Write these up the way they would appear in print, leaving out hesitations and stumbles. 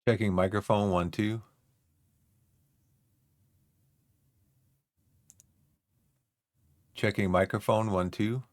Checking microphone 1 2. Checking microphone 1 2.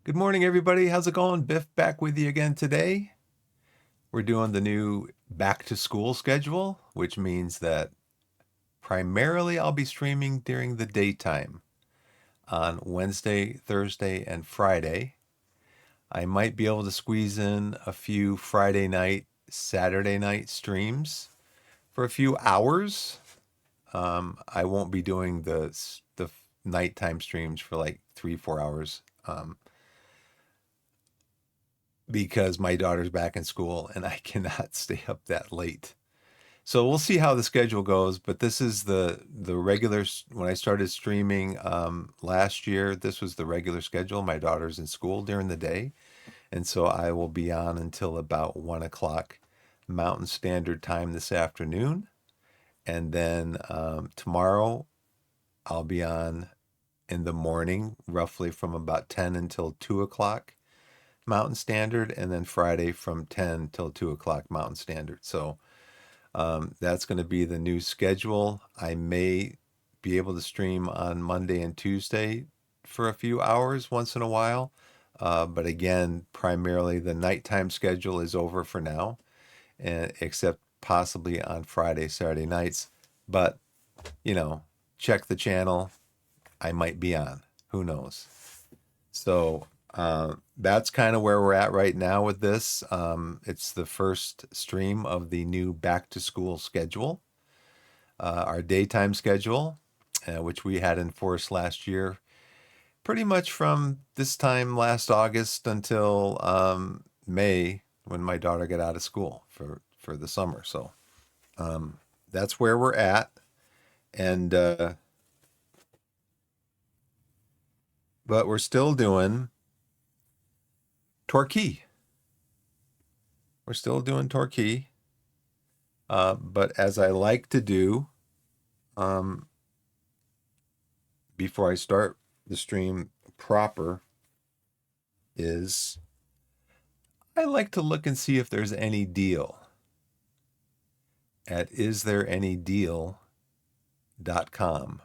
Good morning, everybody. How's it going? Biff back with you again today. We're doing the new back to school schedule, which means that primarily I'll be streaming during the daytime on Wednesday, Thursday, and Friday. I might be able to squeeze in a few Friday night, Saturday night streams for a few hours. I won't be doing the nighttime streams for like 3 4 hours. Because my daughter's back in school and I cannot stay up that late. So we'll see how the schedule goes. But this is the regular. When I started streaming last year, this was the regular schedule. My daughter's in school during the day, and so I will be on until about 1 o'clock Mountain Standard Time this afternoon, and then tomorrow I'll be on in the morning, roughly from about 10 until 2 o'clock Mountain Standard, and then Friday from 10 till 2 o'clock Mountain Standard. So that's going to be the new schedule. I may be able to stream on Monday and Tuesday for a few hours once in a while. But again, primarily the nighttime schedule is over for now, and except possibly on Friday, Saturday nights. But, you know, check the channel. I might be on. Who knows? So that's kind of where we're at right now with this. It's the first stream of the new back to school schedule, our daytime schedule, which we had enforced last year, pretty much from this time last August until May when my daughter got out of school for the summer. So that's where we're at. And, but we're still doing Torquay. We're still doing Torquay. But as I like to do um, before I start the stream proper, is I like to look and see if there's any deal at isthereanydeal.com.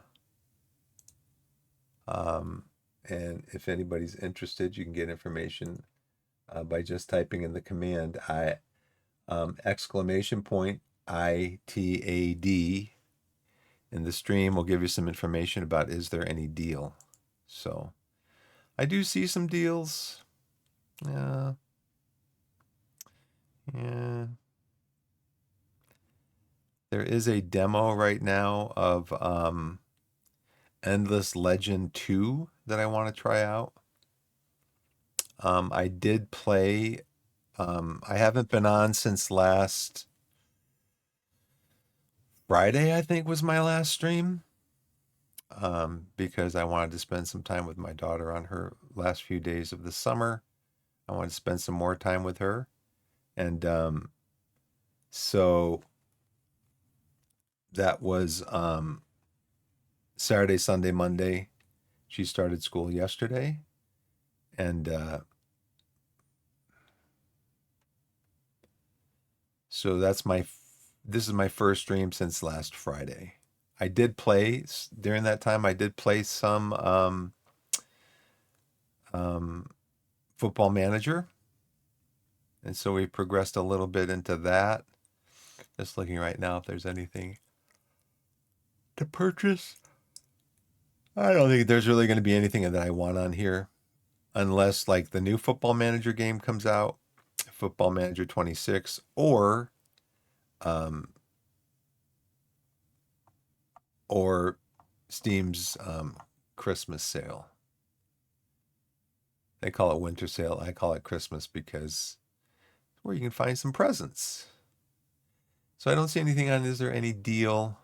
And if anybody's interested, you can get information by just typing in the command exclamation point ITAD, and the stream will give you some information about is there any deal. So I do see some deals. Yeah. Yeah. There is a demo right now of Endless Legend 2 that I want to try out. I did play. I haven't been on since last Friday, I think was my last stream. Because I wanted to spend some time with my daughter on her last few days of the summer. I wanted to spend some more time with her. And so that was Saturday, Sunday, Monday. She started school yesterday. And so this is my first stream since last Friday. I did play during that time. I did play some Football Manager, and so we progressed a little bit into that. Just looking right now if there's anything to purchase. I don't think there's really going to be anything that I want on here, unless like the new Football Manager game comes out, Football Manager 26, um, or Steam's Christmas sale. They call it winter sale. I call it Christmas because it's where you can find some presents. So I don't see anything on, is there any deal?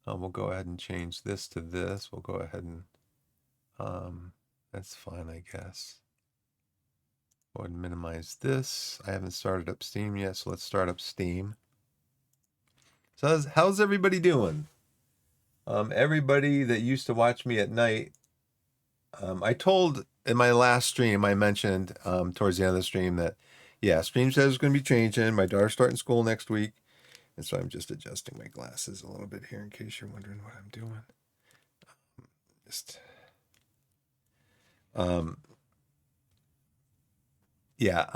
We'll go ahead and change this to this. We'll go ahead and, that's fine, I guess. Go ahead and minimize this. I haven't started up Steam yet, so let's start up Steam. So how's everybody doing? Everybody that used to watch me at night, I told in my last stream, I mentioned towards the end of the stream that, yeah, stream says it's going to be changing. My daughter's starting school next week. And so I'm just adjusting my glasses a little bit here in case you're wondering what I'm doing. Just, um, yeah,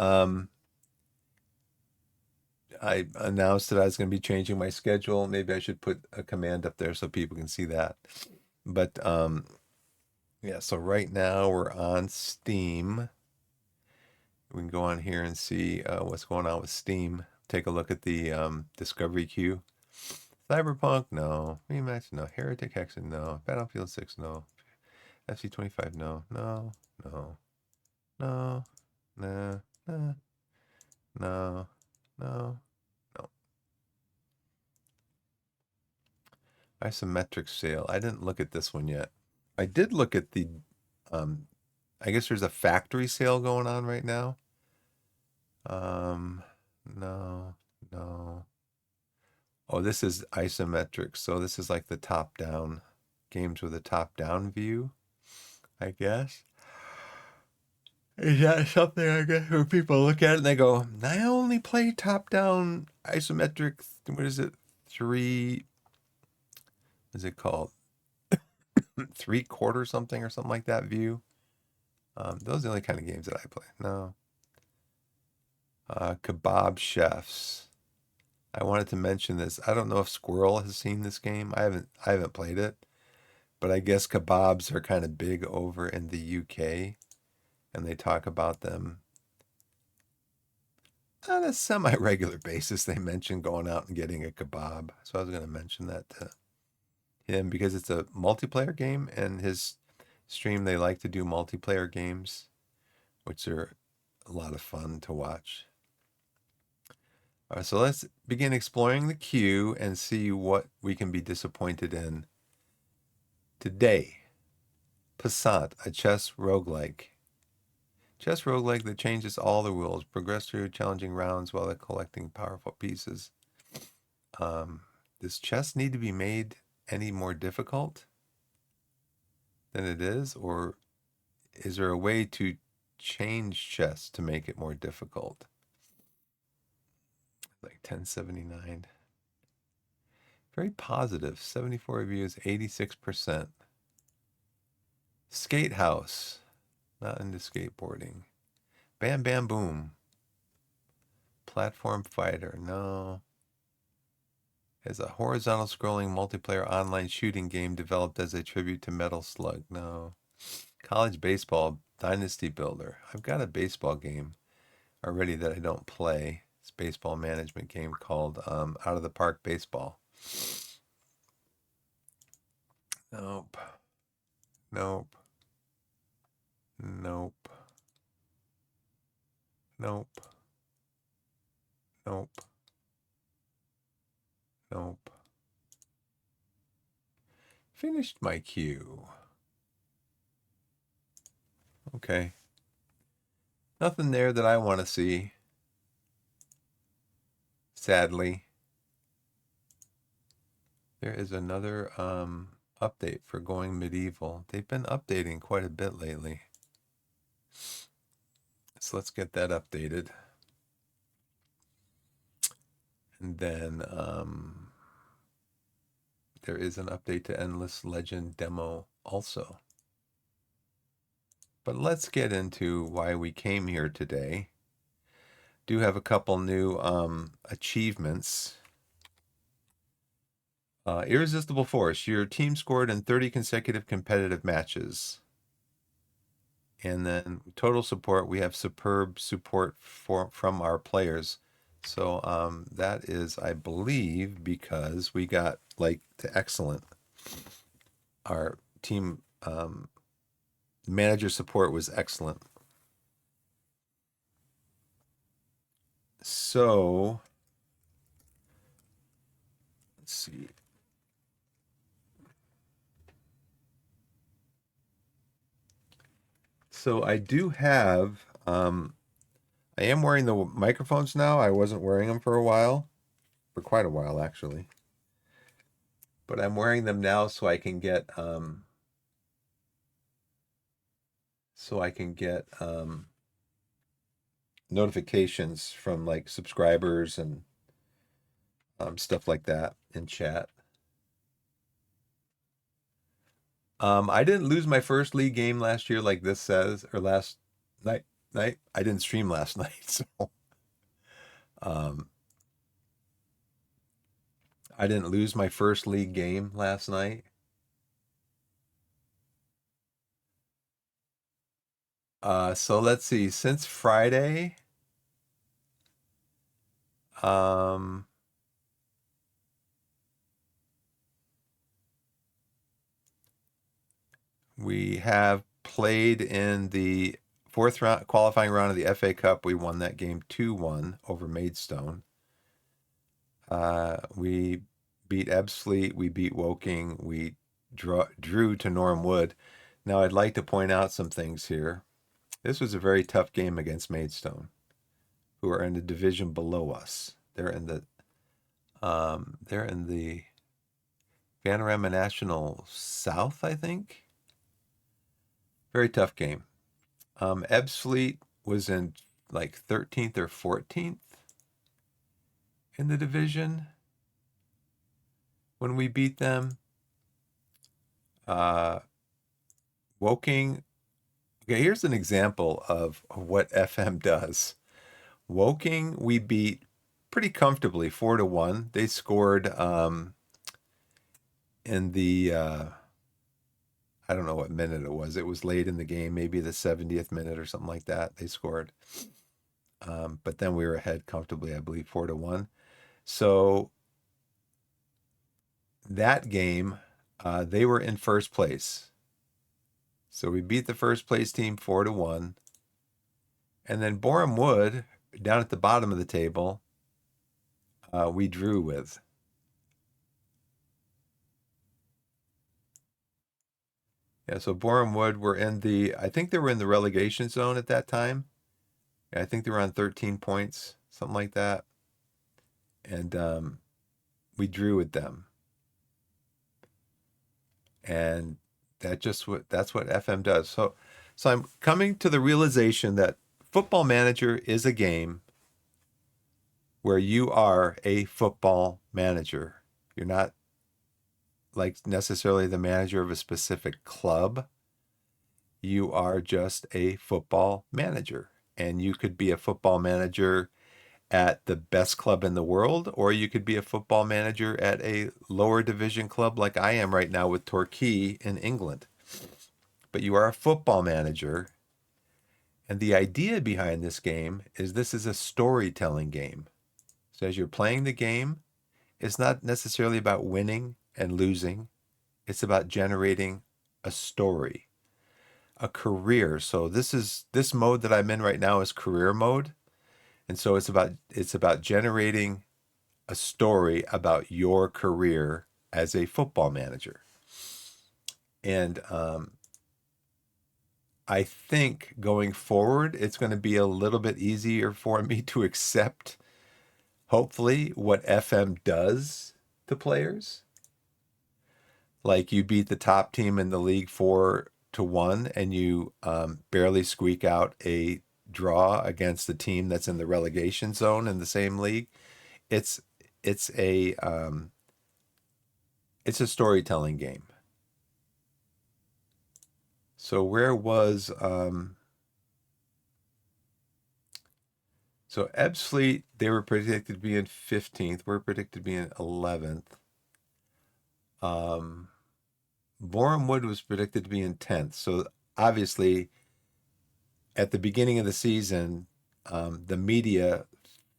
I announced that I was going to be changing my schedule. Maybe I should put a command up there so people can see that. But yeah, so right now we're on Steam. We can go on here and see what's going on with Steam. Take a look at the discovery queue. Cyberpunk, no. Rematch, no. Heretic Hexen, no. Battlefield 6, no. FC25, no. No, no, no, nah, nah, no, no, no. Isometric sale. I didn't look at this one yet. I did look at the, I guess there's a factory sale going on right now. No, no. Oh, this is isometric. So this is like the top down games with a top down view, I guess. Is that something I guess where people look at it and they go, I only play top down isometric, what is it? What is it called? 3/4 something or something like that view. Those are the only kind of games that I play. No. Kebab Chefs. I wanted to mention this. I don't know if Squirrel has seen this game. I haven't played it, but I guess kebabs are kind of big over in the UK, and they talk about them on a semi-regular basis. They mention going out and getting a kebab. So I was going to mention that to him because it's a multiplayer game, and his stream they like to do multiplayer games, which are a lot of fun to watch. All right, so let's begin exploring the queue and see what we can be disappointed in today. Passant, a chess roguelike. Chess roguelike that changes all the rules. Progress through challenging rounds while collecting powerful pieces. Does chess need to be made any more difficult than it is? Or is there a way to change chess to make it more difficult? Like 1079. Very positive. 74 reviews, 86%. Skate House. Not into skateboarding. Bam Bam Boom. Platform Fighter. No. It's a horizontal scrolling multiplayer online shooting game developed as a tribute to Metal Slug. No. College Baseball Dynasty Builder. I've got a baseball game already that I don't play. It's a baseball management game called Out of the Park Baseball. Nope. Nope. Nope. Nope. Nope. Nope. Finished my queue. Okay. Nothing there that I want to see. Sadly. There is another update for Going Medieval. They've been updating quite a bit lately. So let's get that updated. And then there is an update to Endless Legend demo also. But let's get into why we came here today. Do have a couple new achievements. Irresistible Force. Your team scored in 30 consecutive competitive matches. And then total support, we have superb support from our players. So that is, I believe, because we got like to excellent. Our team manager support was excellent. So see. So I do have, I am wearing the microphones now. I wasn't wearing them for a while, for quite a while actually. But I'm wearing them now so I can get notifications from like subscribers and stuff like that in chat. I didn't lose my first league game last year, like this says, or last night. Night I didn't stream last night, so um, I didn't lose my first league game last night. So let's see. Since Friday, um, we have played in the fourth round qualifying round of the FA Cup. We won that game 2-1 over Maidstone. We beat Ebbsfleet, we beat Woking, we drew to Norham Wood. Now, I'd like to point out some things here. This was a very tough game against Maidstone, who are in the division below us. They're in the Panorama National South, I think. Very tough game. Ebbsfleet was in like 13th or 14th in the division when we beat them. Woking. Okay, here's an example of what FM does. Woking, we beat pretty comfortably, 4-1. They scored in the I don't know what minute it was. It was late in the game, maybe the 70th minute or something like that. They scored, but then we were ahead comfortably, I believe, 4-1. So that game, they were in first place. So we beat the first place team 4-1. And then Boreham Wood, down at the bottom of the table, we drew with. Yeah, so Boreham Wood were I think they were in the relegation zone at that time. Yeah, I think they were on 13 points, something like that. And we drew with them. And that's what FM does. So I'm coming to the realization that Football Manager is a game where you are a football manager. You're not like necessarily the manager of a specific club. You are just a football manager. And you could be a football manager at the best club in the world, or you could be a football manager at a lower division club like I am right now with Torquay in England. But you are a football manager. And the idea behind this game is this is a storytelling game. So as you're playing the game, it's not necessarily about winning and losing. It's about generating a story, a career. So this mode that I'm in right now is career mode. And so it's about generating a story about your career as a football manager. And I think going forward, it's going to be a little bit easier for me to accept, hopefully, what FM does to players. Like you beat the top team in the league 4-1, and you barely squeak out a draw against the team that's in the relegation zone in the same league. It's it's a it's a storytelling game. So where was so Ebbsfleet, they were predicted to be in 15th. We're predicted to be in 11th. Boreham Wood was predicted to be in 10th. So obviously, at the beginning of the season, the media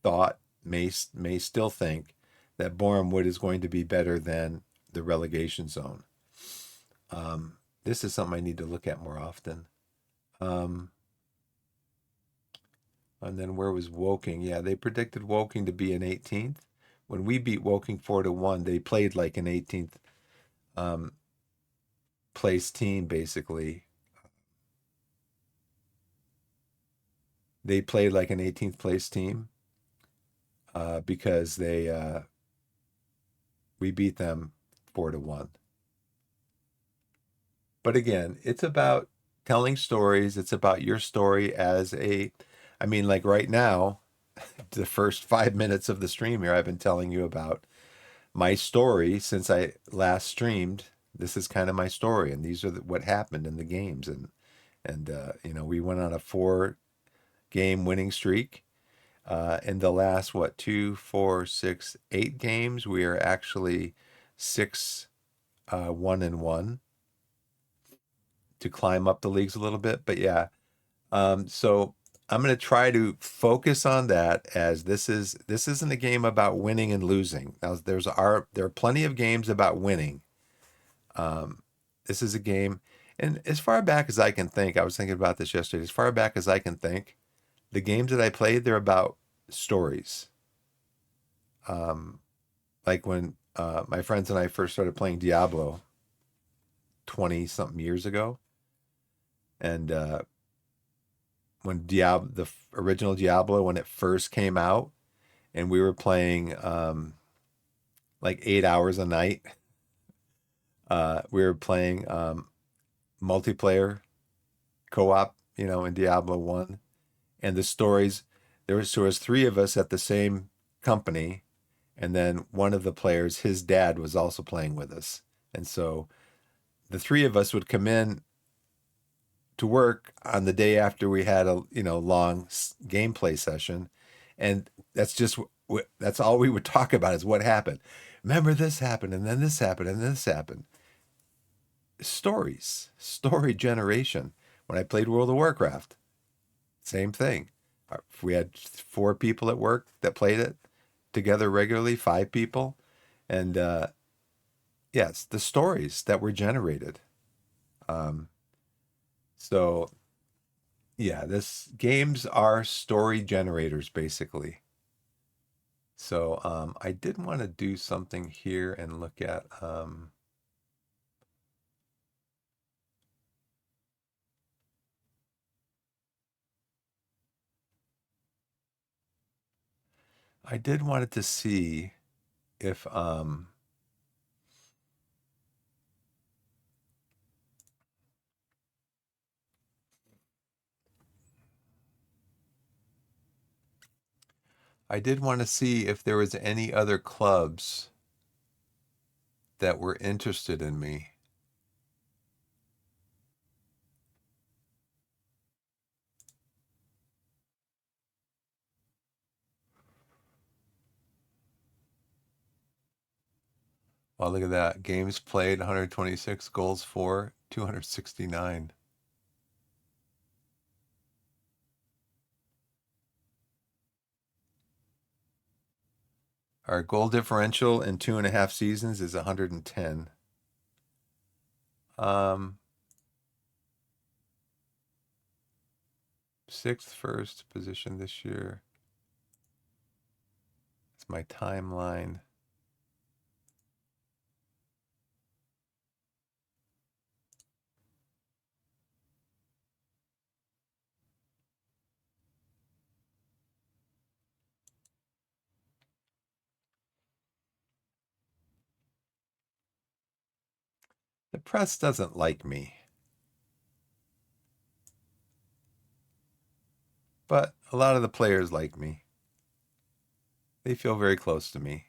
thought may still think that Boreham Wood is going to be better than the relegation zone. This is something I need to look at more often. And then where was Woking? Yeah, they predicted Woking to be in 18th. when we beat Woking 4-1, they played like an 18th um, place team, basically. They played like an 18th place team because we beat them 4-1. But again, it's about telling stories. It's about your story I mean, like right now, the first 5 minutes of the stream here, I've been telling you about my story since I last streamed. This is kind of my story, and these are what happened in the games, and we went on a 4-game winning streak. In the last what 2, 4, 6, 8 games, we are actually 6-1-1 to climb up the leagues a little bit. But yeah, so I'm going to try to focus on that, as this isn't a game about winning and losing. Now there are plenty of games about winning. This is a game, and as far back as I can think, I was thinking about this yesterday. As far back as I can think, the games that I played, they're about stories. Like when my friends and I first started playing Diablo 20 something years ago, and when the original Diablo, when it first came out, and we were playing like 8 hours a night. We were playing multiplayer co-op, in Diablo 1. And the stories, there was three of us at the same company, and then one of the players, his dad was also playing with us. And so the three of us would come in to work on the day after we had a long gameplay session, and that's all we would talk about is what happened. Remember, this happened, and then this happened, and this happened. Story generation. When I played World of Warcraft, same thing. We had 4 people at work that played it together regularly, 5 people, and yes, the stories that were generated. Um, so yeah, this games are story generators basically. So I did want to do something here and look at I did wanted to see if I did want to see if there was any other clubs that were interested in me. Oh, look at that. Games played 126, goals for 269. Our goal differential in 2.5 seasons is 110. Um, sixth first position this year. It's my timeline. The press doesn't like me, but a lot of the players like me. They feel very close to me.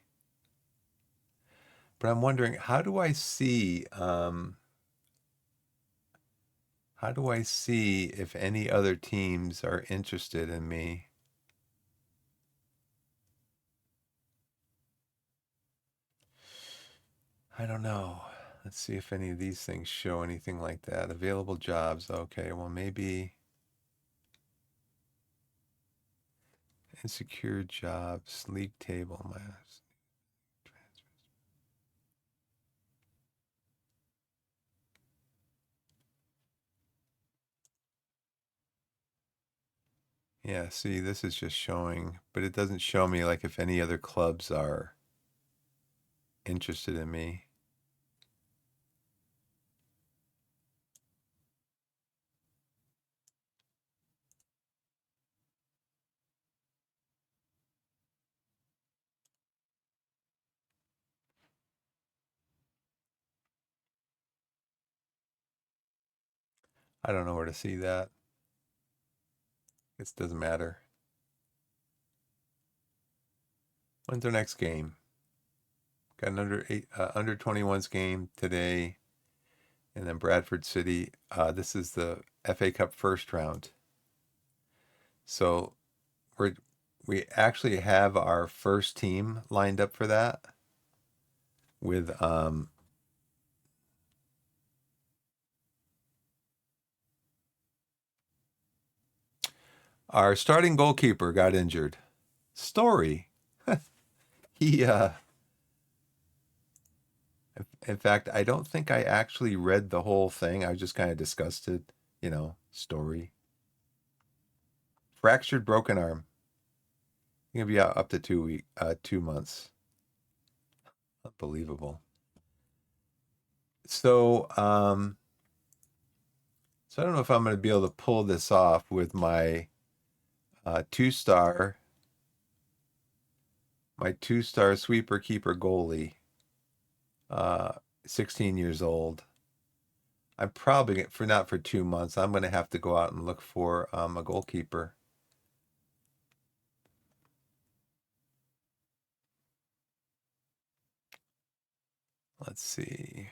But I'm wondering, how do I see if any other teams are interested in me? I don't know. Let's see if any of these things show anything like that. Available jobs. Okay, well, maybe insecure jobs, league table. Yeah, see, this is just showing, but it doesn't show me like if any other clubs are interested in me. I don't know where to see that. It doesn't matter. When's our next game? Got an under 21s game today, and then Bradford City. This is the FA Cup first round. So we actually have our first team lined up for that with our starting goalkeeper got injured. Story. He in fact, I don't think I actually read the whole thing. I was just kind of disgusted, story. Fractured broken arm. He'll be out up to 2 months. Unbelievable. So, so I don't know if I'm going to be able to pull this off with my two-star, sweeper keeper goalie, uh, 16 years old. I'm probably for not for 2 months. I'm going to have to go out and look for a goalkeeper. Let's see.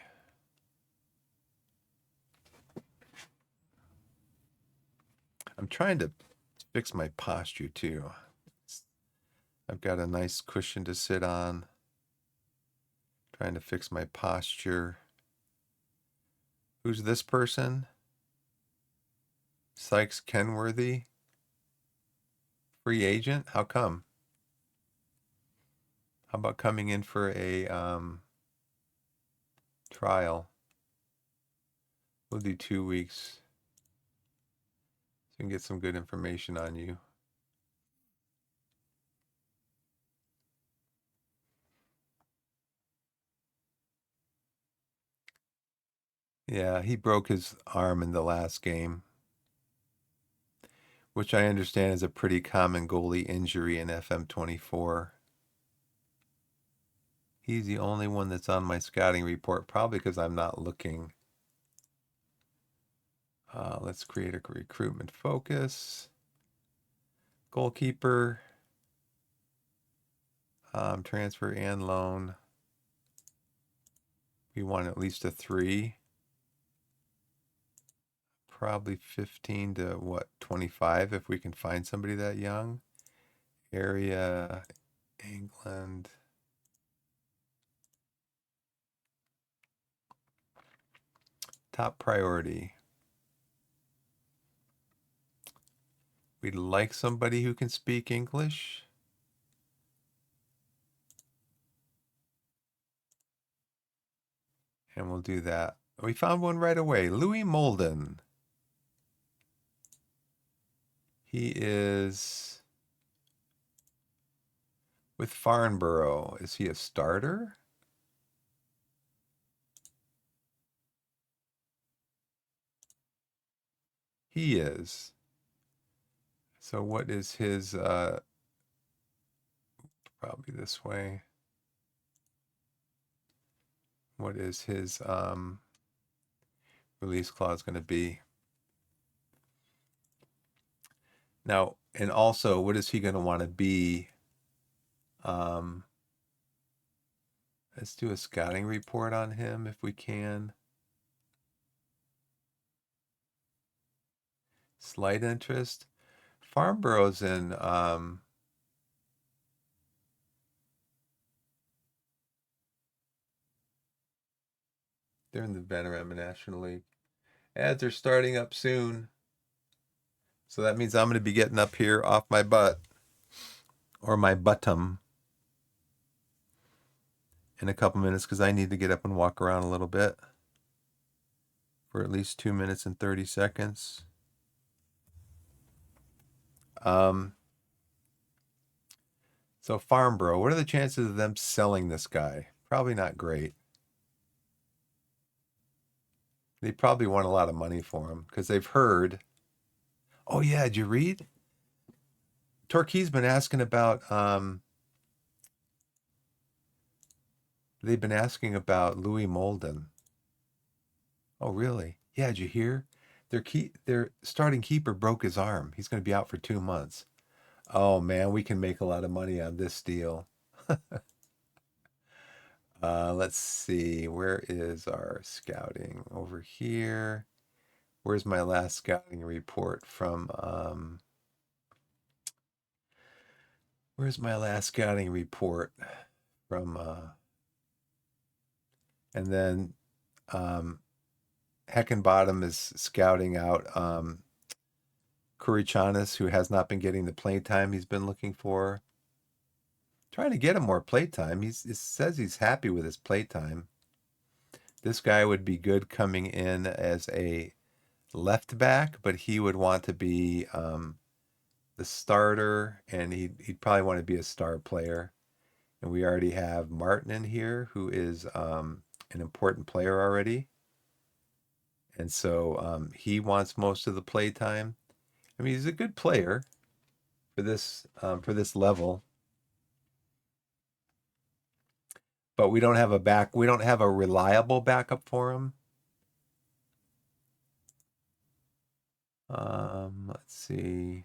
I'm trying to fix my posture too. I've got a nice cushion to sit on. Trying to fix my posture. Who's this person? Sykes Kenworthy? Free agent? How come? How about coming in for a trial? We'll do 2 weeks. So we can get some good information on you. Yeah, he broke his arm in the last game, which I understand is a pretty common goalie injury in FM24. He's the only one that's on my scouting report, probably because I'm not looking. Let's create a recruitment focus. Goalkeeper. Transfer and loan. We want at least a 3. Probably 15 to 25 if we can find somebody that young. Area, England. Top priority. We'd like somebody who can speak English. And we'll do that. We found one right away. Louis Molden. He is with Farnborough. Is he a starter? He is. So what is his, probably this way. What is his release clause going to be? Now, and also, what is he going to want to be? Let's do a scouting report on him if we can. Slight interest. Farnborough's in they're in the Vanarama National League. Ads are starting up soon. So that means I'm going to be getting up here off my butt or my bottom in a couple minutes because I need to get up and walk around a little bit for at least 2 minutes and 30 seconds. So Farnborough, what are the chances of them selling this guy? Probably not great. They probably want a lot of money for him because they've heard. Oh yeah, did you read? Torquay's been asking about. They've been asking about Louis Molden. Oh really? Yeah, did you hear? Their starting keeper broke his arm. He's going to be out for 2 months. Oh man, we can make a lot of money on this deal. Let's see. Where is our scouting? Over here. Where's my last scouting report from? Where's my last scouting report from? And then um, Heckenbottom is scouting out Kurichanis, who has not been getting the play time he's been looking for. Trying to get him more play time. He says he's happy with his play time. This guy would be good coming in as a left back, but he would want to be the starter, and he'd probably want to be a star player. And we already have Martin in here, who is an important player already, and so he wants most of the play time. I mean, he's a good player for this level, but we don't have a back. We don't have a reliable backup for him. Let's see.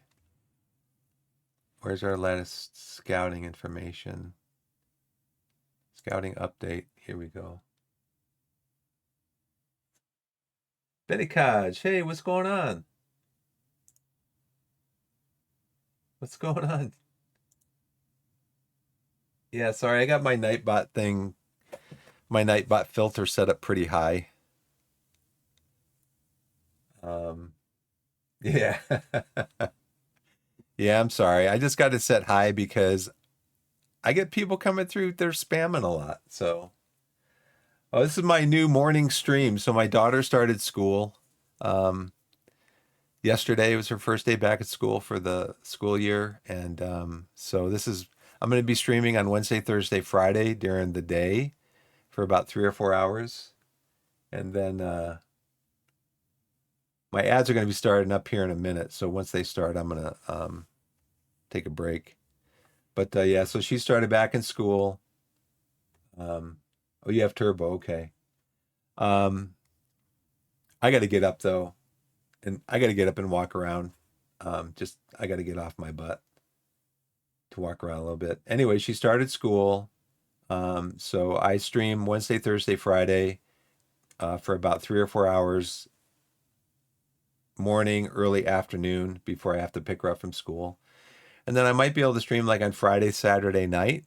Where's our latest scouting information? Scouting update. Here we go. Benny Kodge, hey, what's going on? What's going on? Yeah, sorry, I got my Nightbot filter set up pretty high. Um, yeah. Yeah, I'm sorry. I just got it set high because I get people coming through, they're spamming a lot. So, oh, this is my new morning stream. So my daughter started school. Um, Yesterday was her first day back at school for the school year, and so I'm going to be streaming on Wednesday, Thursday, Friday during the day for about 3 or 4 hours, and then my ads are going to be starting up here in a minute. So once they start, I'm going to take a break. But yeah, so she started back in school. Oh, you have Turbo, okay. Um, I got to get up though, and I got to get up and walk around. Just I got to get off my butt to walk around a little bit. Anyway, she started school. So I stream Wednesday, Thursday, Friday for about 3 or 4 hours, morning, early afternoon before I have to pick her up from school. And then I might be able to stream like on Friday, Saturday night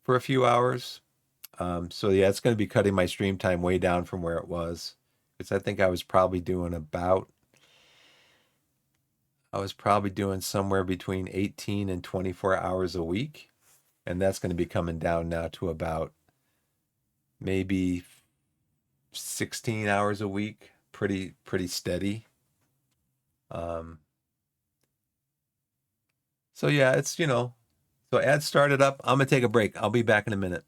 for a few hours. So yeah, it's going to be cutting my stream time way down from where it was. Because I think I was probably doing somewhere between 18 and 24 hours a week. And that's going to be coming down now to about maybe 16 hours a week, pretty steady. Um, so yeah, so ads started up. I'm gonna take a break. I'll be back in a minute.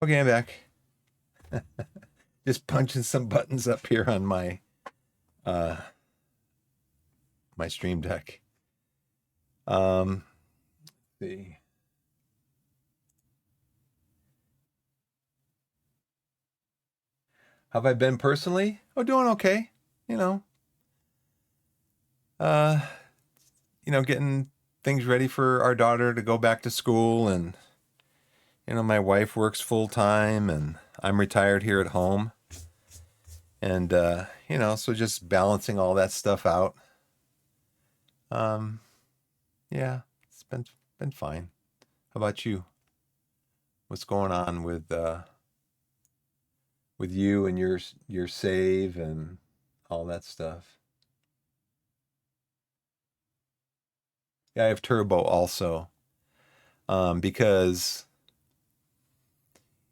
Okay, I'm back. Just punching some buttons up here on uh my stream deck. Um, let's see. How have I been personally? Oh, doing okay. You know, uh, getting things ready for our daughter to go back to school, and my wife works full time, and I'm retired here at home, and so just balancing all that stuff out. Um, yeah, it's been fine. How about you? What's going on with you and your save and all that stuff? Yeah, I have Turbo also, because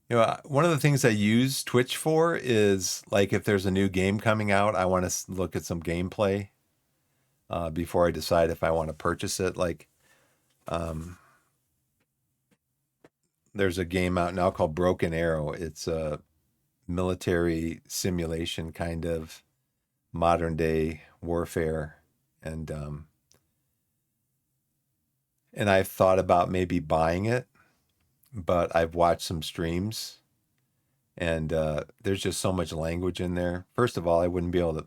one of the things I use Twitch for is like if there's a new game coming out, I want to look at some gameplay before I decide if I want to purchase it. Like, um, there's a game out now called Broken Arrow. It's a military simulation kind of modern day warfare, and I've thought about maybe buying it, but I've watched some streams, and there's just so much language in there. First of all, I wouldn't be able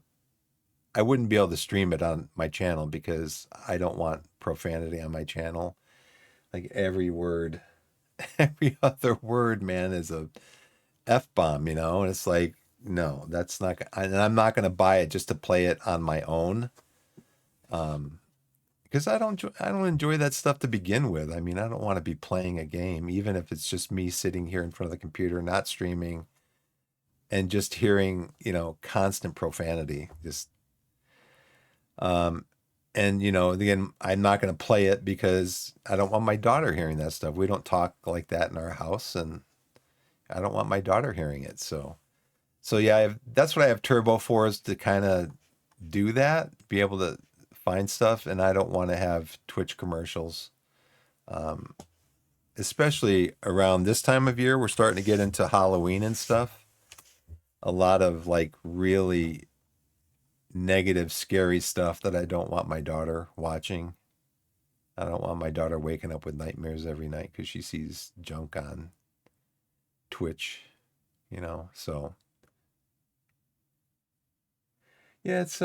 to stream it on my channel because I don't want profanity on my channel. Like every word, every other word, man, is a F bomb, and it's like, no, that's not, and I'm not going to buy it just to play it on my own. Um, because I don't enjoy that stuff to begin with. I mean, I don't want to be playing a game, even if it's just me sitting here in front of the computer, not streaming, and just hearing, constant profanity. Just um, and again, I'm not going to play it because I don't want my daughter hearing that stuff. We don't talk like that in our house, and I don't want my daughter hearing it. So yeah, that's what I have Turbo for, is to kind of do that, be able to find stuff, and I don't want to have Twitch commercials. Um, Especially around this time of year, we're starting to get into Halloween and stuff. A lot of like really negative, scary stuff that I don't want my daughter watching. I don't want my daughter waking up with nightmares every night because she sees junk on Twitch. So yeah, it's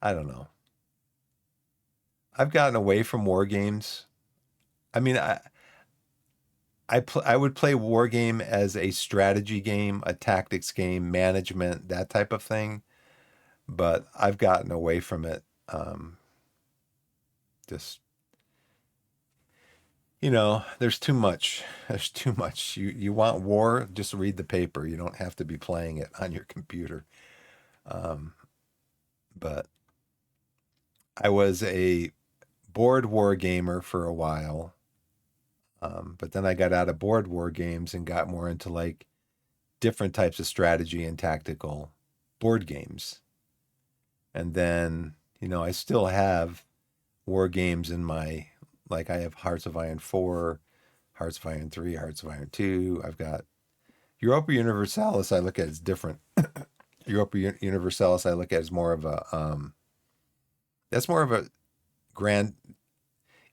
I don't know. I've gotten away from war games. I mean, I would play war game as a strategy game, a tactics game, management, that type of thing. But I've gotten away from it. Just there's too much. There's too much. You want war? Just read the paper. You don't have to be playing it on your computer. Um, but I was a board war gamer for a while. But then I got out of board war games and got more into like different types of strategy and tactical board games. And then, I still have war games in my, like I have Hearts of Iron 4, Hearts of Iron 3, Hearts of Iron 2. I've got Europa Universalis, I look at as different. Europa Universalis I look at as more of a that's more of a grand,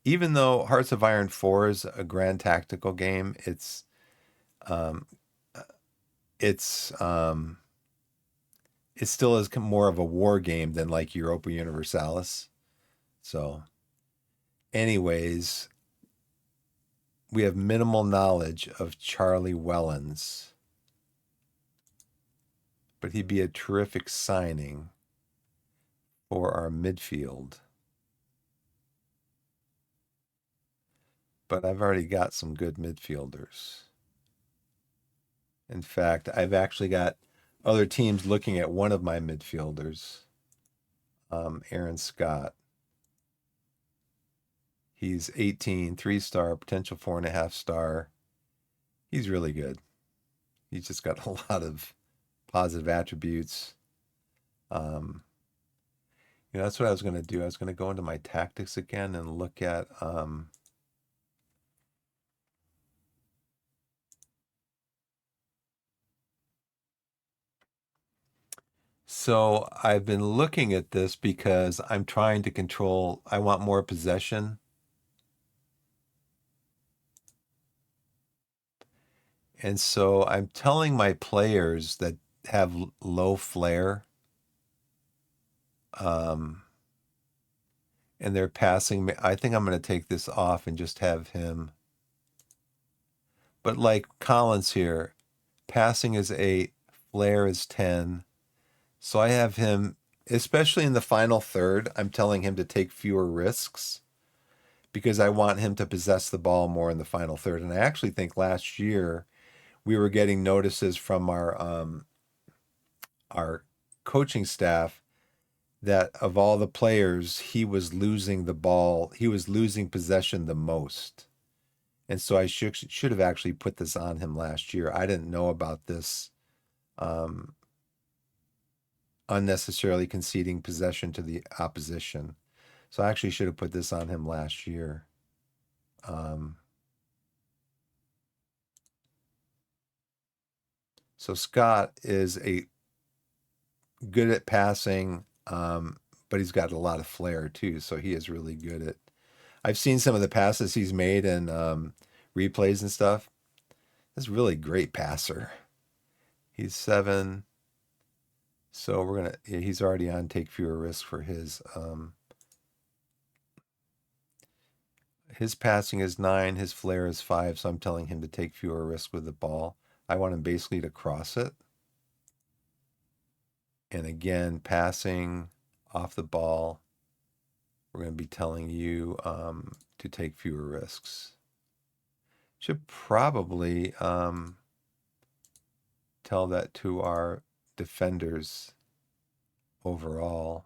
even though Hearts of Iron 4 is a grand tactical game, um it's it still is more of a war game than like Europa Universalis. So, anyways, we have minimal knowledge of Charlie Wellens, but he'd be a terrific signing for our midfield. But I've already got some good midfielders. In fact, I've actually got other teams looking at one of my midfielders, Aaron Scott. He's 18, 3-star, potential 4.5-star. He's really good. He's just got a lot of positive attributes. Um, that's what I was going to do. I was going to go into my tactics again and look at So I've been looking at this because I'm trying to control, I want more possession. And so I'm telling my players that have low flair, um, and they're passing me. I think I'm going to take this off and just have him. But like Collins here, passing is 8, flair is 10. So I have him, especially in the final third, I'm telling him to take fewer risks because I want him to possess the ball more in the final third. And I actually think last year we were getting notices from our coaching staff that of all the players, he was losing the ball, he was losing possession the most. And so I should have actually put this on him last year. I didn't know about this um, unnecessarily conceding possession to the opposition. So I actually should have put this on him last year. Um, so Scott is a good at passing, but he's got a lot of flair too. So he is really good at. I've seen some of the passes he's made in replays and stuff. He's a really great passer. He's 7. So we're gonna. He's already on take fewer risks for his. His passing is 9. His flair is 5. So I'm telling him to take fewer risks with the ball. I want him basically to cross it. And again, passing off the ball, we're going to be telling you to take fewer risks. Should probably tell that to our defenders overall.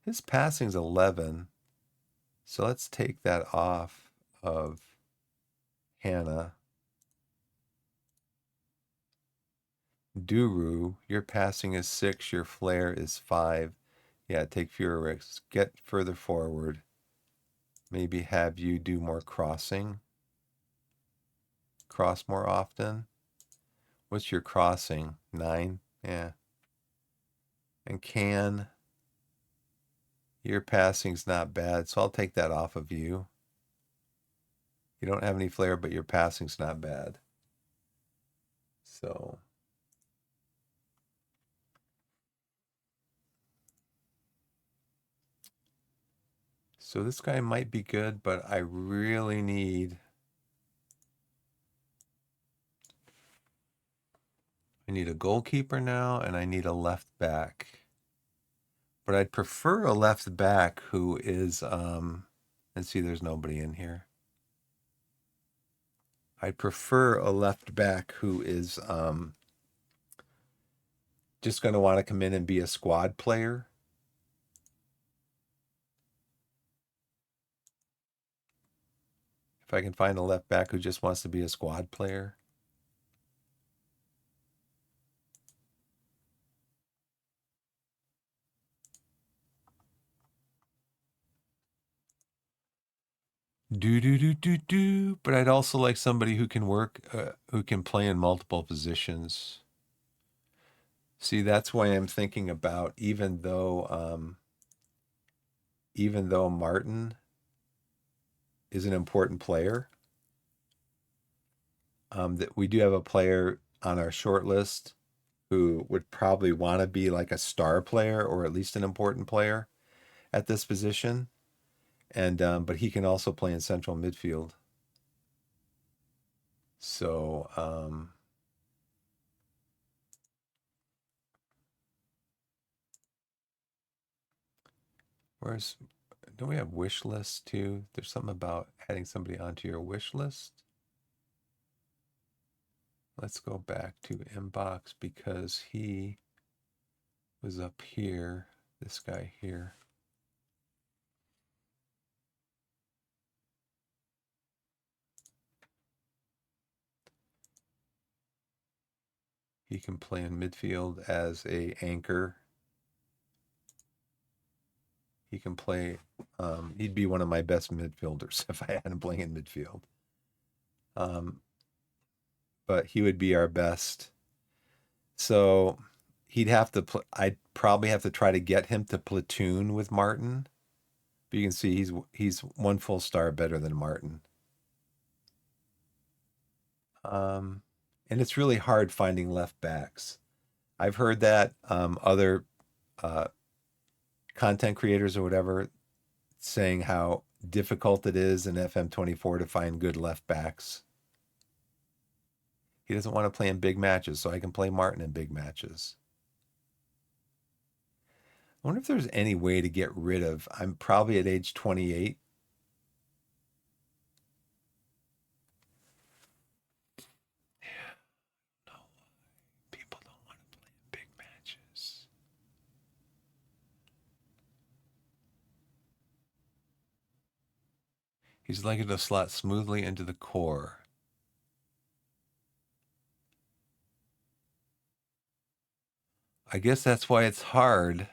His passing's 11. So let's take that off of Hannah. Duru, your passing is 6, your flair is 5. Yeah, take fewer risks. Get further forward. Maybe have you do more crossing. Cross more often. What's your crossing? 9? Yeah. And your passing's not bad, so I'll take that off of you. You don't have any flair, but your passing's not bad. So this guy might be good, but I really need a goalkeeper now, and I need a left back. But I'd prefer a left back who is and see there's nobody in here. I'd prefer a left back who is just going to want to come in and be a squad player. If I can find a left back who just wants to be a squad player. But I'd also like somebody who can work, who can play in multiple positions. See, that's why I'm thinking about even though Martin is an important player, that we do have a player on our short list who would probably want to be like a star player or at least an important player at this position. And but he can also play in central midfield. So don't we have wish lists too? There's something about adding somebody onto your wish list. Let's go back to inbox because he was up here, this guy here. He can play in midfield as a anchor. He can play, he'd be one of my best midfielders if I had him playing in midfield. But he would be our best. So he'd have to. I'd probably have to try to get him to platoon with Martin. But you can see he's one full star better than Martin. Um, and it's really hard finding left backs. I've heard that other uh, content creators or whatever saying how difficult it is in FM24 to find good left backs. He doesn't want to play in big matches, so I can play Martin in big matches. I wonder if there's any way to get rid of. I'm probably at age 28. No, people don't want to play in big matches. He's likely to slot smoothly into the core. I guess that's why it's hard.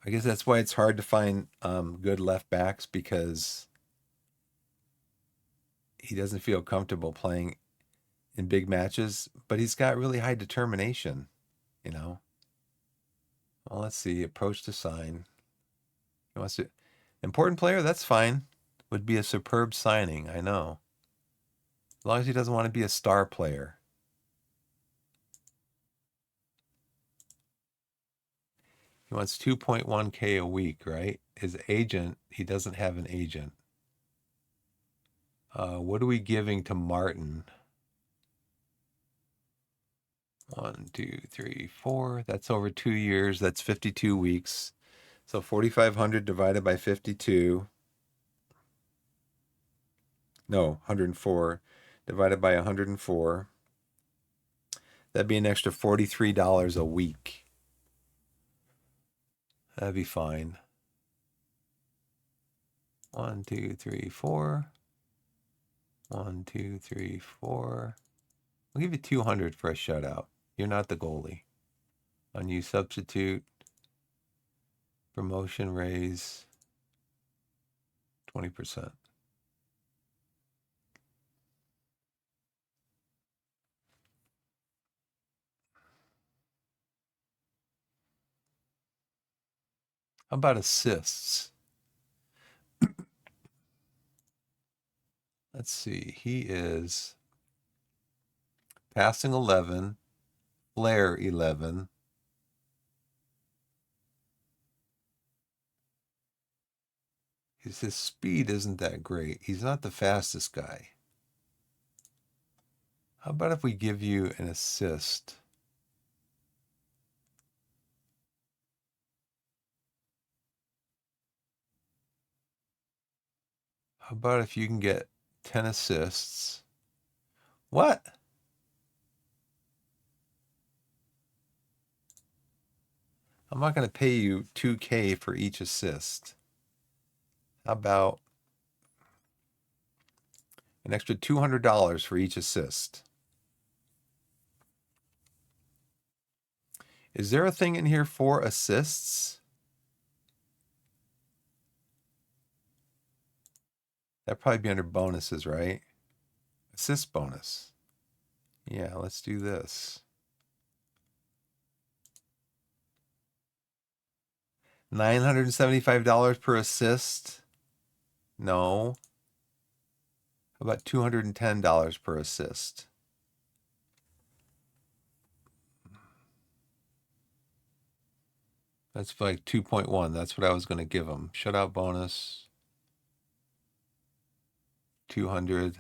I guess that's why it's hard to find good left backs because he doesn't feel comfortable playing in big matches, but he's got really high determination, you know. Well, let's see. Approach to sign. He wants to important player, that's fine. Would be a superb signing, I know. As long as he doesn't want to be a star player. He wants 2.1K a week, right? His agent, he doesn't have an agent. What are we giving to Martin? 1, 2, 3, 4. That's over 2 years. That's 52 weeks. So 4,500 divided by 52. No, 104 divided by 104. That'd be an extra $43 a week. That'd be fine. 1, 2, 3, 4. 1, 2, 3, 4. I'll give you 200 for a shutout. You're not the goalie. Unused substitute. Promotion raise 20%. How about assists? Let's see. He is passing 11, flair 11. His speed isn't that great. He's not the fastest guy. How about if we give you an assist? How about if you can get 10 assists? What? I'm not going to pay you 2K for each assist. How about an extra $200 for each assist? Is there a thing in here for assists? That'd probably be under bonuses, right? Assist bonus. Yeah, let's do this. $975 per assist? No. How about $210 per assist? That's like 2.1. That's what I was going to give him. Shutout bonus. 200.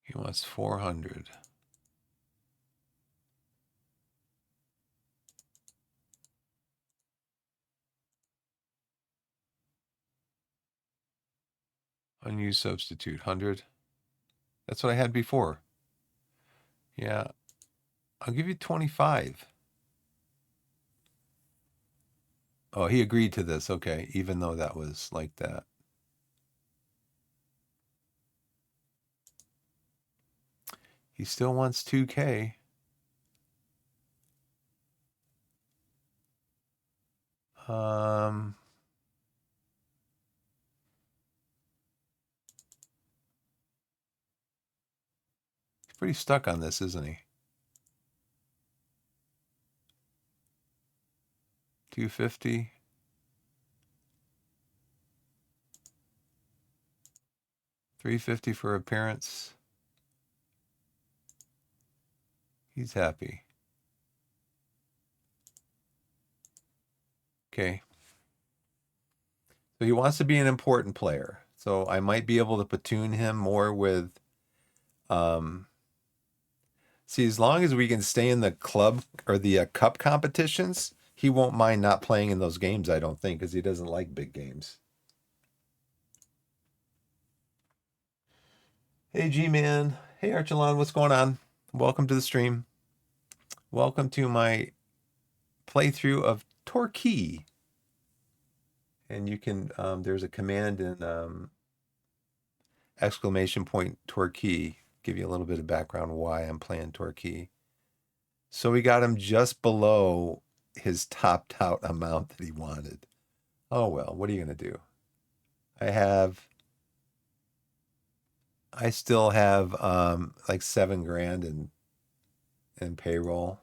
He wants 400. Unused substitute, 100. That's what I had before. Yeah, I'll give you 25. Oh, he agreed to this. Okay, even though that was like that. He still wants 2K. pretty stuck on this, isn't he? 250. $350 for appearance. He's happy. Okay. So he wants to be an important player. So I might be able to platoon him more with see, as long as we can stay in the club or the cup competitions, he won't mind not playing in those games, I don't think, because he doesn't like big games. Hey, G-Man. Hey, Archelon, what's going on? Welcome to the stream. Welcome to my playthrough of Torquay. And you can, there's a command in exclamation point Torquay. Give you a little bit of background why I'm playing Torquay. So we got him just below his topped out amount that he wanted. Oh, well, what are you going to do? I still have like $7,000 in payroll.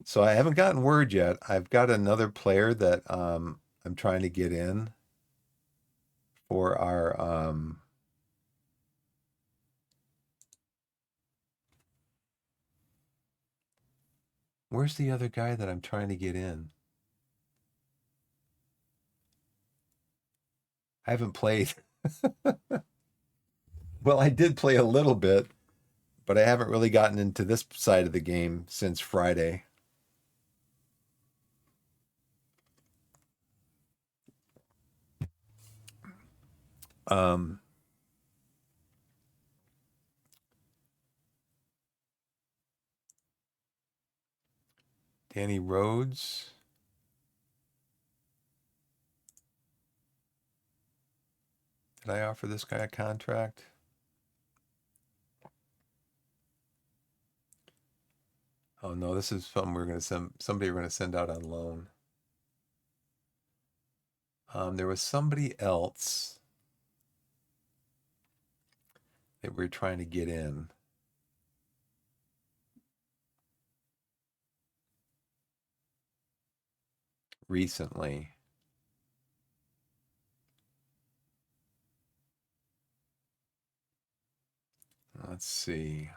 So I haven't gotten word yet. I've got another player that I'm trying to get in for our where's the other guy that I'm trying to get in? I haven't played. Well, I did play a little bit, but I haven't really gotten into this side of the game since Friday. Um, Danny Rhodes. Did I offer this guy a contract? Oh no, this is something we're going to send somebody we're going to send out on loan. There was somebody else that we're trying to get in. Recently. Let's see.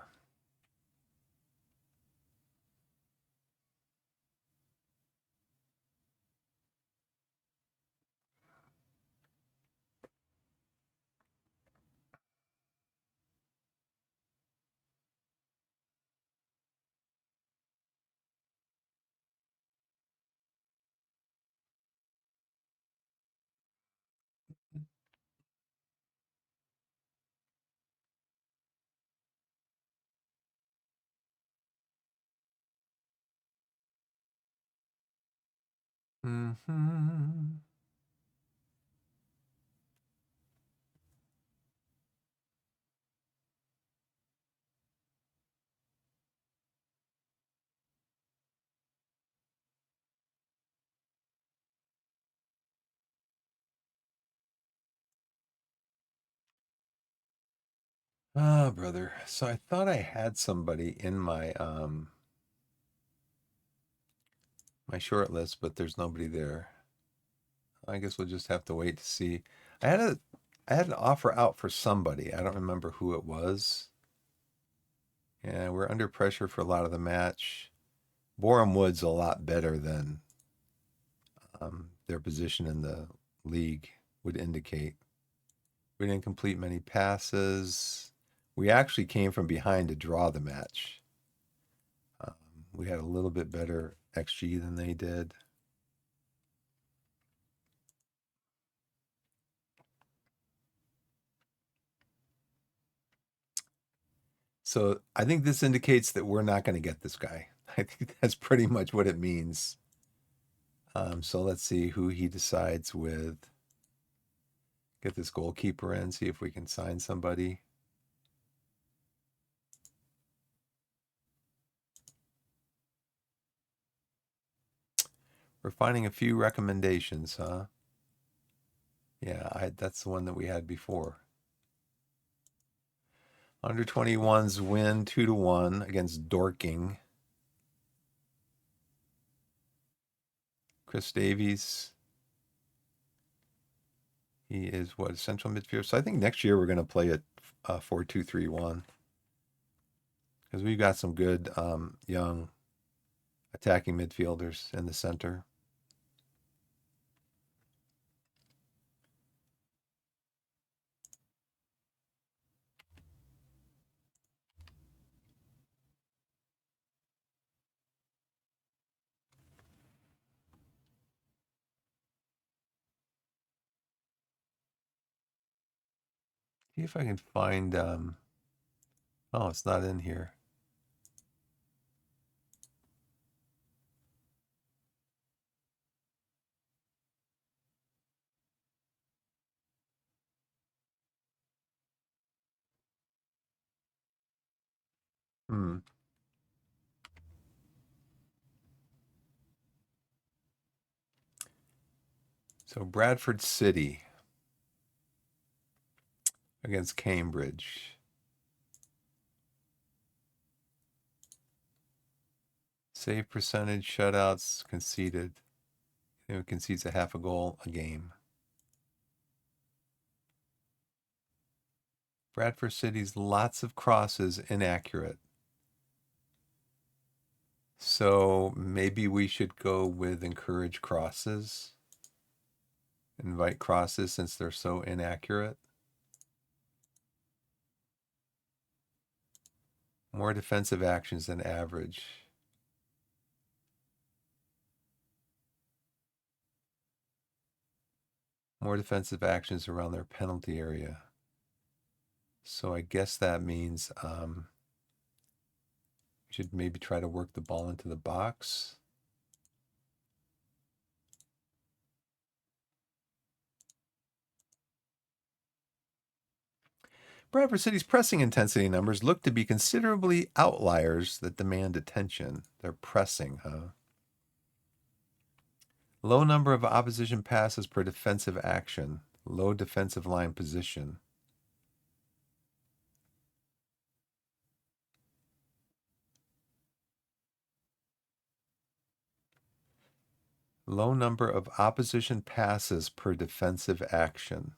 Mm-hmm. Ah, brother. So I thought I had somebody in my short list, but there's nobody there. I guess we'll just have to wait to see. I had a I had an offer out for somebody. I don't remember who it was. Yeah, we're under pressure for a lot of the match. Borum Wood's a lot better than their position in the league would indicate. We didn't complete many passes. We actually came from behind to draw the match. Um, we had a little bit better XG than they did. So I think this indicates that we're not going to get this guy. I think that's pretty much what it means. So let's see who he decides with. Get this goalkeeper in, see if we can sign somebody. We're finding a few recommendations, huh? Yeah, that's the one that we had before. Under 21s win 2-1 against Dorking. Chris Davies. He is what, central midfielder. So I think next year we're going to play a 4-2-3-1 because we've got some good young attacking midfielders in the center. See if I can find. Oh, it's not in here. Hmm. So Bradford City against Cambridge. Save percentage, shutouts, conceded. It concedes a half a goal a game. Bradford City's lots of crosses, inaccurate. So maybe we should go with encourage crosses. Invite crosses since they're so inaccurate. More defensive actions than average. More defensive actions around their penalty area. So I guess that means we should maybe try to work the ball into the box. Bradford City's pressing intensity numbers look to be considerably outliers that demand attention. They're pressing, huh? Low number of opposition passes per defensive action. Low defensive line position. Low number of opposition passes per defensive action.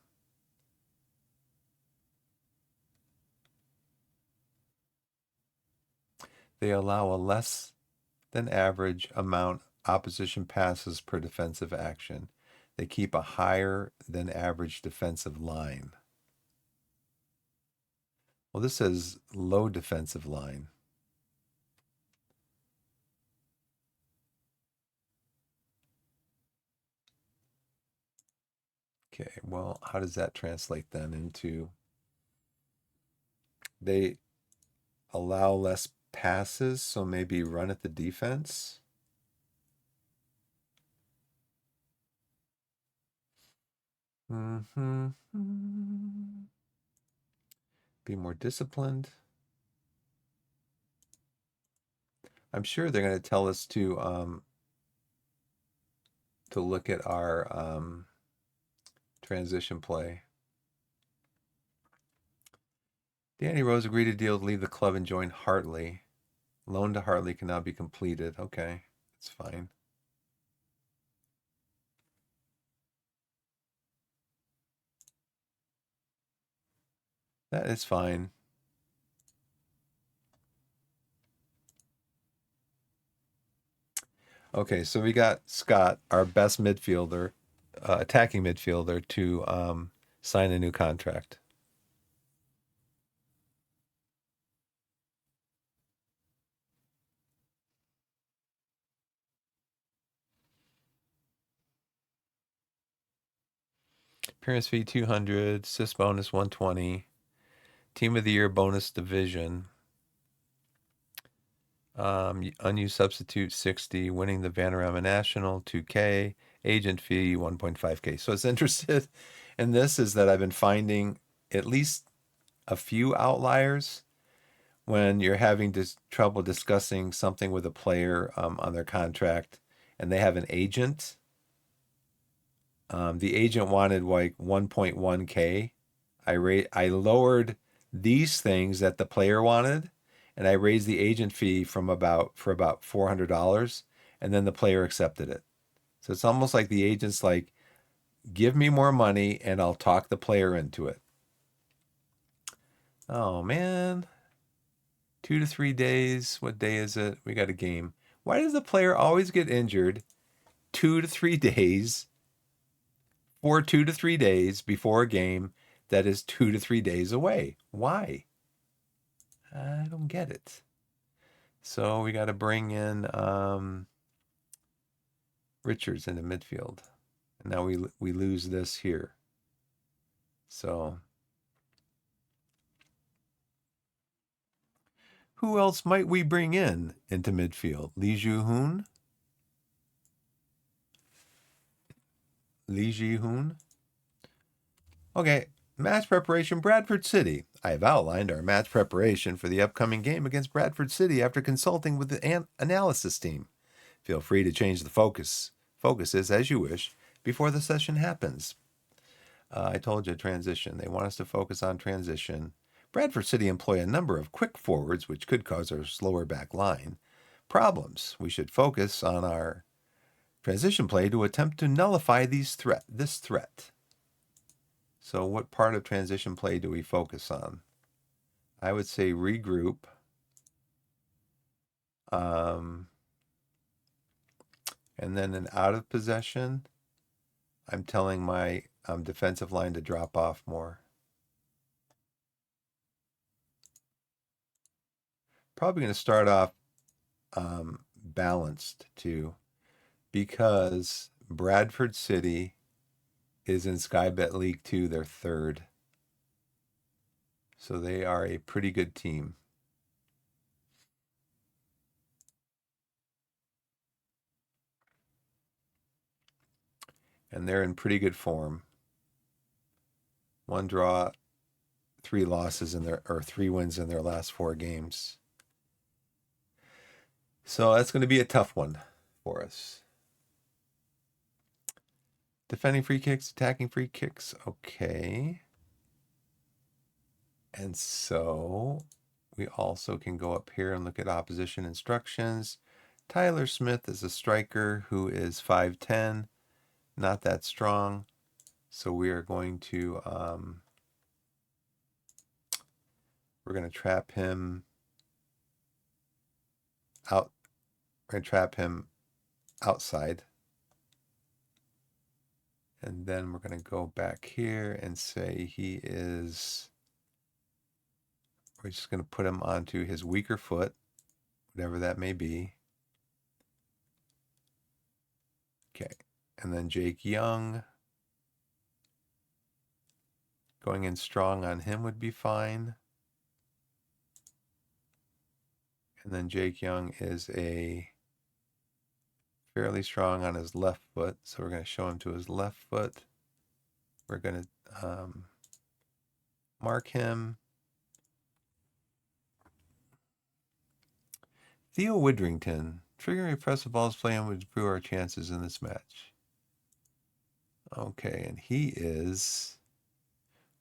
They allow a less than average amount opposition passes per defensive action. They keep a higher than average defensive line. Well, this says low defensive line. Okay, well, how does that translate then into they allow less passes, so maybe run at the defense? Mm-hmm. Be more disciplined. I'm sure they're going to tell us to look at our transition play. Danny Rose agreed to deal to leave the club and join Hartley. Loan to Hartley can now be completed. Okay, that's fine. That is fine. Okay, so we got Scott, our best midfielder, attacking midfielder, to sign a new contract. Appearance fee 200, assist bonus 120, team of the year bonus division. Unused substitute 60, winning the Vanarama National 2K, agent fee 1.5K. So what's interested in this is that I've been finding at least a few outliers when you're having trouble discussing something with a player on their contract and they have an agent. The agent wanted like 1.1K. I lowered these things that the player wanted, and I raised the agent fee for about $400, and then the player accepted it. So it's almost like the agent's like, give me more money and I'll talk the player into it. Oh man. 2 to 3 days. What day is it? We got a game. Why does the player always get injured 2 to 3 days for 2 to 3 days before a game that is 2 to 3 days away? Why? I don't get it. So we got to bring in Richards into midfield. And now we lose this here. So who else might we bring in into midfield? Lee Ji-hoon? Lee Ji-hoon? Okay, match preparation, Bradford City. I have outlined our match preparation for the upcoming game against Bradford City after consulting with the analysis team. Feel free to change the focuses as you wish before the session happens. I told you transition. They want us to focus on transition. Bradford City employ a number of quick forwards, which could cause our slower back line problems. We should focus on our transition play to attempt to nullify this threat. So what part of transition play do we focus on? I would say regroup. And then an out of possession, I'm telling my defensive line to drop off more. Probably going to start off balanced too, because Bradford City is in Sky Bet League 2, they're third. So they are a pretty good team. And they're in pretty good form. 1 draw, 3 losses in their, or 3 wins in their last 4 games. So that's going to be a tough one for us. Defending free kicks, attacking free kicks. Okay. And so we also can go up here and look at opposition instructions. Tyler Smith is a striker who is 5'10", not that strong. So we are going to we're going to trap him out. We're going to trap him outside. And then we're going to go back here and say he is, we're just going to put him onto his weaker foot, whatever that may be. Okay. And then Jake Young, going in strong on him would be fine. And then Jake Young is a fairly strong on his left foot. So we're going to show him to his left foot. We're going to mark him. Theo Widrington. Triggering a press of balls playing would improve our chances in this match. Okay, and he is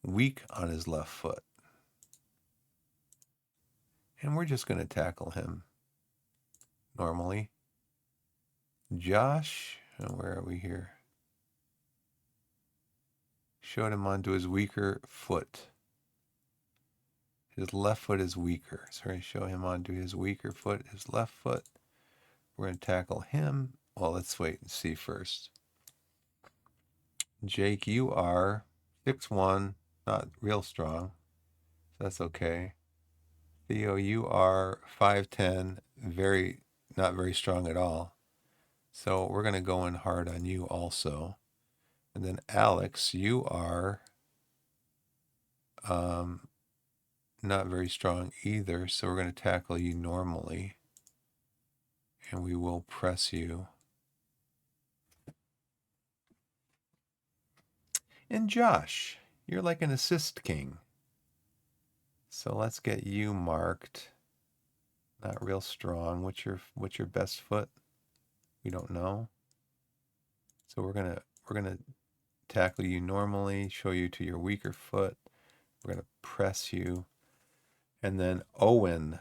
weak on his left foot. And we're just going to tackle him normally. Josh, where are we here? Showed him onto his weaker foot. His left foot is weaker. So we're going to show him onto his weaker foot, his left foot. We're going to tackle him. Well, let's wait and see first. Jake, you are 6'1", not real strong. That's okay. Theo, you are 5'10", not very strong at all. So we're going to go in hard on you also. And then Alex, you are not very strong either. So we're going to tackle you normally. And we will press you. And Josh, you're like an assist king. So let's get you marked. Not real strong. What's your best foot? We don't know. So we're gonna tackle you normally, show you to your weaker foot. We're gonna press you. And then Owen.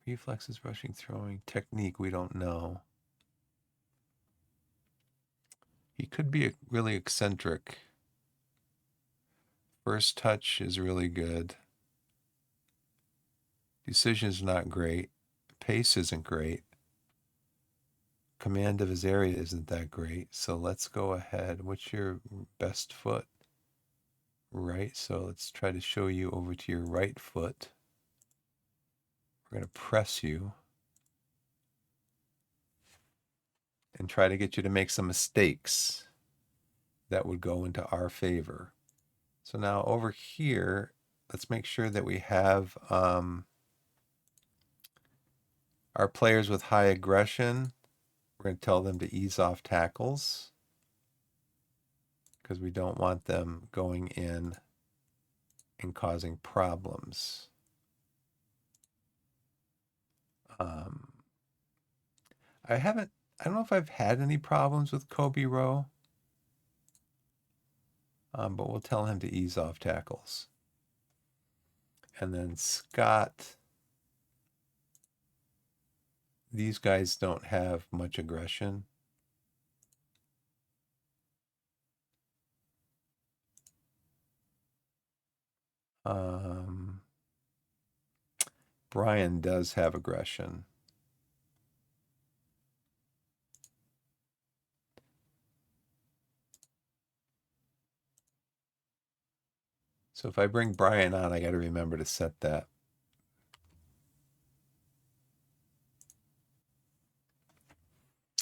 Reflexes, rushing, throwing, technique, we don't know. He could be really eccentric. First touch is really good. Decision is not great. Pace isn't great. Command of his area isn't that great. So let's go ahead. What's your best foot? Right. So let's try to show you over to your right foot. We're going to press you and try to get you to make some mistakes that would go into our favor. So now over here, let's make sure that we have our players with high aggression. We're going to tell them to ease off tackles because we don't want them going in and causing problems. I don't know if I've had any problems with Kobe Rowe, but we'll tell him to ease off tackles. And then Scott, these guys don't have much aggression. Brian does have aggression. So if I bring Brian on, I got to remember to set that.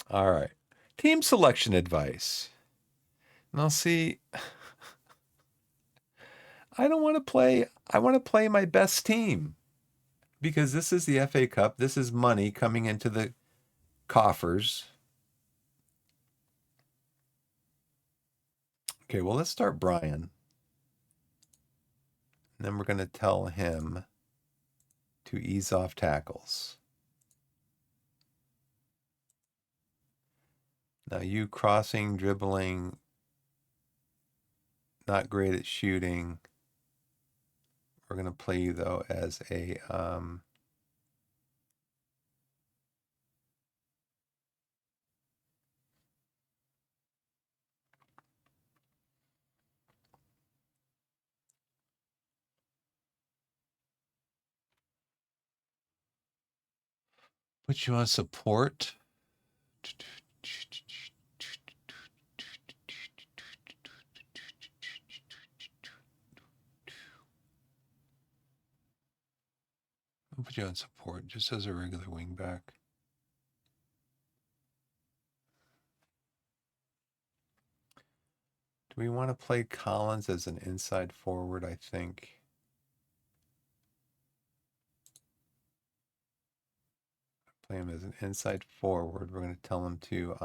All right. Team selection advice. Now see, I don't want to play. I want to play my best team because this is the FA Cup. This is money coming into the coffers. Okay, well, let's start Brian. And then we're going to tell him to ease off tackles. Now you crossing, dribbling, not great at shooting. We're going to play you, though, as a put you on support. I'll put you on support just as a regular wingback. Do we want to play Collins as an inside forward, I think? Play him as an inside forward. We're going to tell him to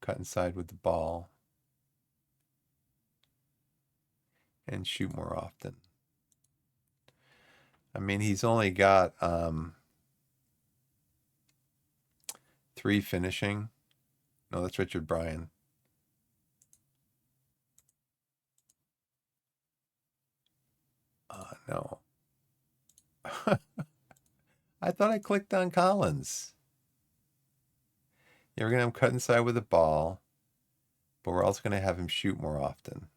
cut inside with the ball and shoot more often. I mean, he's only got 3 finishing. No, that's Richard Bryan. No. I thought I clicked on Collins. Yeah, we're going to have him cut inside with the ball, but we're also going to have him shoot more often.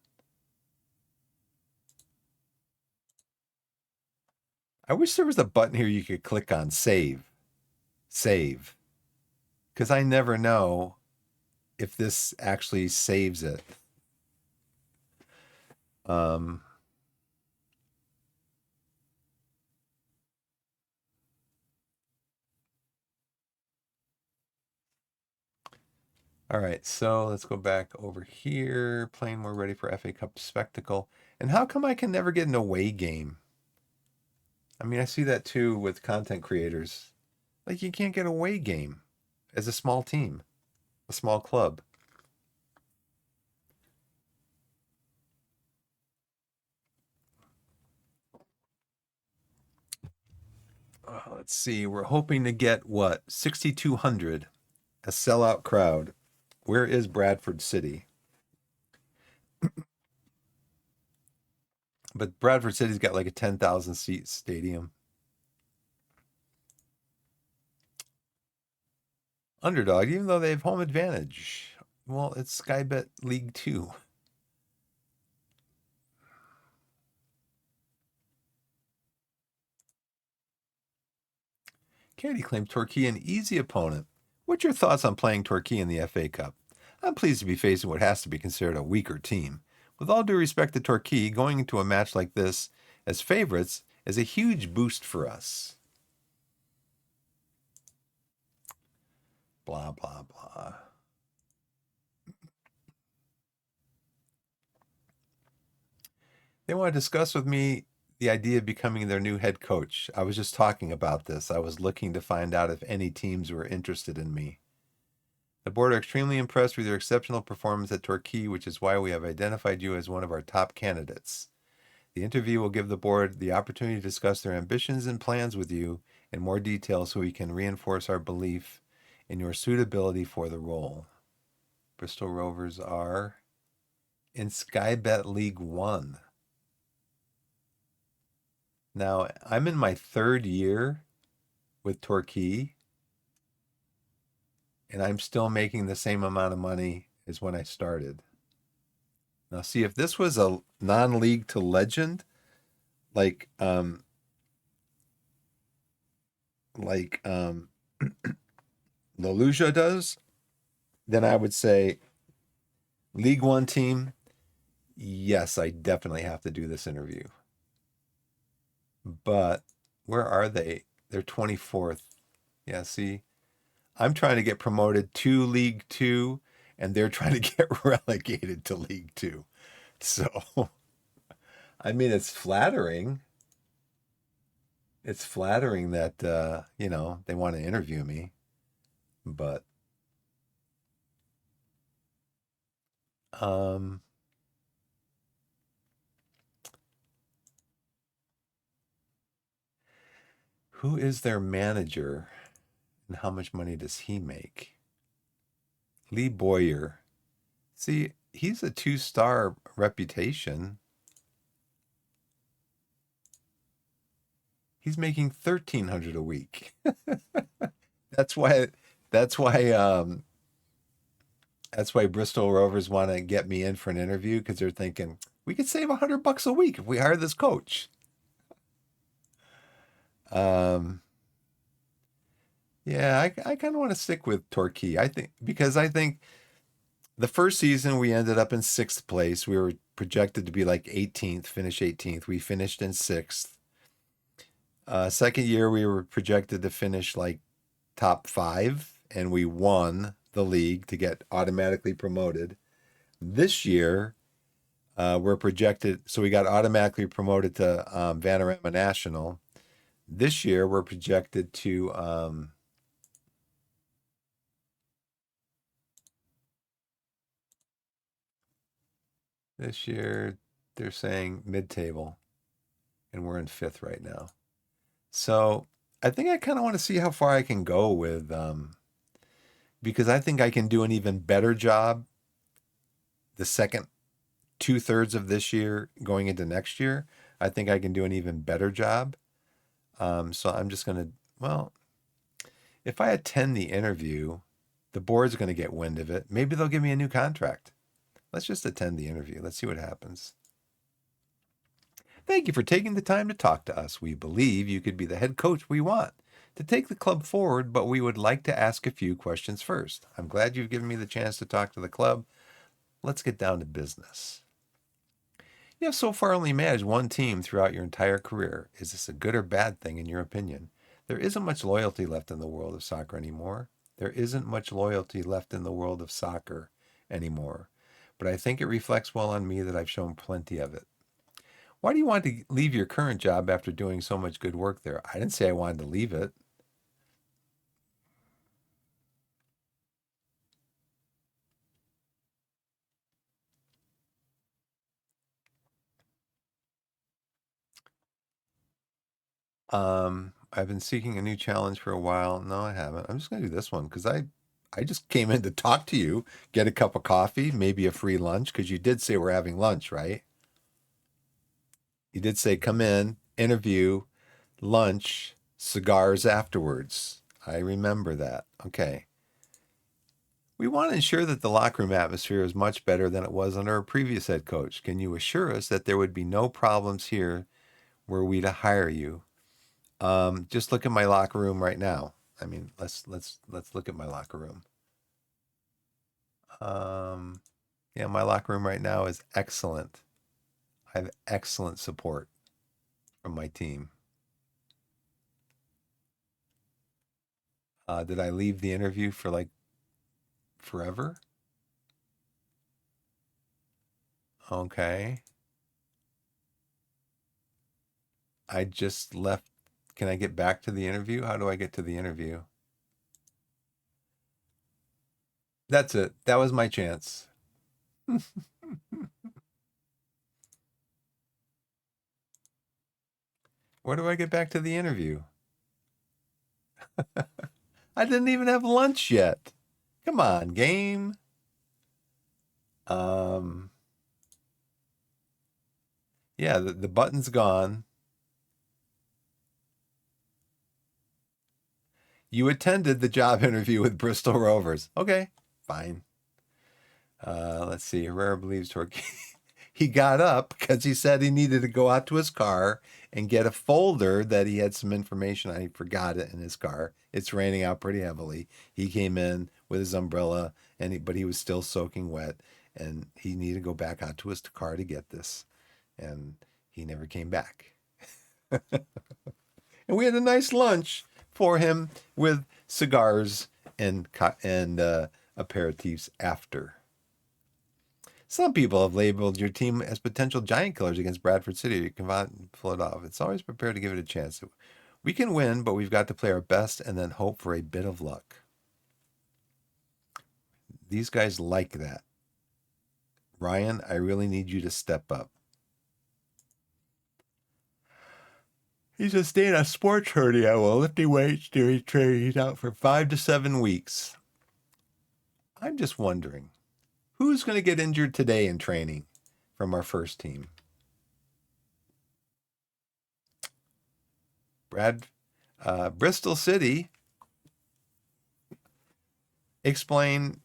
I wish there was a button here you could click on save. Save. Because I never know if this actually saves it. All right, so let's go back over here. Playing more ready for FA Cup spectacle. And how come I can never get an away game? I mean, I see that too with content creators. Like, you can't get a away game as a small team, a small club. Let's see. We're hoping to get what? 6,200, a sellout crowd. Where is Bradford City? But Bradford City's got like a 10,000 seat stadium. Underdog, even though they have home advantage. Well, it's Sky Bet League Two. Kennedy claimed Torquay an easy opponent. What's your thoughts on playing Torquay in the FA Cup? I'm pleased to be facing what has to be considered a weaker team. With all due respect to Torquay, going into a match like this as favorites is a huge boost for us. Blah, blah, blah. They want to discuss with me the idea of becoming their new head coach. I was just talking about this. I was looking to find out if any teams were interested in me. The board are extremely impressed with your exceptional performance at Torquay, which is why we have identified you as one of our top candidates. The interview will give the board the opportunity to discuss their ambitions and plans with you in more detail so we can reinforce our belief in your suitability for the role. Bristol Rovers are in Sky Bet League One. Now, I'm in my third year with Torquay, and I'm still making the same amount of money as when I started. Now, see, if this was a non-league to legend, like like Leluja does, then I would say League One team, yes, I definitely have to do this interview. But where are they? They're 24th. Yeah, see, I'm trying to get promoted to League Two, and they're trying to get relegated to League Two. So, I mean, it's flattering. It's flattering that they want to interview me, but um, who is their manager and how much money does he make? Lee Boyer. See, he's a two-star reputation. He's making 1,300 a week. That's why that's why that's why Bristol Rovers want to get me in for an interview because they're thinking we could save $100 a week if we hire this coach. Um, yeah, I kind of want to stick with Torquay. I think the first season we ended up in sixth place. We were projected to be like 18th, finish 18th. We finished in sixth. Second year we were projected to finish like top five, and we won the league to get automatically promoted. This year, we're projected, so we got automatically promoted to Vanarama National. This year, we're projected to this year they're saying mid-table, and we're in fifth right now. So I think I kind of want to see how far I can go with because I think I can do an even better job the second two-thirds of this year going into next year. I think I can do an even better job. So I'm just gonna, well, if I attend the interview, the board's gonna get wind of it. Maybe they'll give me a new contract. Let's just attend the interview. Let's see what happens. Thank you for taking the time to talk to us. We believe you could be the head coach we want to take the club forward, but we would like to ask a few questions first. I'm glad you've given me the chance to talk to the club. Let's get down to business. You have so far only managed one team throughout your entire career. Is this a good or bad thing in your opinion? There isn't much loyalty left in the world of soccer anymore. There isn't much loyalty left in the world of soccer anymore. But I think it reflects well on me that I've shown plenty of it. Why do you want to leave your current job after doing so much good work there? I didn't say I wanted to leave it. I've been seeking a new challenge for a while. No, I haven't. I'm just going to do this one because I just came in to talk to you, get a cup of coffee, maybe a free lunch because you did say we're having lunch, right? You did say come in, interview, lunch, cigars afterwards. I remember that. Okay. We want to ensure that the locker room atmosphere is much better than it was under our previous head coach. Can you assure us that there would be no problems here were we to hire you? Just look at my locker room right now. I mean, let's look at my locker room. Um, yeah, my locker room right now is excellent. I have excellent support from my team. Did I leave the interview for like forever? Okay. I just left. Can I get back to the interview? How do I get to the interview? That's it. That was my chance. Where do I get back to the interview? I didn't even have lunch yet. Come on, game. Um, yeah, the button's gone. You attended the job interview with Bristol Rovers. Okay, fine. Let's see. Herrera believes Torquay. He got up because he said he needed to go out to his car and get a folder that he had some information on. He forgot it in his car. It's raining out pretty heavily. He came in with his umbrella, but he was still soaking wet, and he needed to go back out to his car to get this, and he never came back. And we had a nice lunch for him with cigars and aperitifs after. Some people have labeled your team as potential giant killers against Bradford City. You can pull it off. It's always prepared to give it a chance. We can win, but we've got to play our best and then hope for a bit of luck. These guys like that. Ryan, I really need you to step up. He says, staying on sports hernia while lifting weights during training. He's out for 5 to 7 weeks. I'm just wondering, who's going to get injured today in training from our first team? Bristol City. Explain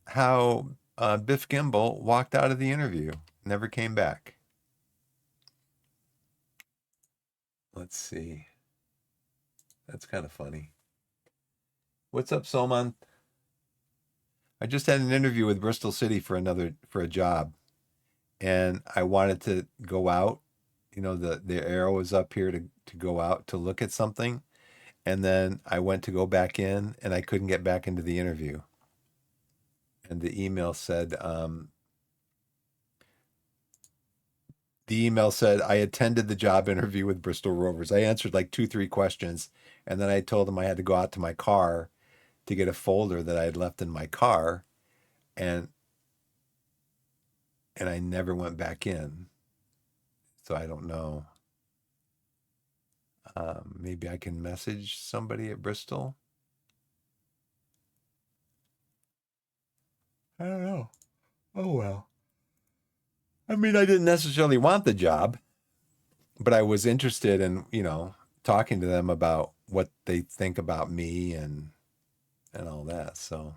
how Biff Gimbel walked out of the interview, never came back. Let's see. That's kind of funny. What's up, Solman? I just had an interview with Bristol City for a job, and I wanted to go out. You know, the arrow was up here to go out to look at something, and then I went to go back in, and I couldn't get back into the interview. And the email said, I attended the job interview with Bristol Rovers. I answered like 2, 3 questions, and then I told them I had to go out to my car to get a folder that I had left in my car, and I never went back in. So I don't know. Maybe I can message somebody at Bristol. I don't know. Oh well. I mean, I didn't necessarily want the job, but I was interested in, talking to them about what they think about me and all that. So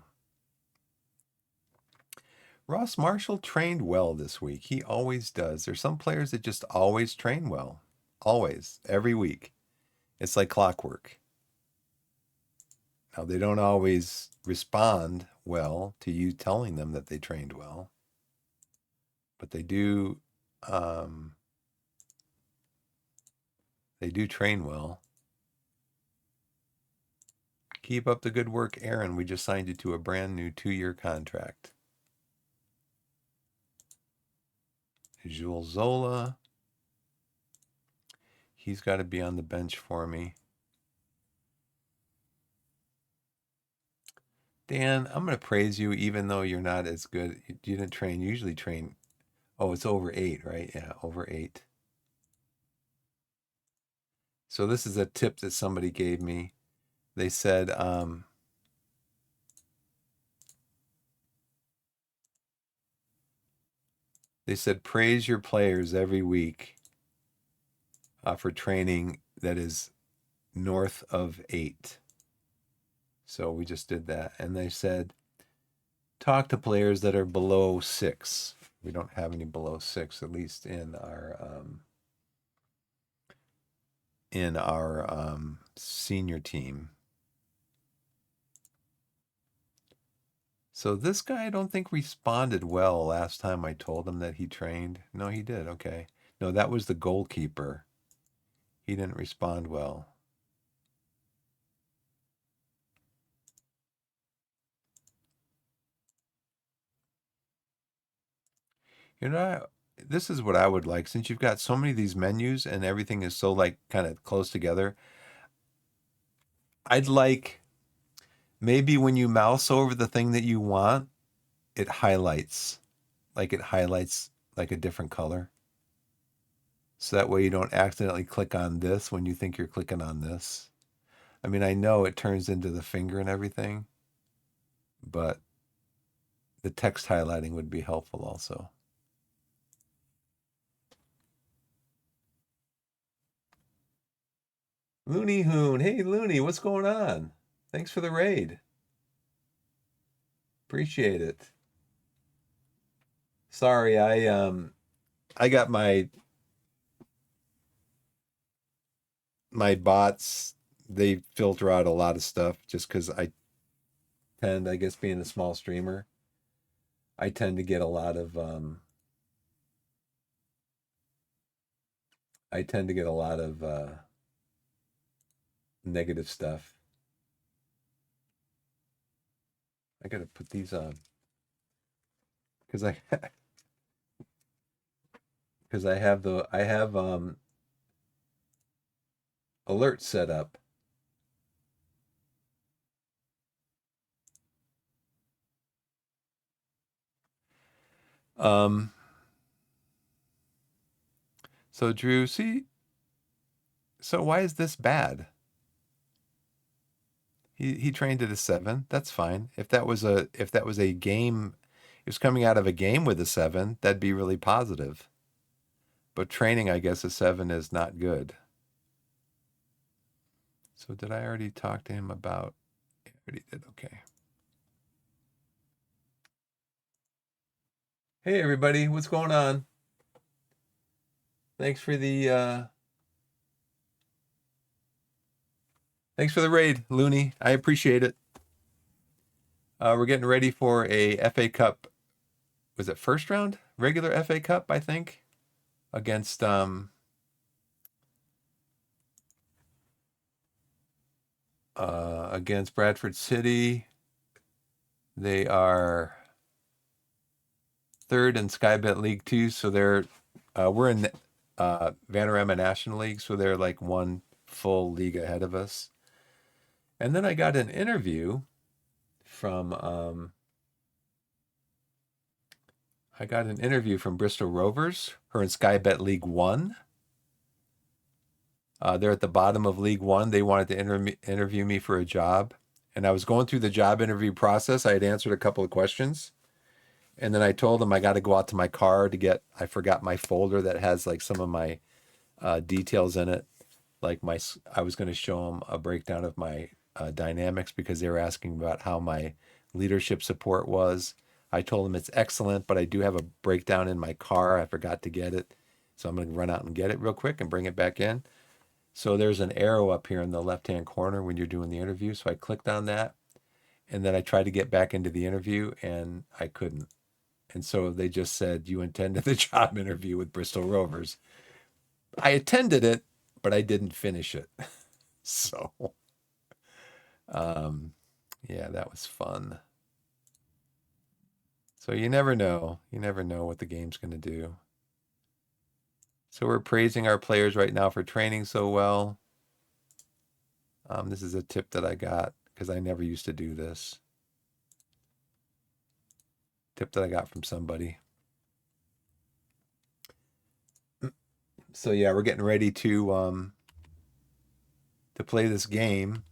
Ross Marshall trained well this week. He always does. There's some players that just always train well. Always, every week. It's like clockwork. Now, they don't always respond well to you telling them that they trained well, but they do train well. Keep up the good work, Aaron. We just signed you to a brand new 2-year contract. Jules Zola. He's got to be on the bench for me. Dan, I'm going to praise you even though you're not as good. You didn't train. You usually train. Oh, it's over 8, right? Yeah, over 8. So this is a tip that somebody gave me. They said, praise your players every week for training that is north of 8. So we just did that. And they said, talk to players that are below 6. We don't have any below 6, at least in our senior team. So this guy, I don't think responded well last time I told him that he trained. No, he did. Okay. No, that was the goalkeeper. He didn't respond well. You know, this is what I would like. Since you've got so many of these menus and everything is so like kind of close together, I'd like maybe when you mouse over the thing that you want, it highlights, like a different color. So that way you don't accidentally click on this when you think you're clicking on this. I mean, I know it turns into the finger and everything, but the text highlighting would be helpful also. Looney Hoon. Hey, Looney, what's going on? Thanks for the raid. Appreciate it. Sorry, I got my bots, they filter out a lot of stuff just because I guess being a small streamer, I tend to get a lot of negative stuff. I gotta put these on because I because I have alerts set up. Um, so Drew, see, so why is this bad? He trained at a 7. That's fine. If that was a game, he was coming out of a game with a 7, that'd be really positive. But training, I guess, a 7 is not good. So did I already talk to him about? I already did. Okay. Hey everybody, what's going on? Thanks for the raid, Looney. I appreciate it. We're getting ready for a FA Cup. Was it first round? Regular FA Cup, I think, against Bradford City. They are third in Sky Bet League 2, so we're in Vanarama National League, so they're like one full league ahead of us. And then I got an interview from Bristol Rovers, who are in Sky Bet League 1. They're at the bottom of League 1. They wanted to interview me for a job. And I was going through the job interview process. I had answered a couple of questions. And then I told them I got to go out to my car I forgot my folder that has like some of my details in it. Like I was going to show them a breakdown of my dynamics because they were asking about how my leadership support was. I told them it's excellent, but I do have a breakdown in my car. I forgot to get it. So I'm going to run out and get it real quick and bring it back in. So there's an arrow up here in the left-hand corner when you're doing the interview. So I clicked on that, and then I tried to get back into the interview, and I couldn't. And so they just said, you attended the job interview with Bristol Rovers. I attended it, but I didn't finish it. So, yeah, that was fun. So you never know. You never know what the game's going to do. So we're praising our players right now for training so well. This is a tip that I got because I never used to do this. Tip that I got from somebody. So yeah, we're getting ready to play this game.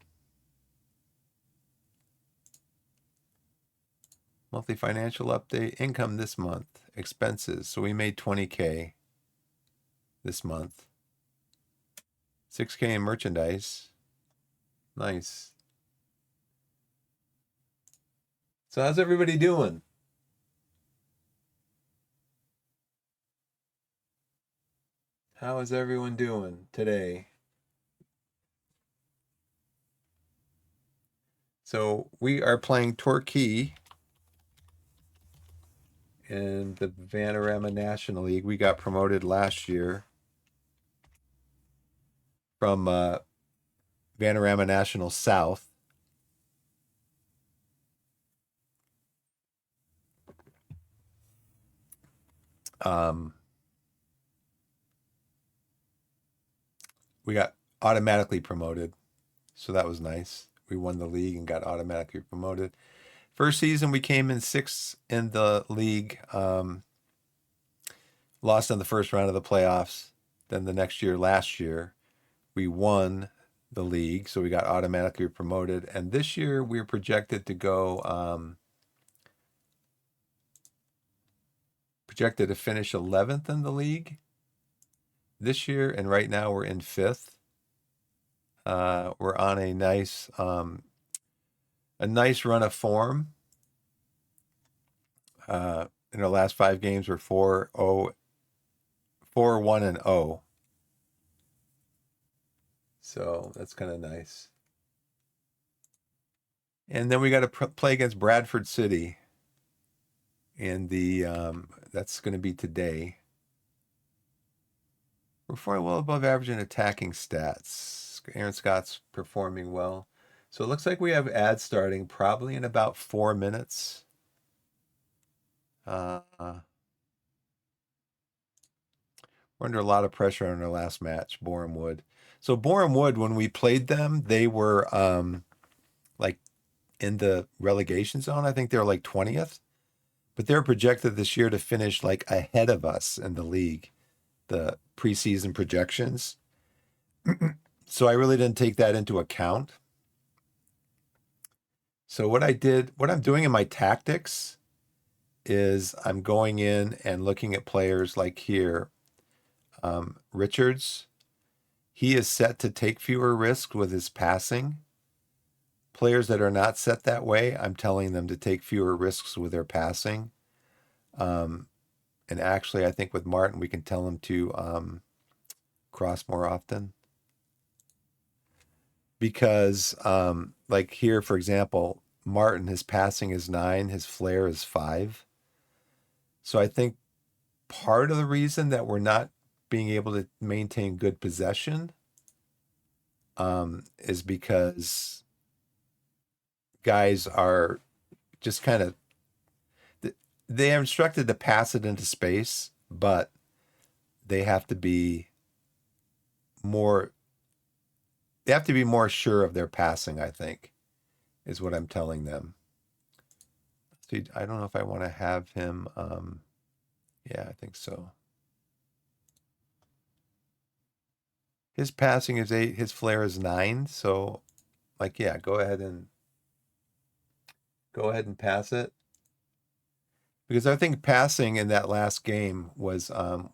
Monthly financial update, income this month, expenses. So we made 20K this month. 6K in merchandise. Nice. So how's everybody doing? How is everyone doing today? So we are playing Torquay in the Vanarama National League. We got promoted last year from Vanarama National South. Um, we got automatically promoted, so that was nice. We won the league and got automatically promoted. First season, we came in sixth in the league. Lost in the first round of the playoffs. Then the next year, last year, we won the league, so we got automatically promoted. And this year, we're projected to go, projected to finish 11th in the league this year, and right now we're in fifth. We're on a nice run of form. In our last 5 games, we're 4-0, 4-1-0. So that's kind of nice. And then we got to play against Bradford City, and that's going to be today. We're well above average in attacking stats. Aaron Scott's performing well. So it looks like we have ads starting probably in about 4 minutes. We're under a lot of pressure on our last match, Boreham Wood. So Boreham Wood, when we played them, they were like in the relegation zone. I think they were like 20th, but they're projected this year to finish like ahead of us in the league, the preseason projections. So I really didn't take that into account. So what I'm doing in my tactics is I'm going in and looking at players like here. Richards, he is set to take fewer risks with his passing. Players that are not set that way, I'm telling them to take fewer risks with their passing. And actually, I think with Martin, we can tell him to cross more often. Because, like here, for example, Martin, his passing is 9, his flair is 5. So I think part of the reason that we're not being able to maintain good possession is because guys are just kind of, they are instructed to pass it into space, but they have to be more sure of their passing, I think, is what I'm telling them. See, I don't know if I want to have him. Yeah, I think so. His passing is 8, his flair is 9. So, like, yeah, go ahead and pass it. Because I think passing in that last game was, or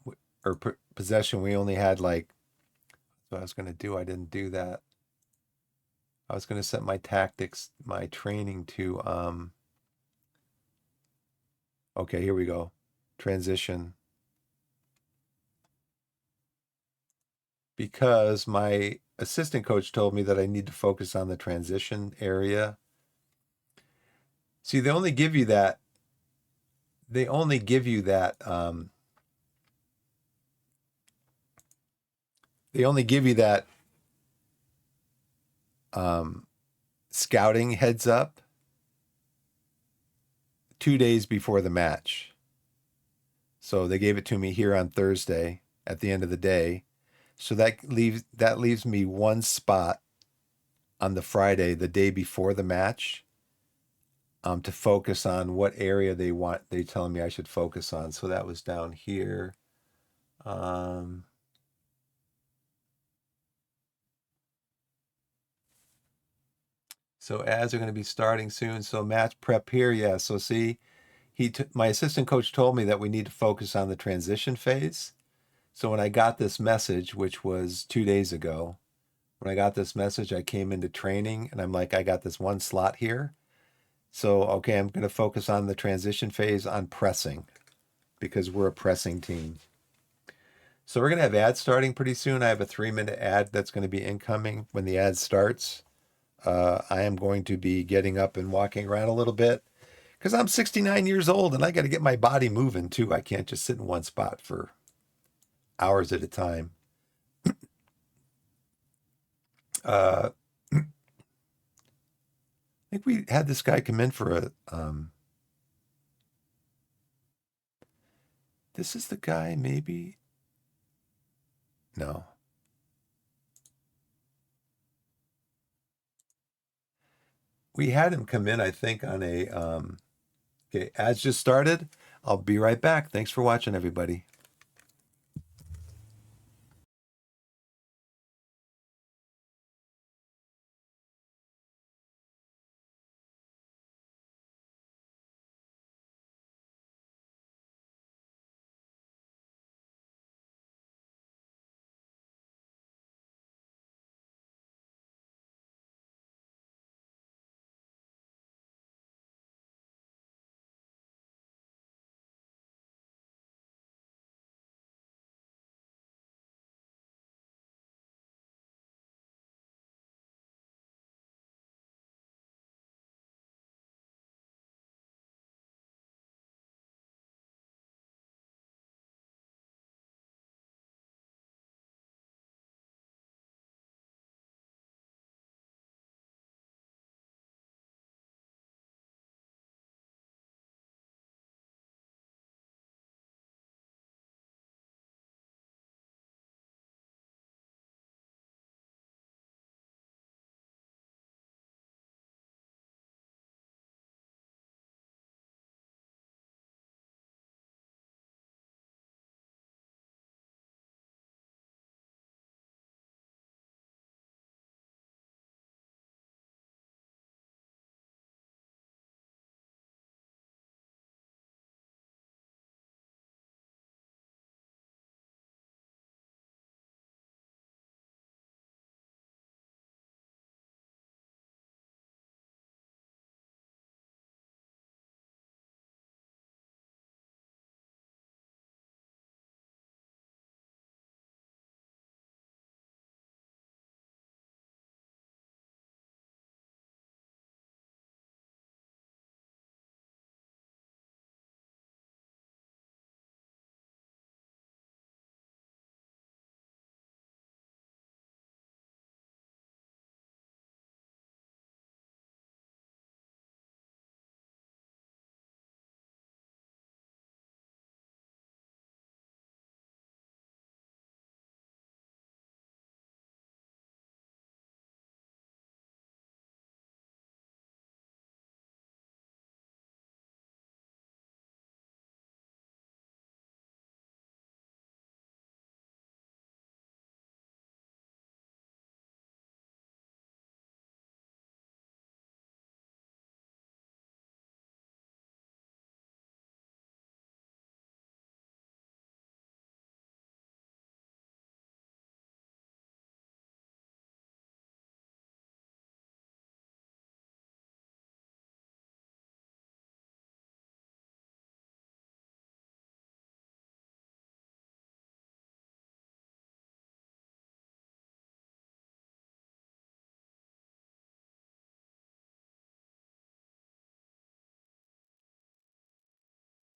possession, we only had like, what I was going to do. I didn't do that. I was going to set my tactics, my training to, okay, here we go. Transition. Because my assistant coach told me that I need to focus on the transition area. See, they only give you that. They only give you that. They only give you that scouting heads up 2 days before the match. So they gave it to me here on Thursday at the end of the day. So that leaves me one spot on the Friday, the day before the match, to focus on what area they telling me I should focus on. So that was down here. So ads are going to be starting soon. So match prep here, yeah. So see, my assistant coach told me that we need to focus on the transition phase. So when I got this message, which was 2 days ago, when I got this message, I came into training and I'm like, I got this one slot here. So, okay, I'm going to focus on the transition phase on pressing because we're a pressing team. So we're going to have ads starting pretty soon. I have a 3-minute ad that's going to be incoming. When the ad starts, I am going to be getting up and walking around a little bit because I'm 69 years old and I got to get my body moving too. I can't just sit in one spot for hours at a time. I think we had this guy come in for this is the guy, maybe? No. We had him come in, I think, on a, okay, ads just started. I'll be right back. Thanks for watching, everybody.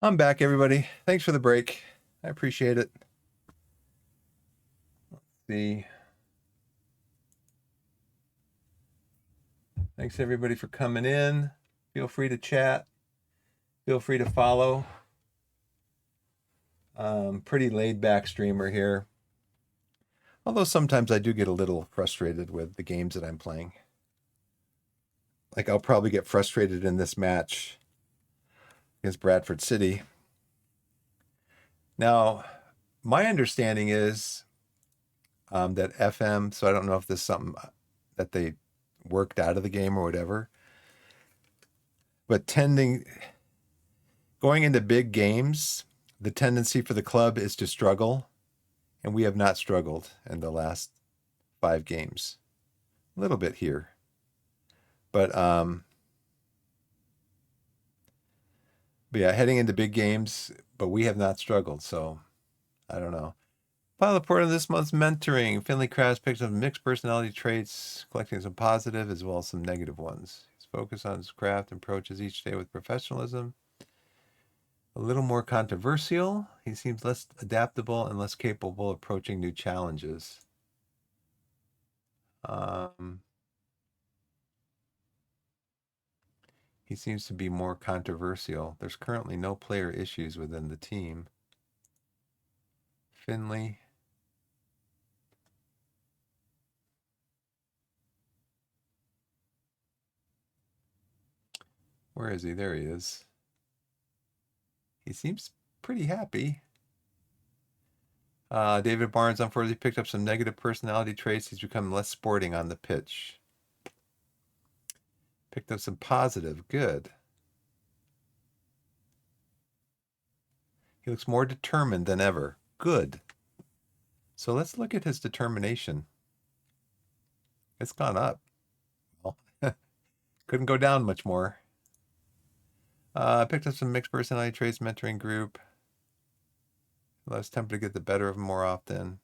I'm back, everybody. Thanks for the break. I appreciate it. The Thanks everybody for coming in. Feel free to chat. Feel free to follow. Pretty laid back streamer here. Although sometimes I do get a little frustrated with the games that I'm playing. Like I'll probably get frustrated in this match against Bradford City. Now, my understanding is that FM, so I don't know if this is something that they worked out of the game or whatever, but going into big games, the tendency for the club is to struggle, and we have not struggled in the last 5 games. a little bit here. But yeah, heading into big games, but we have not struggled, so I don't know. Final report on this month's mentoring. Finley Krabs picked up mixed personality traits, collecting some positive as well as some negative ones. He's focused on his craft and approaches each day with professionalism. A little more controversial. He seems less adaptable and less capable of approaching new challenges. He seems to be more controversial. There's currently no player issues within the team. Finley. Where is he? There he is. He seems pretty happy. David Barnes, unfortunately, picked up some negative personality traits. He's become less sporting on the pitch. Picked up some positive. Good. He looks more determined than ever. Good. So let's look at his determination. It's gone up. Well, couldn't go down much more. Picked up some mixed personality traits, mentoring group. Less tempted to get the better of him more often.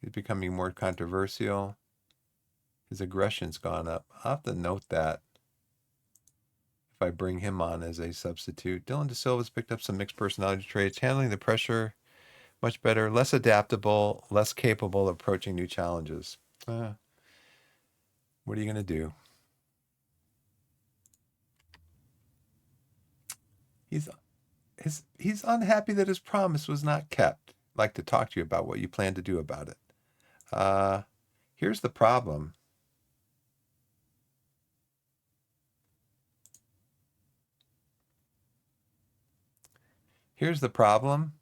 He's becoming more controversial. His aggression's gone up. I'll have to note that if I bring him on as a substitute. Dylan De Silva's picked up some mixed personality traits, handling the pressure much better, less adaptable, less capable of approaching new challenges. What are you going to do? He's unhappy that his promise was not kept. I'd like to talk to you about what you plan to do about it. Here's the problem. Here's the problem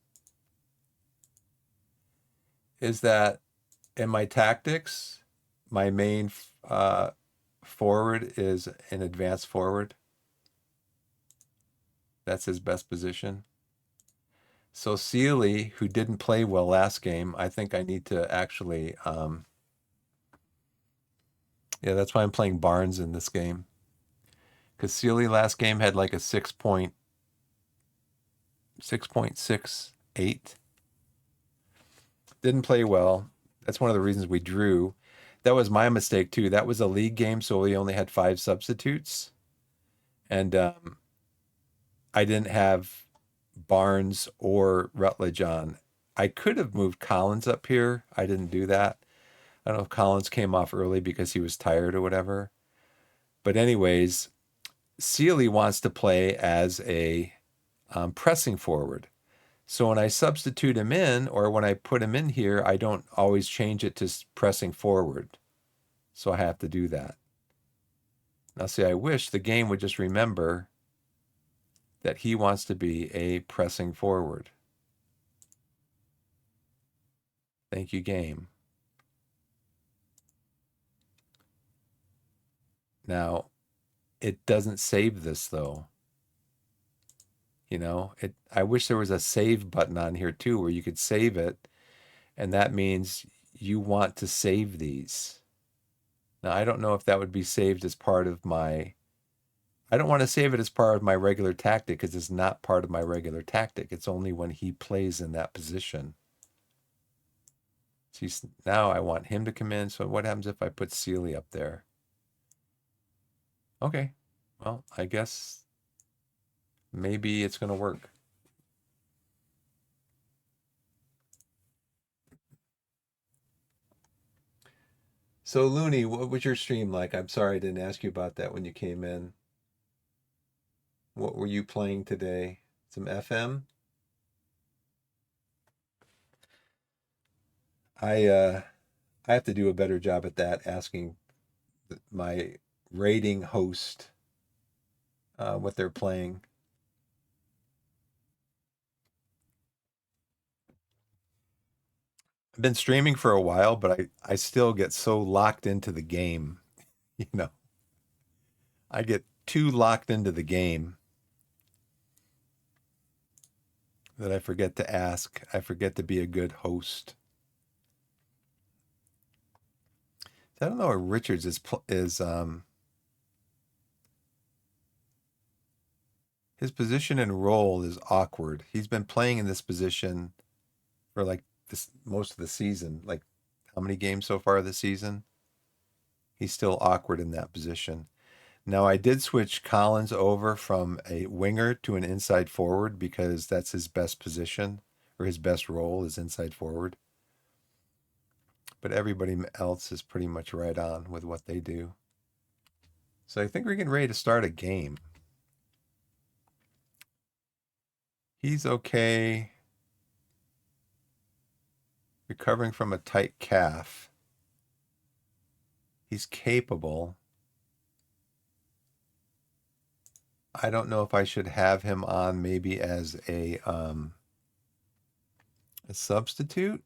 is that in my tactics, my main forward is an advanced forward. That's his best position. So Sealy, who didn't play well last game, I think I need to actually, yeah, that's why I'm playing Barnes in this game. Because Sealy last game had like a 6.68. Didn't play well. That's one of the reasons we drew. That was my mistake too. That was a league game, so we only had 5 substitutes. And I didn't have Barnes or Rutledge on. I could have moved Collins up here. I didn't do that. I don't know if Collins came off early because he was tired or whatever. But anyways, Sealy wants to play as a pressing forward. So when I substitute him in, or when I put him in here, I don't always change it to pressing forward. So I have to do that. Now, see, I wish the game would just remember that he wants to be a pressing forward. Thank you, game. Now, it doesn't save this, though. You know, I wish there was a save button on here, too, where you could save it, and that means you want to save these. Now, I don't know if that would be saved as part of my... I don't want to save it as part of my regular tactic because it's not part of my regular tactic. It's only when he plays in that position. See, now I want him to come in. So what happens if I put Sealy up there? Okay. Well, I guess maybe it's going to work. So Looney, what was your stream like? I'm sorry I didn't ask you about that when you came in. What were you playing today? Some FM? I have to do a better job at that, asking my rating host what they're playing. I've been streaming for a while, but I still get so locked into the game, you know. I get too locked into the game that I forget to ask. I forget to be a good host. I don't know where Richards is his position and role is awkward. He's been playing in this position for like this most of the season. Like how many games so far this season? He's still awkward in that position. Now I did switch Collins over from a winger to an inside forward because that's his best position or his best role is inside forward. But everybody else is pretty much right on with what they do. So I think we're getting ready to start a game. He's okay. Recovering from a tight calf. He's capable. I don't know if I should have him on maybe as a substitute.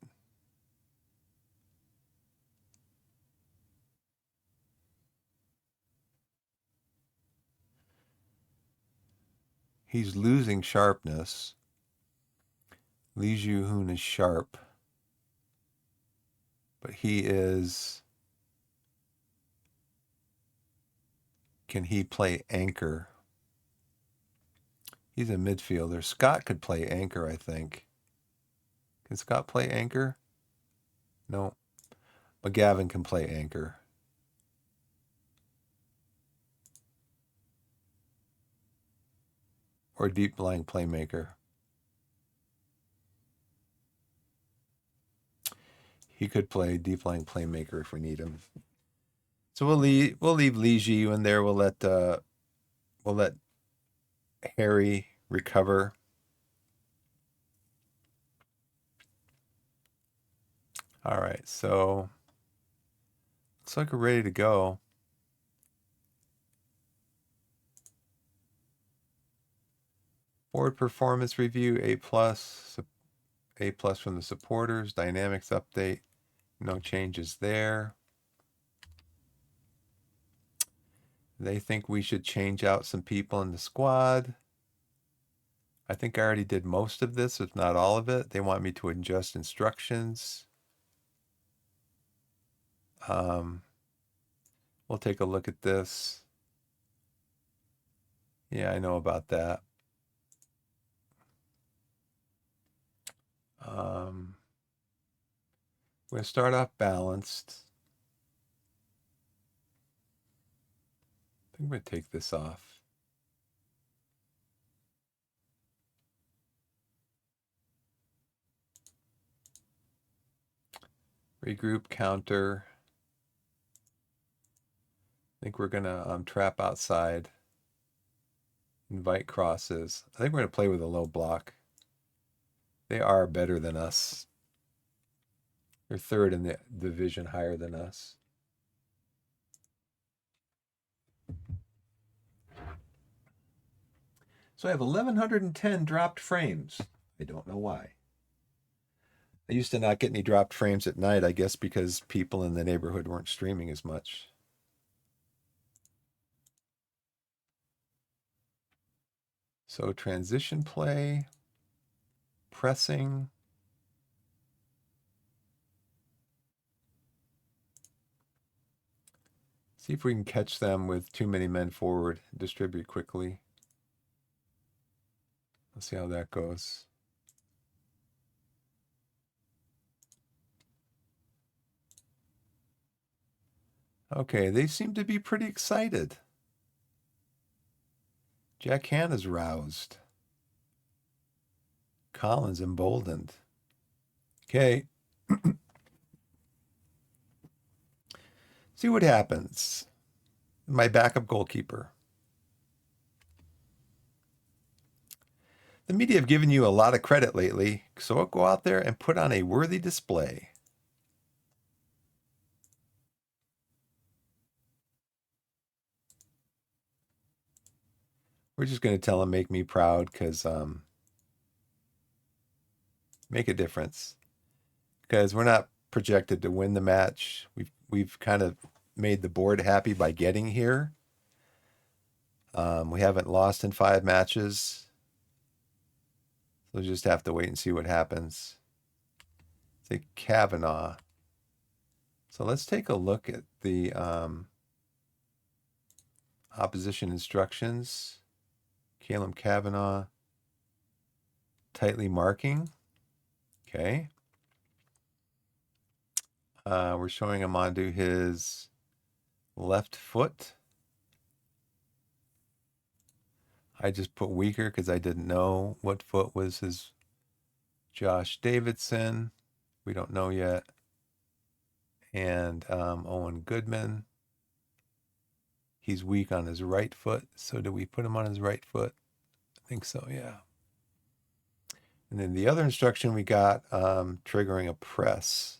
He's losing sharpness. Li Ju-hoon is sharp. But he is... Can he play anchor? He's a midfielder. Scott could play anchor, I think. Can Scott play anchor? No. McGavin can play anchor. Or deep lying playmaker. He could play deep lying playmaker if we need him. So we'll leave Li Ji in there. We'll let Harry recover. All right, so looks like we're ready to go. Board performance review, A+, A+ from the supporters, dynamics update, no changes there. They think we should change out some people in the squad. I think I already did most of this, if not all of it. They want me to adjust instructions. We'll take a look at this. Yeah, I know about that. We're going to start off balanced. I think I'm going to take this off. Regroup, counter. I think we're going to trap outside. Invite crosses. I think we're going to play with a low block. They are better than us. They're third in the division, higher than us. So I have 1,110 dropped frames. I don't know why. I used to not get any dropped frames at night, I guess because people in the neighborhood weren't streaming as much. So transition play, pressing. See if we can catch them with too many men forward, distribute quickly. Let's see how that goes. Okay, they seem to be pretty excited. Jack Hanna's roused. Collins emboldened. Okay. See what happens. My backup goalkeeper. The media have given you a lot of credit lately, so I'll go out there and put on a worthy display. We're just going to tell them make me proud because make a difference. Because we're not projected to win the match. We've kind of made the board happy by getting here. We haven't lost in 5 matches. So we'll just have to wait and see what happens. Say Kavanaugh. So let's take a look at the opposition instructions. Caleb Kavanaugh, tightly marking. Okay. We're showing him onto his left foot. I just put weaker because I didn't know what foot was his. Josh Davidson, we don't know yet. And Owen Goodman, he's weak on his right foot. So do we put him on his right foot? I think so, yeah. And then the other instruction we got, triggering a press.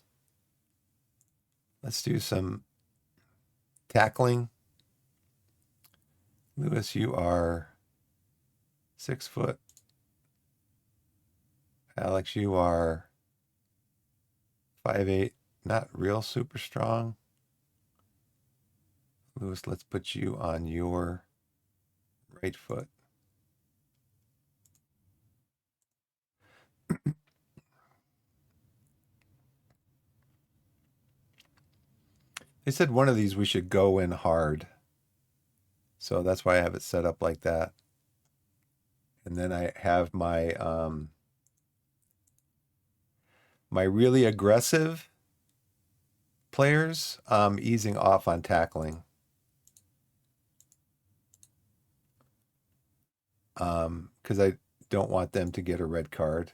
Let's do some tackling. Lewis, you are 6 foot. Alex, you are 5'8", not real super strong. Lewis, let's put you on your right foot. They said one of these we should go in hard. So that's why I have it set up like that. And then I have my my really aggressive players easing off on tackling. Because I don't want them to get a red card.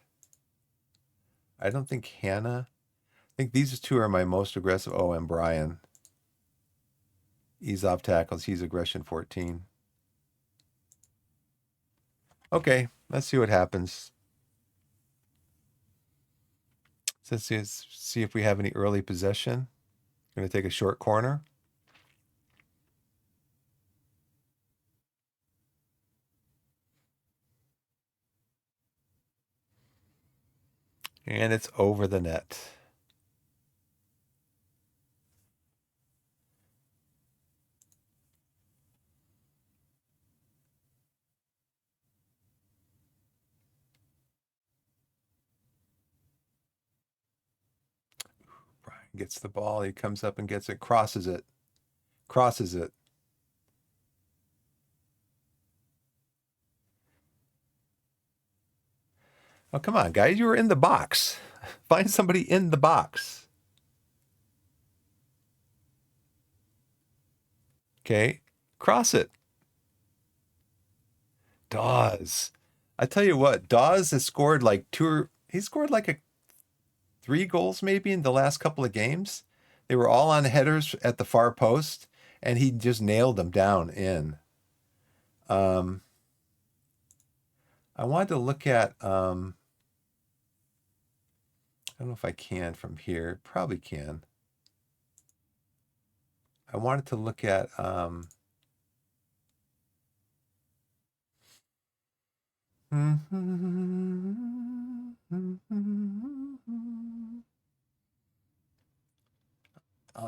I don't think Hannah. I think these two are my most aggressive. Oh, and Brian. Ease off tackles. He's aggression 14. Okay, let's see what happens. Let's see if we have any early possession. I'm going to take a short corner. And it's over the net. Brian gets the ball. He comes up and gets it, crosses it. Crosses it. Oh, come on, guys. You were in the box. Find somebody in the box. Okay. Cross it. Dawes. I tell you what, Dawes has scored like he scored like 3 goals maybe in the last couple of games. They were all on headers at the far post, and he just nailed them down in. I wanted to look at, I don't know if I can from here. Probably can. I wanted to look at, I'll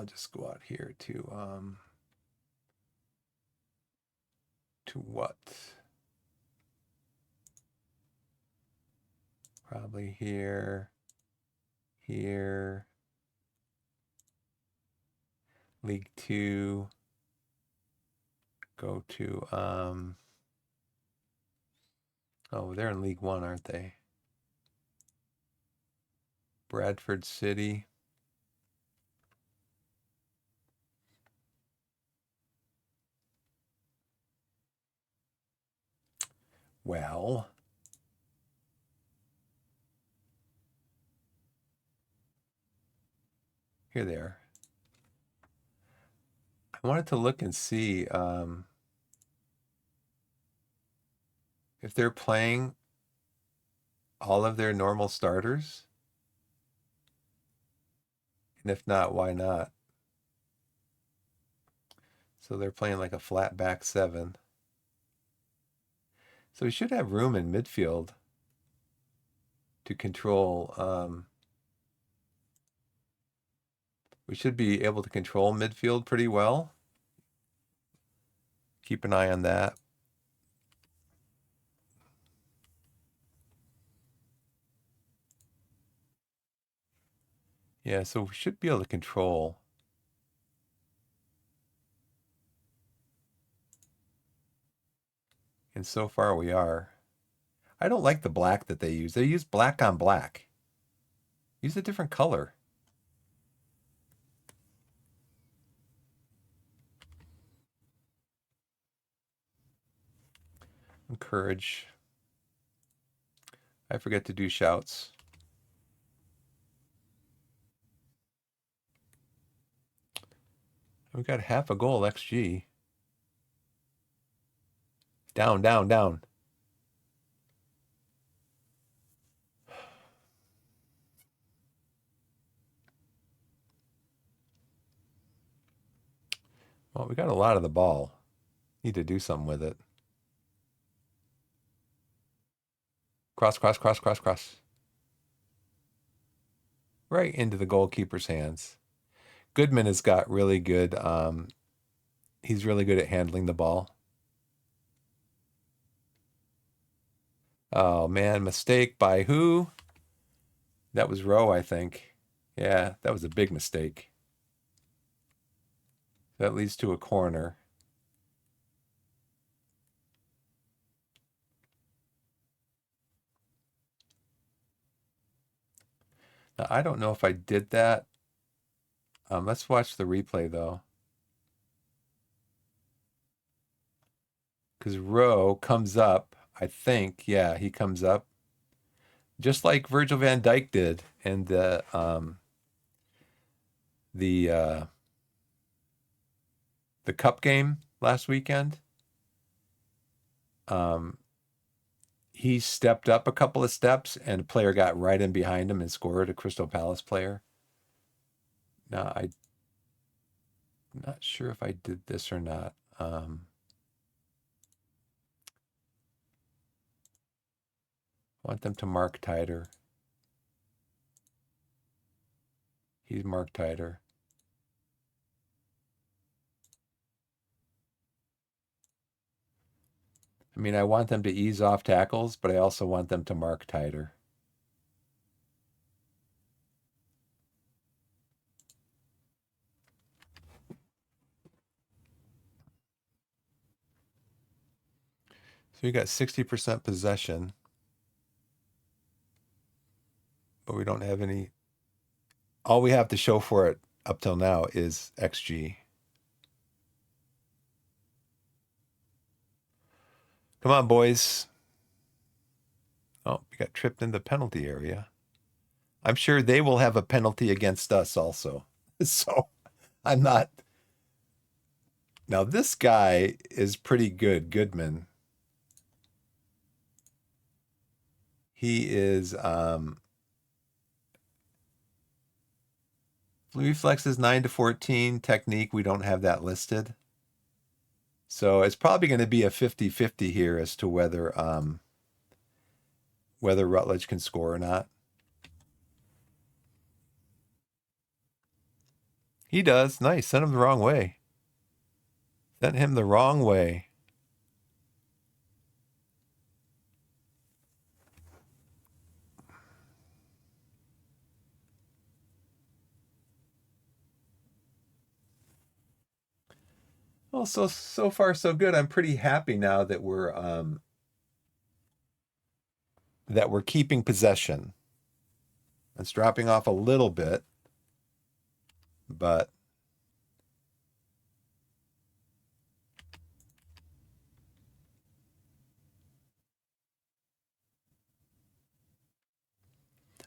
just go out here to what? Probably here, League 2, go to, oh, they're in League 1, aren't they? Bradford City. Well, here they are. I wanted to look and see if they're playing all of their normal starters. And if not, why not? So they're playing like a flat back 7. So we should have room in midfield to control. We should be able to control midfield pretty well. Keep an eye on that. Yeah, so we should be able to control. And so far we are. I don't like the black that they use. They use black on black. Use a different color. Encourage. I forget to do shouts. We got half a goal XG. Down, down, down. Well, we got a lot of the ball. Need to do something with it. Cross, cross, cross, cross, cross. Right into the goalkeeper's hands. Goodman has got really good, he's really good at handling the ball. Oh man, mistake by who? That was Rowe, I think. Yeah, that was a big mistake. That leads to a corner. Now, I don't know if I did that. Let's watch the replay though. Because Rowe comes up, I think. Yeah, he comes up. Just like Virgil van Dijk did in the cup game last weekend. He stepped up a couple of steps and a player got right in behind him and scored, a Crystal Palace player. Now, I'm not sure if I did this or not. Want them to mark tighter. He's marked tighter. I mean, I want them to ease off tackles, but I also want them to mark tighter. So we got 60% possession, but we don't have any. All we have to show for it up till now is XG. Come on, boys. Oh, we got tripped in the penalty area. I'm sure they will have a penalty against us also. So I'm not. Now, this guy is pretty good, Goodman. He is reflexes 9 to 14, technique, we don't have that listed. So it's probably going to be a 50-50 here as to whether Rutledge can score or not. He does. Nice. Sent him the wrong way. Sent him the wrong way. Well, so far so good. I'm pretty happy now that we're keeping possession. It's dropping off a little bit, but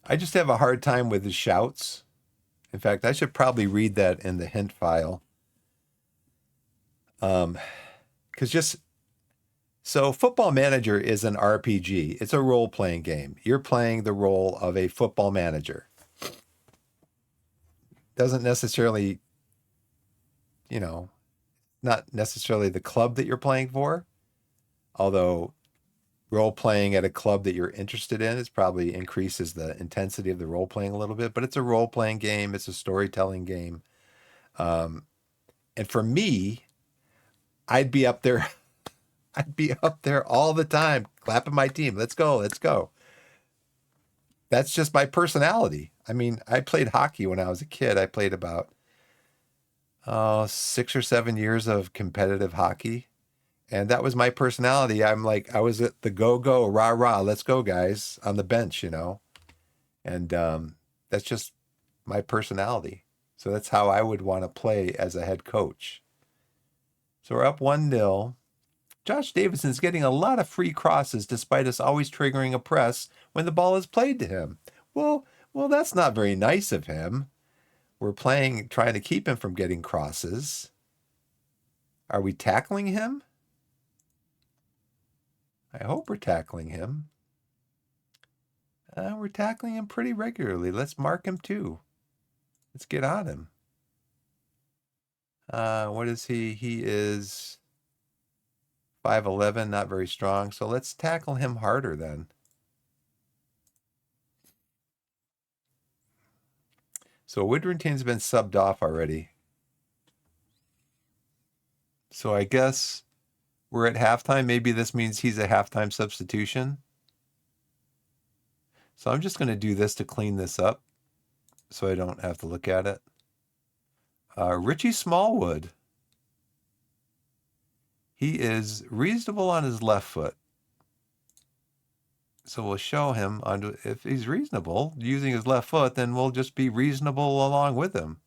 I just have a hard time with the shouts. In fact, I should probably read that in the hint file. Because just so Football Manager is an RPG. It's a role-playing game. You're playing the role of a football manager. Doesn't necessarily, not necessarily the club that you're playing for, although role-playing at a club that you're interested in is probably increases the intensity of the role-playing a little bit, but it's a role-playing game. It's a storytelling game. And for me, I'd be up there. I'd be up there all the time, clapping my team. Let's go. Let's go. That's just my personality. I mean, I played hockey when I was a kid. I played about 6 or 7 years of competitive hockey. And that was my personality. I'm like, I was at the go, rah, rah, let's go, guys, on the bench, you know? And that's just my personality. So that's how I would want to play as a head coach. So we're up 1-0. Josh Davidson's getting a lot of free crosses despite us always triggering a press when the ball is played to him. Well, that's not very nice of him. We're trying to keep him from getting crosses. Are we tackling him? I hope we're tackling him. We're tackling him pretty regularly. Let's mark him too. Let's get on him. What is he? He is 5'11", not very strong. So let's tackle him harder then. So Woodrington's been subbed off already. So I guess we're at halftime. Maybe this means he's a halftime substitution. So I'm just going to do this to clean this up so I don't have to look at it. Richie Smallwood. He is reasonable on his left foot. So we'll show him if he's reasonable using his left foot, then we'll just be reasonable along with him.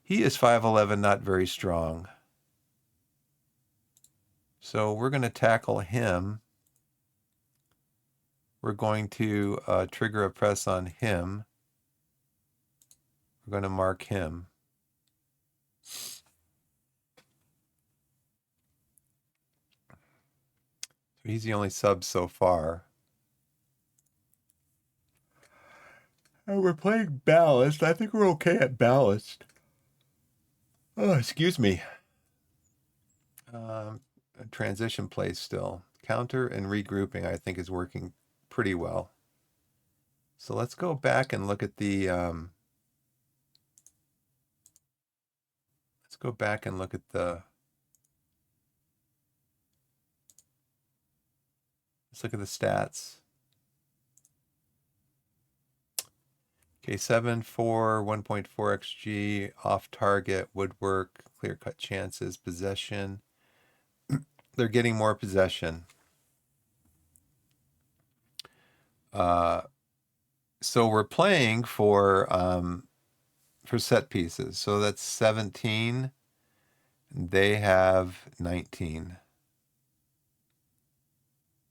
He is 5'11", not very strong. So we're going to tackle him. We're going to trigger a press on him. We're going to mark him. So he's the only sub so far. And we're playing balanced. I think we're okay at balanced. Oh, excuse me. Transition play still. Counter and regrouping, I think, is working pretty well. So let's go back and look at the let's go back and look at the stats. Okay, 7-4, 1.4 xG, off target, woodwork, clear cut chances, possession. They're getting more possession. So we're playing for set pieces. So that's 17. They have 19.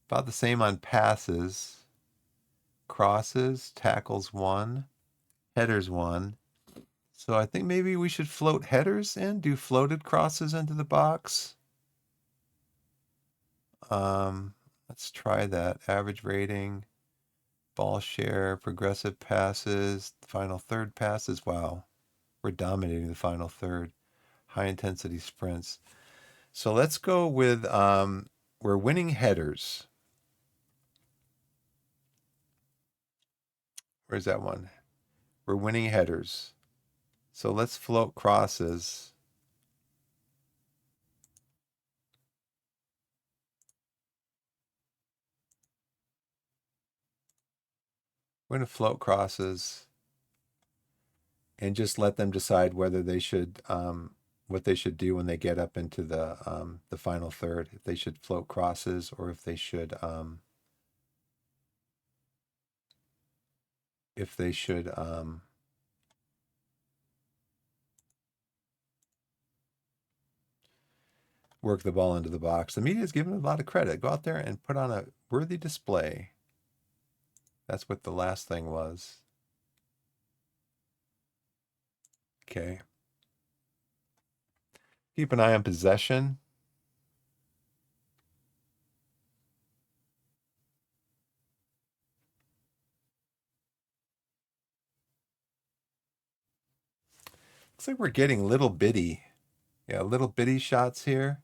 About the same on passes. Crosses, tackles 1, headers 1. So I think maybe we should float headers in, do floated crosses into the box. Let's try that. Average rating, ball share, progressive passes, final third passes. Wow, we're dominating the final third. High intensity sprints. So let's go with we're winning headers. Where's that one? We're winning headers. So let's float crosses. We're going to float crosses and just let them decide whether they should what they should do when they get up into the final third. If they should float crosses or if they should work the ball into the box. The media is given a lot of credit. Go out there and put on a worthy display. That's what the last thing was. Okay. Keep an eye on possession. Looks like we're getting little bitty shots here,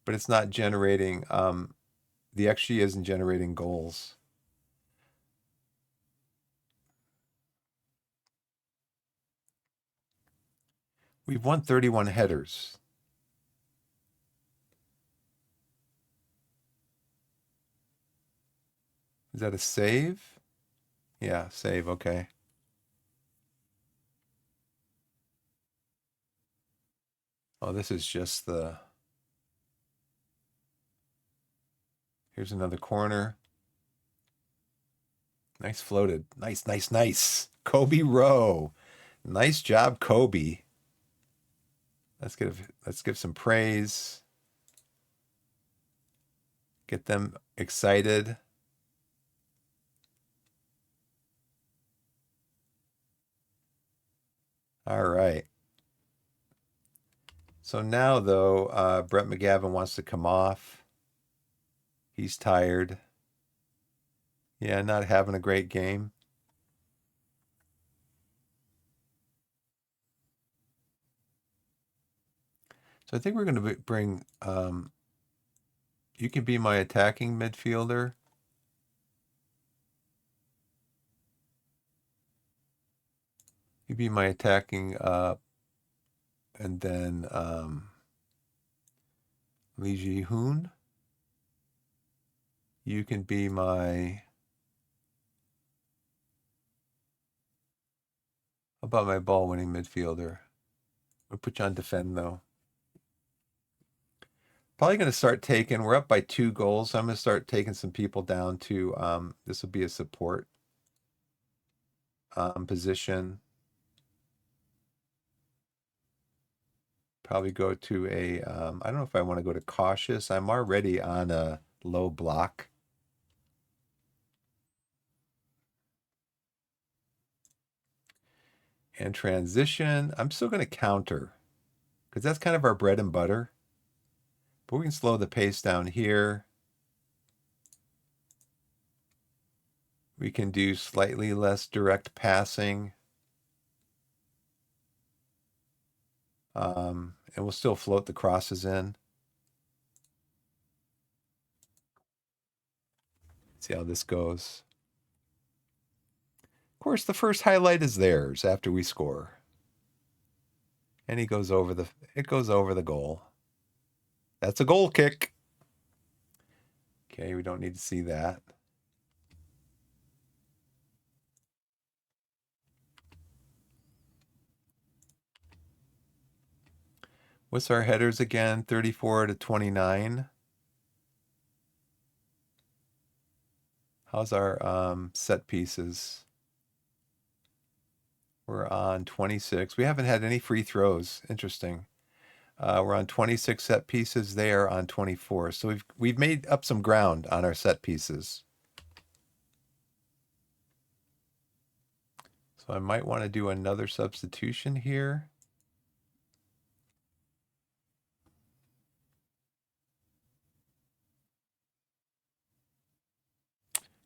but it's not generating, the XG isn't generating goals. We've won 31 headers. Is that a save? Yeah, save, okay. Oh, this is just the Here's another corner. Nice floated. Nice, nice, nice. Kobe Rowe. Nice job, Kobe. Let's give some praise. Get them excited. All right. So now, though, Brett McGavin wants to come off. He's tired. Yeah, not having a great game. So I think we're going to bring. You can be my attacking midfielder. You be my attacking, and then Lee Ji-hoon. You can be my. How about my ball-winning midfielder? We'll put you on defend though. Probably going to start taking. We're up by 2 goals. So I'm going to start taking some people down to. This will be a support position. Probably go to a. I don't know if I want to go to cautious. I'm already on a low block. And transition. I'm still going to counter because that's kind of our bread and butter. But we can slow the pace down here. We can do slightly less direct passing. And we'll still float the crosses in. See how this goes. Of course, the first highlight is theirs after we score. And it goes over the goal. That's a goal kick. Okay, we don't need to see that. What's our headers again? 34 to 29. How's our set pieces? We're on 26. We haven't had any free throws. Interesting. We're on 26 set pieces. They are on 24. So we've made up some ground on our set pieces. So I might want to do another substitution here.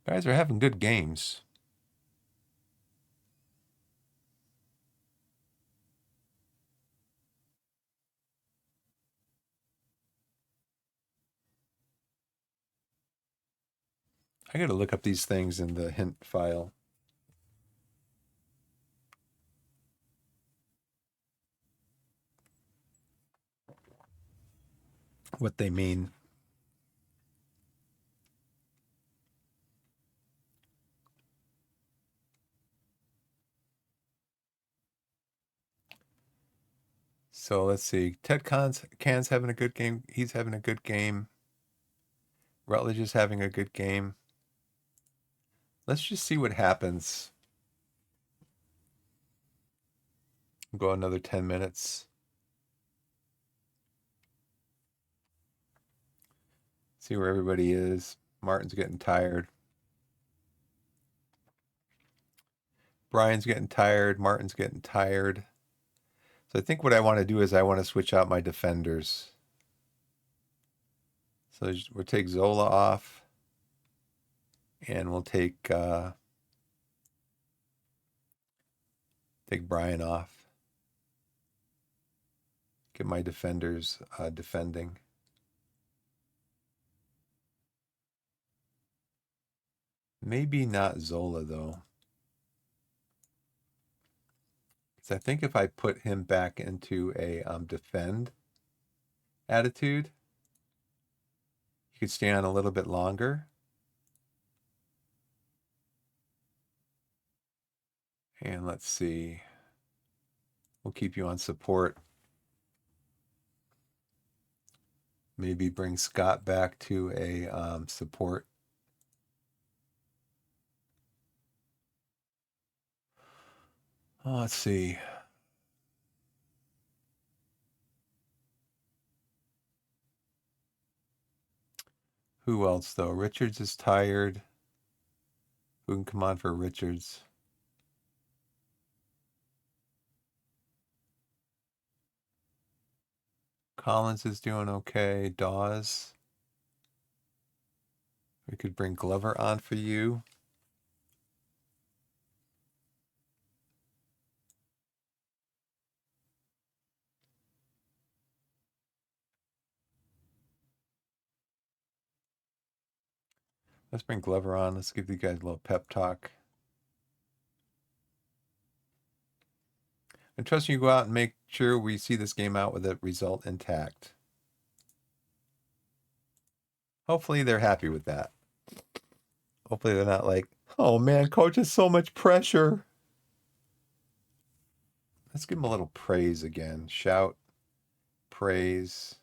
Guys are having good games. I got to look up these things in the hint file. What they mean. So let's see. Ted Can's having a good game. He's having a good game. Rutledge is having a good game. Let's just see what happens. We'll go another 10 minutes. See where everybody is. Martin's getting tired. Brian's getting tired. Martin's getting tired. So I think what I want to do is I want to switch out my defenders. So we'll take Zola off. And we'll take Brian off. Get my defenders defending. Maybe not Zola, though. Because I think if I put him back into a defend attitude, he could stay on a little bit longer. And let's see. We'll keep you on support. Maybe bring Scott back to a support. Oh, let's see. Who else, though? Richards is tired. Who can come on for Richards? Collins is doing okay. Dawes. We could bring Glover on for you. Let's bring Glover on. Let's give you guys a little pep talk. I trust you go out and make sure we see this game out with a result intact. Hopefully they're happy with that. Hopefully they're not like, oh man, coach has so much pressure. Let's give them a little praise again. Shout, praise.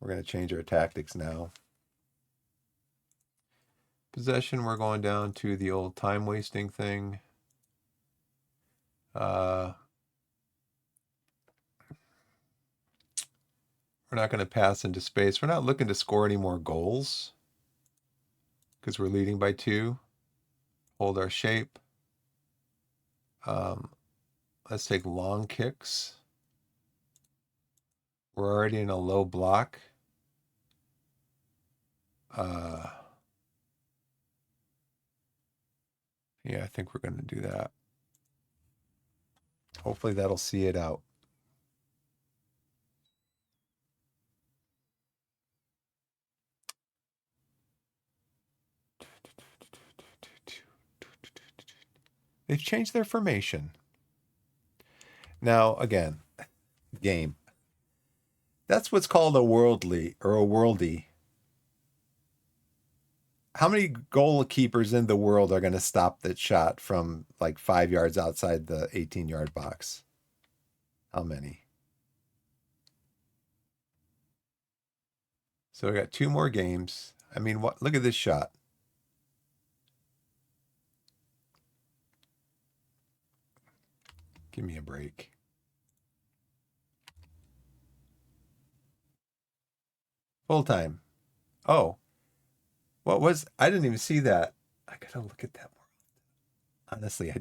We're going to change our tactics now. Possession, we're going down to the old time wasting thing. We're not going to pass into space. We're not looking to score any more goals because we're leading by 2. Hold our shape. Let's take long kicks. We're already in a low block. Yeah, I think we're going to do that. Hopefully that'll see it out. They've changed their formation. Now, again, game. That's what's called a worldly or a worldy. How many goalkeepers in the world are going to stop that shot from like 5 yards outside the 18-yard box? How many? So we got 2 more games. I mean, what? Look at this shot. Give me a break. Full time. Oh, what was? I didn't even see that. I gotta look at that more. Honestly,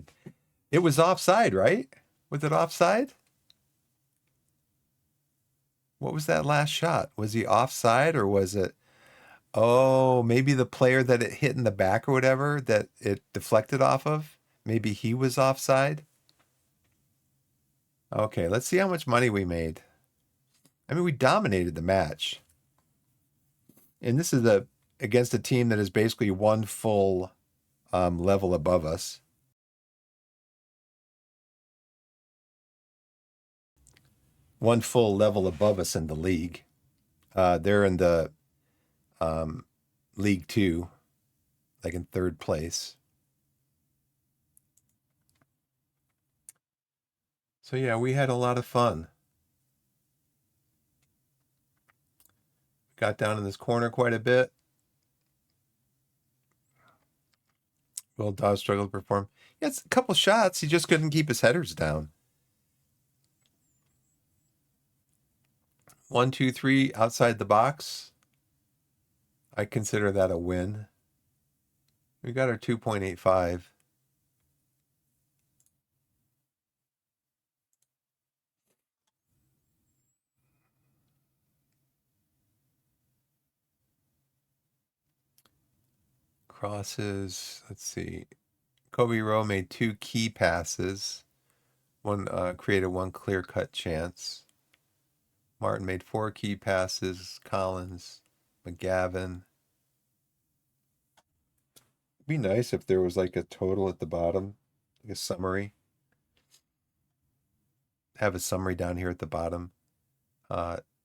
it was offside, right? Was it offside? What was that last shot? Was he offside or was it? Oh, maybe the player that it hit in the back or whatever that it deflected off of. Maybe he was offside. Okay, let's see how much money we made. I mean, we dominated the match. And this is against a team that is basically one full level above us. One full level above us in the league. They're in the League 2, like in 3rd place. So yeah, we had a lot of fun. Got down in this corner quite a bit. Will Dawes struggled to perform. He had a couple shots. He just couldn't keep his headers down. 1, 2, 3 outside the box. I consider that a win. We got our 2.85. Crosses. Let's see. Kobe Rowe made 2 key passes. One created 1 clear-cut chance. Martin made 4 key passes. Collins, McGavin. It'd be nice if there was like a total at the bottom, like a summary. Have a summary down here at the bottom.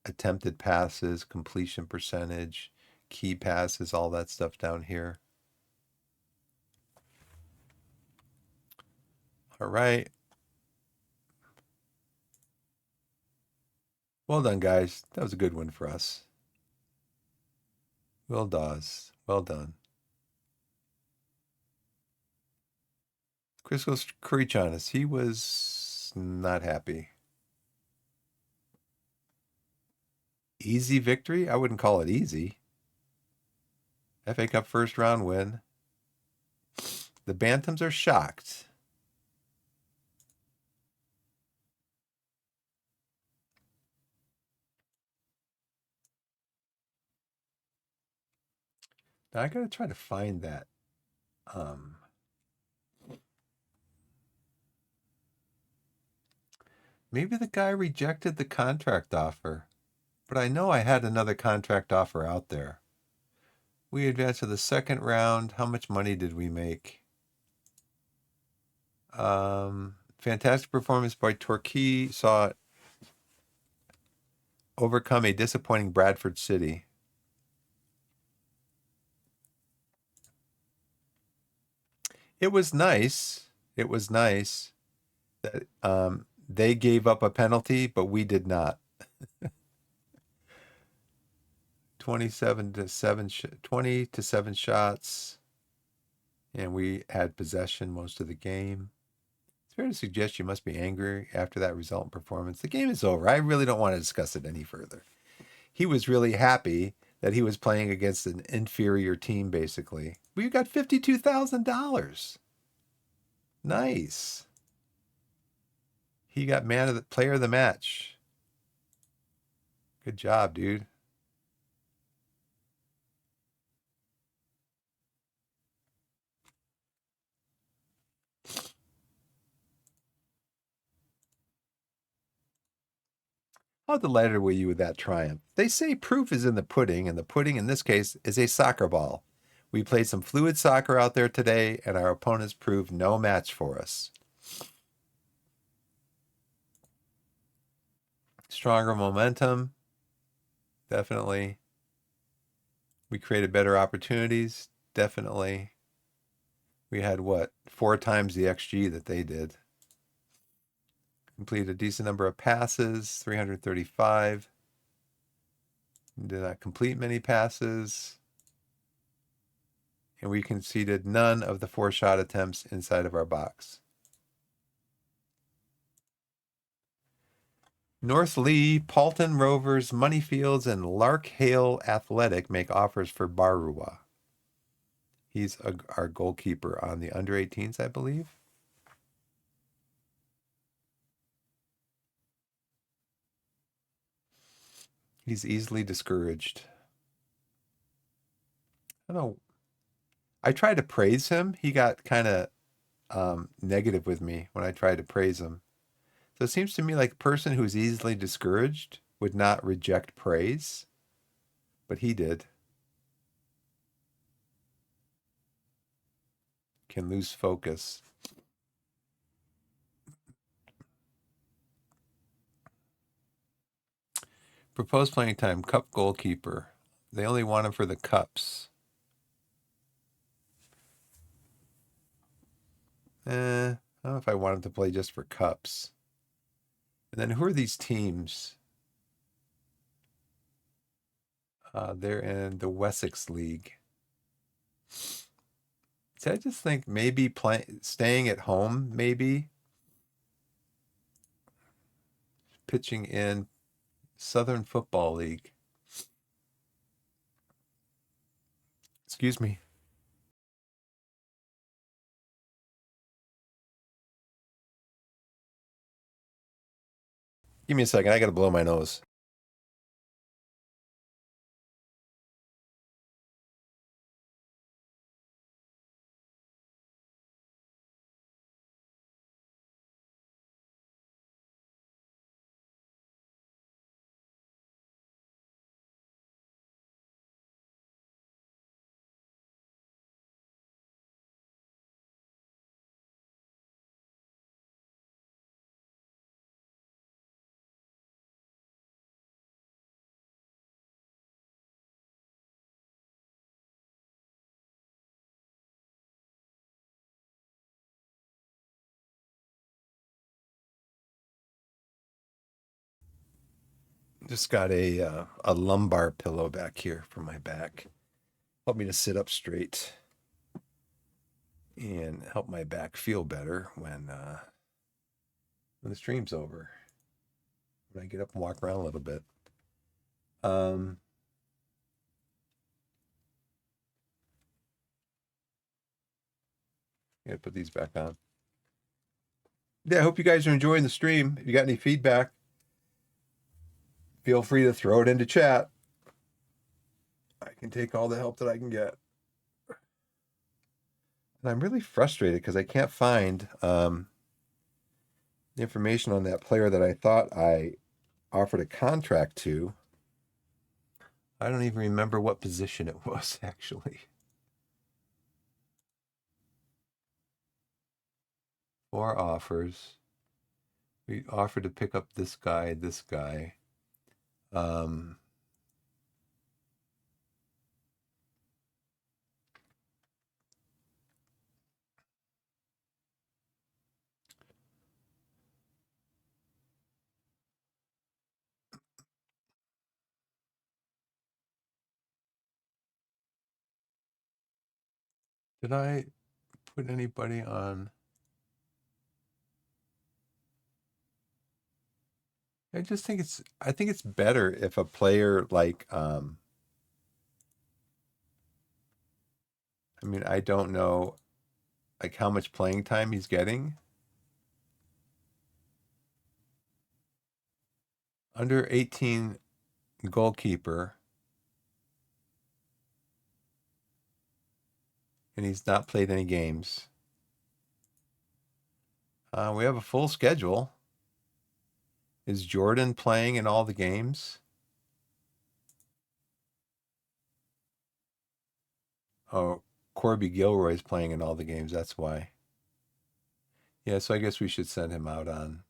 Attempted passes, completion percentage, key passes, all that stuff down here. All right. Well done, guys. That was a good one for us. Will Dawes. Well done. Chris goes Creech on us. He was not happy. Easy victory? I wouldn't call it easy. FA Cup first round win. The Bantams are shocked. Now I gotta try to find that. Um, Maybe the guy rejected the contract offer, but I know I had another contract offer out there. We advanced to the second round. How much money did we make? Fantastic performance by Torquay saw overcome a disappointing Bradford City. It was nice. It was nice that they gave up a penalty, but we did not. 27 to 7 20 to 7 shots, and we had possession most of the game. It's fair to suggest you must be angry after that resultant performance. The game is over. I really don't want to discuss it any further. He was really happy that he was playing against an inferior team, basically. We got $52,000. Nice. He got player of the match. Good job, dude. How delighted were you with that triumph? They say proof is in the pudding, and the pudding in this case is a soccer ball. We played some fluid soccer out there today, and our opponents proved no match for us. Stronger momentum, definitely. We created better opportunities, definitely. We had what? 4 times the XG that they did. Completed a decent number of passes, 335. Did not complete many passes. And we conceded none of the 4 shot attempts inside of our box. North Lee, Paulton Rovers, Moneyfields, and Larkhale Athletic make offers for Barua. He's our goalkeeper on the under 18s, I believe. He's easily discouraged. I don't know. I tried to praise him. He got kind of negative with me when I tried to praise him. So it seems to me like a person who's easily discouraged would not reject praise, but he did. Can lose focus. Proposed playing time, cup goalkeeper. They only want him for the cups. I don't know if I want him to play just for cups. And then who are these teams? They're in the Wessex League. So I just think maybe staying at home, maybe pitching in Southern Football League. Excuse me. Give me a second. I got to blow my nose. Just got a lumbar pillow back here for my back. Help me to sit up straight and help my back feel better when the stream's over. When I get up and walk around a little bit. Um, Gotta put these back on. Yeah, I hope you guys are enjoying the stream. If you got any feedback, feel free to throw it into chat. I can take all the help that I can get. And I'm really frustrated because I can't find the information on that player that I thought I offered a contract to. I don't even remember what position it was, actually. 4 offers. We offered to pick up this guy, this guy. Did I put anybody on? I think it's better if a player like I mean, I don't know like how much playing time he's getting. Under 18 goalkeeper, and he's not played any games. We have a full schedule. Is Jordan playing in all the games? Oh, Corby Gilroy's playing in all the games. That's why. Yeah, so I guess we should send him out on.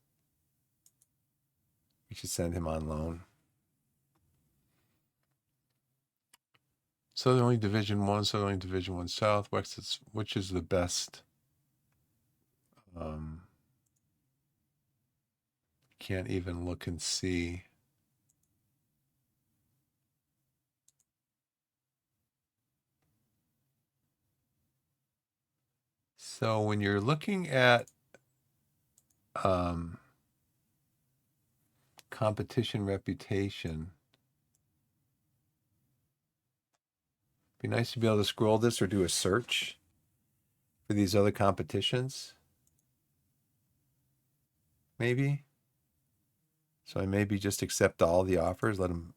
We should send him on loan. Southern League Division 1, Southern League Division 1 South, which is the best? Can't even look and see. So when you're looking at competition reputation, be nice to be able to scroll this or do a search for these other competitions. Maybe. So I maybe just accept all the offers, let them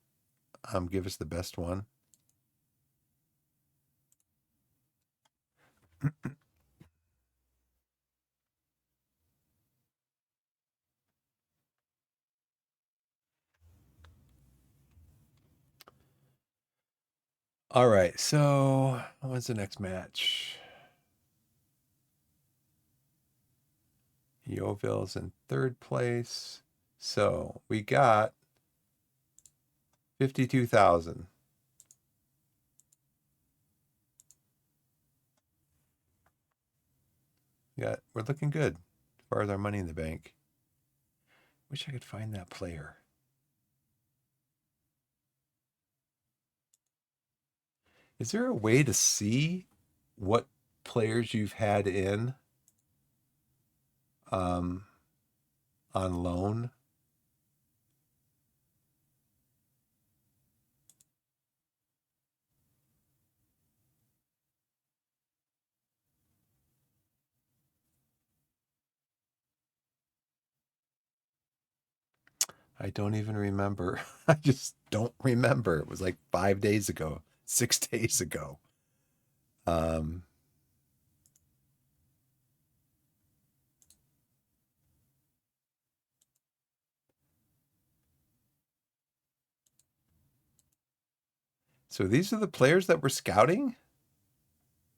give us the best one. All right, so when's the next match? Yeoville's in 3rd place. So we got 52,000. We're looking good as far as our money in the bank. Wish I could find that player. Is there a way to see what players you've had in on loan? I don't even remember. I just don't remember. It was like 5 days ago, 6 days ago. So these are the players that we're scouting?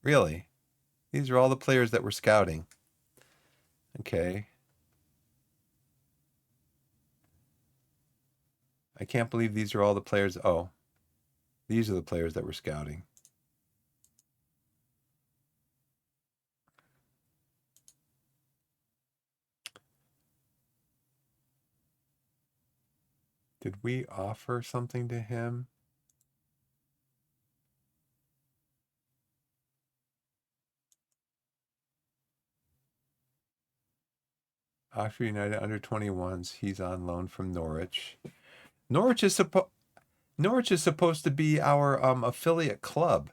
Really? These are all the players that we're scouting. Okay. I can't believe these are all the players. Oh, these are the players that we're scouting. Did we offer something to him? Oxford United under 21s. He's on loan from Norwich. Norwich is supposed to be our affiliate club.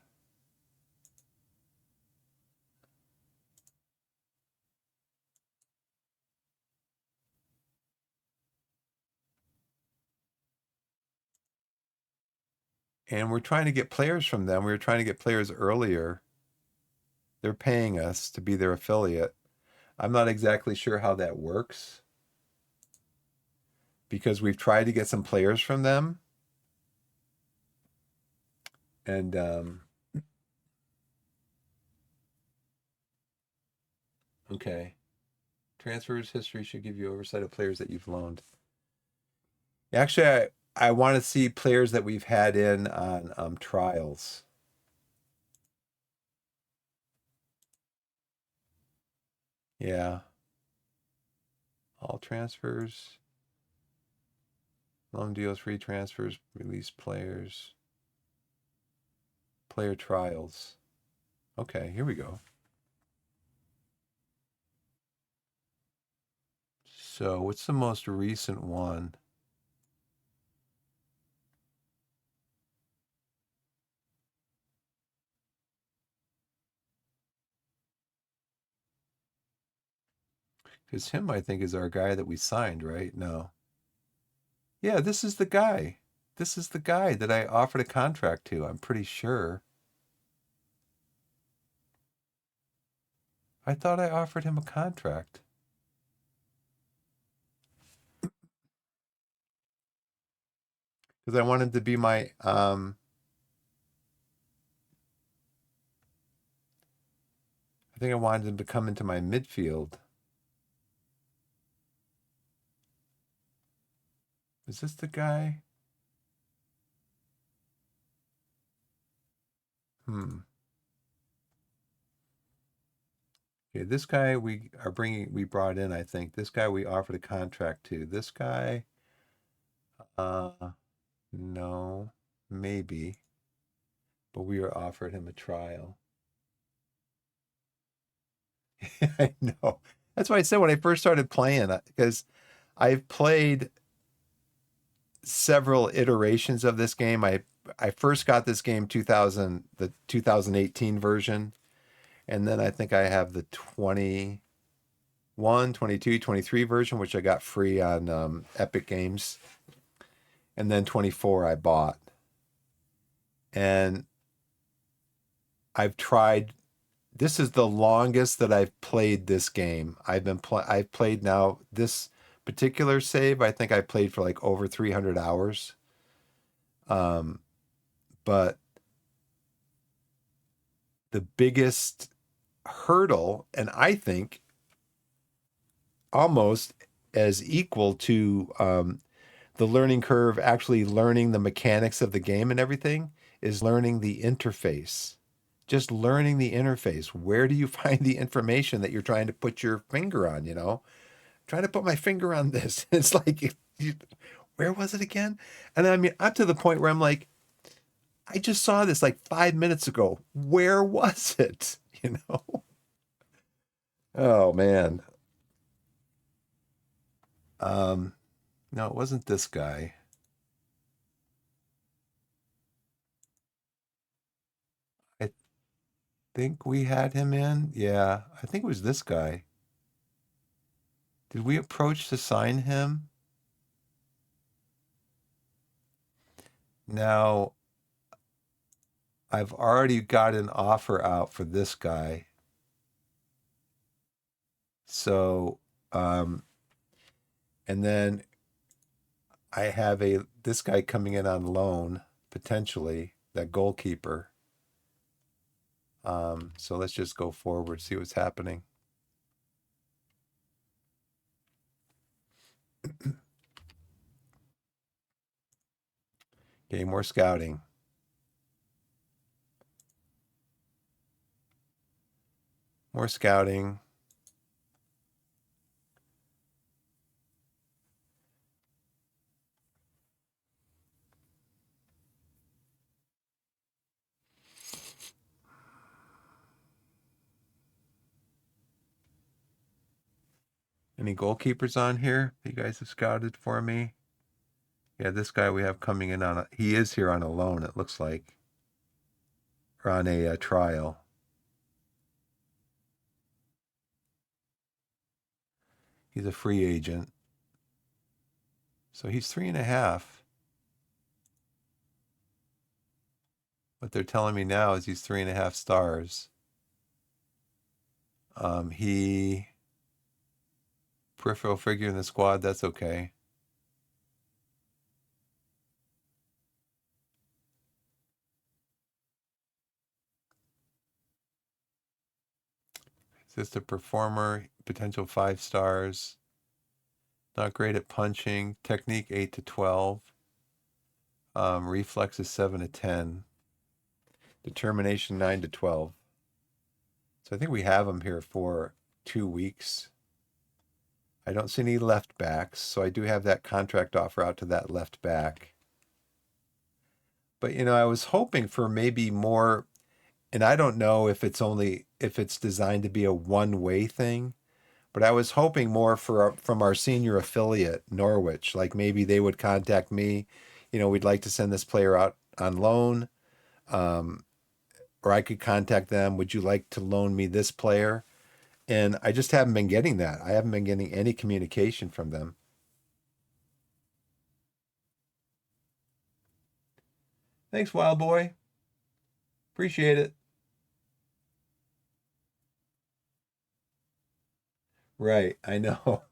And we're trying to get players from them. We were trying to get players earlier. They're paying us to be their affiliate. I'm not exactly sure how that works because we've tried to get some players from them. And okay. Transfers history should give you oversight of players that you've loaned. Actually, I want to see players that we've had in on trials. Yeah. All transfers, loan deals, free transfers, release players, player trials. Okay, here we go. So, what's the most recent one? Because him, I think, is our guy that we signed, right? No. Yeah, this is the guy. This is the guy that I offered a contract to, I'm pretty sure. I thought I offered him a contract. Because I wanted to be my I think I wanted him to come into my midfield. Is this the guy? Hmm. Okay, this guy we brought in, I think. This guy we offered a contract to. This guy, uh, no, maybe, but we were offered him a trial. I know. That's why I said when I first started playing, because I've played several iterations of this game. I first got this game 2000, the 2018 version, and then I think I have the 21, 22, 23 version, which I got free on Epic Games, and then 24 I bought. And I've tried. This is the longest that I've played this game. I've played now this particular save. I think I played for like over 300 hours. Um, but the biggest hurdle, and I think almost as equal to the learning curve, actually learning the mechanics of the game and everything, is learning the interface. Just learning the interface. Where do you find the information that you're trying to put your finger on? Trying to put my finger on this. It's like, where was it again? And I mean, up to the point where I'm like, I just saw this like 5 minutes ago. Where was it? Oh man. Um, no, it wasn't this guy. I think we had him in. Yeah, I think it was this guy. Did we approach to sign him? Now, I've already got an offer out for this guy. So, um, and then I have this guy coming in on loan, potentially, that goalkeeper. So let's just go forward, see what's happening. Okay, more scouting. More scouting. Any goalkeepers on here you guys have scouted for me? Yeah, this guy we have coming in he is here on a loan, it looks like, or on a trial. He's a free agent. So he's 3.5. What they're telling me now is he's 3.5 stars. He peripheral figure in the squad, that's okay. Just a performer, potential 5 stars. Not great at punching. Technique 8 to 12. Reflex is 7 to 10. Determination 9 to 12. So I think we have him here for 2 weeks. I don't see any left backs, so I do have that contract offer out to that left back. But I was hoping for maybe more, and I don't know if it's designed to be a one-way thing, but I was hoping more from our senior affiliate, Norwich. Like maybe they would contact me, we'd like to send this player out on loan, or I could contact them. Would you like to loan me this player? And I just haven't been getting that. I haven't been getting any communication from them. Thanks, Wild Boy. Appreciate it. Right, I know.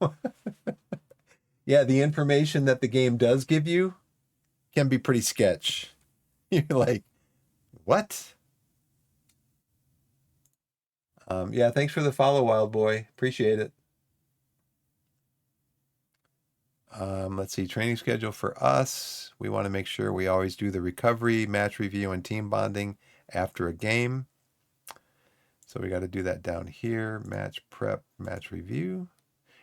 Yeah, the information that the game does give you can be pretty sketch. You're like, what? Yeah, thanks for the follow, Wild Boy. Appreciate it. Let's see, training schedule for us. We want to make sure we always do the recovery, match review, and team bonding after a game. So we got to do that down here. Match prep, match review.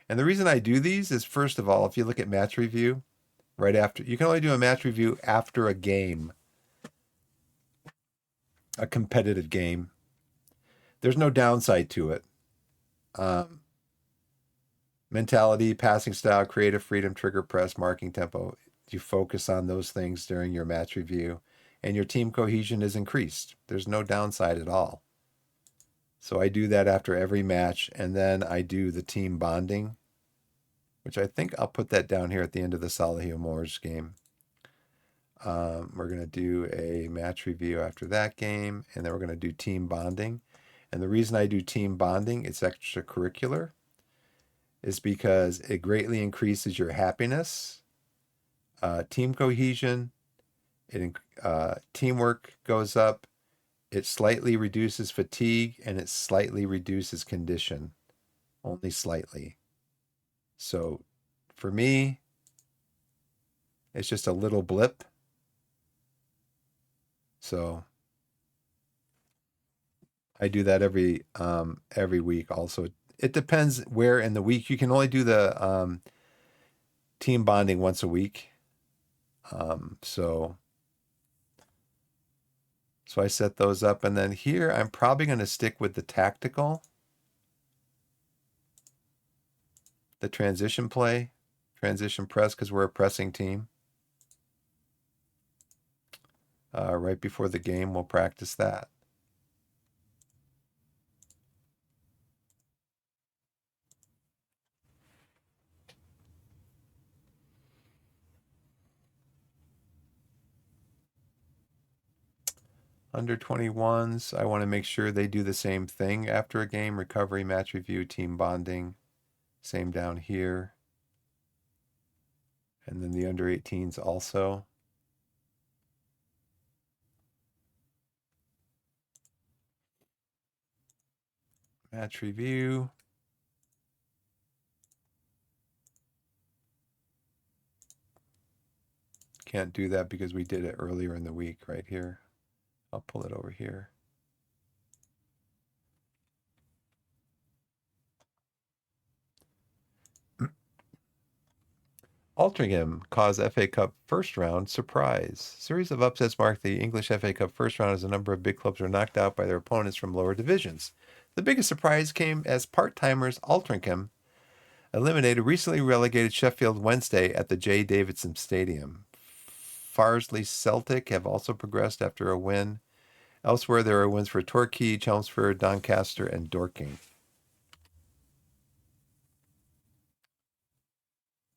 And the reason I do these is, first of all, if you look at match review, right after, you can only do a match review after a game, a competitive game. There's no downside to it. Mentality, passing style, creative freedom, trigger press, marking tempo. You focus on those things during your match review, and your team cohesion is increased. There's no downside at all. So I do that after every match, and then I do the team bonding, which I think I'll put that down here at the end of the Solihull Moors game. We're going to do a match review after that game, and then we're going to do team bonding. And the reason I do team bonding, it's extracurricular, is because it greatly increases your happiness, team cohesion, teamwork goes up, it slightly reduces fatigue, and it slightly reduces condition, only slightly. So for me, it's just a little blip. So I do that every week. Also, it depends where in the week. You can only do the team bonding once a week. So I set those up, and then here I'm probably going to stick with the tactical, the transition play, transition press, because we're a pressing team. Right before the game, we'll practice that. Under 21s, I want to make sure they do the same thing after a game: recovery, match review, team bonding. Same down here. And then the under 18s also. Match review. Can't do that because we did it earlier in the week right here. I'll pull it over here. Altrincham cause FA Cup first round surprise. Series of upsets marked the English FA Cup first round as a number of big clubs were knocked out by their opponents from lower divisions. The biggest surprise came as part-timers Altrincham Eliminated recently relegated Sheffield Wednesday at the J. Davidson Stadium. Farsley Celtic have also progressed after a win. Elsewhere, there are wins for Torquay, Chelmsford, Doncaster, and Dorking.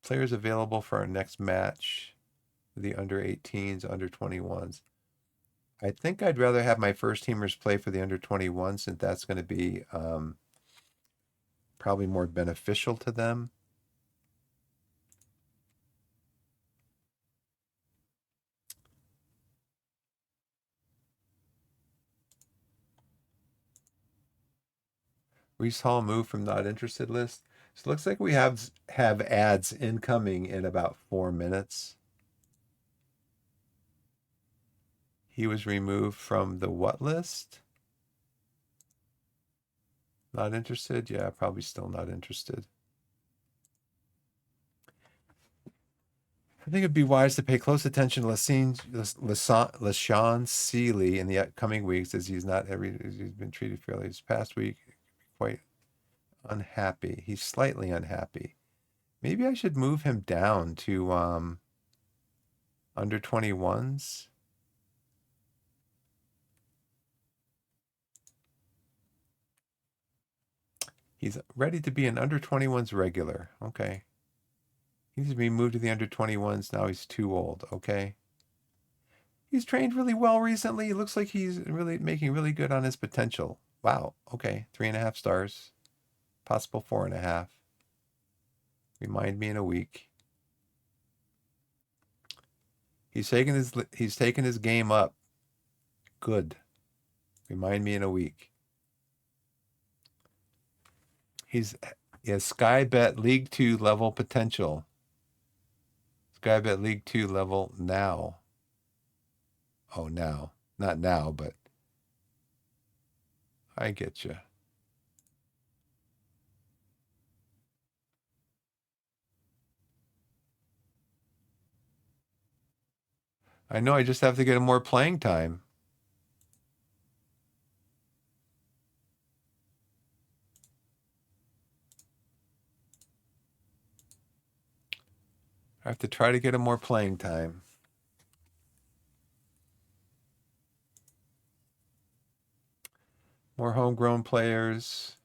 Players available for our next match. The under 18s, under 21s. I think I'd rather have my first teamers play for the under 21s since that's going to be probably more beneficial to them. Reese Hall moved from not interested list. So it looks like we have ads incoming in about 4 minutes. He was removed from the what list? Not interested? Yeah, probably still not interested. I think it'd be wise to pay close attention to LaShawn Seeley in the upcoming weeks as he's been treated fairly this past week. Quite unhappy. He's slightly unhappy. Maybe I should move him down to under 21s. He's ready to be an under 21s regular. Okay. He needs to be moved to the under 21s. Now he's too old. Okay. He's trained really well recently. It looks like he's really making really good on his potential. Wow. Okay. 3.5 stars. Possible 4.5. Remind me in a week. He's taken his game up. Good. Remind me in a week. He has Sky Bet League 2 level potential. Sky Bet League 2 level now. Oh, now. Not now, but I get you. I know I just have to get him more playing time. I have to try to get him more playing time. More homegrown players.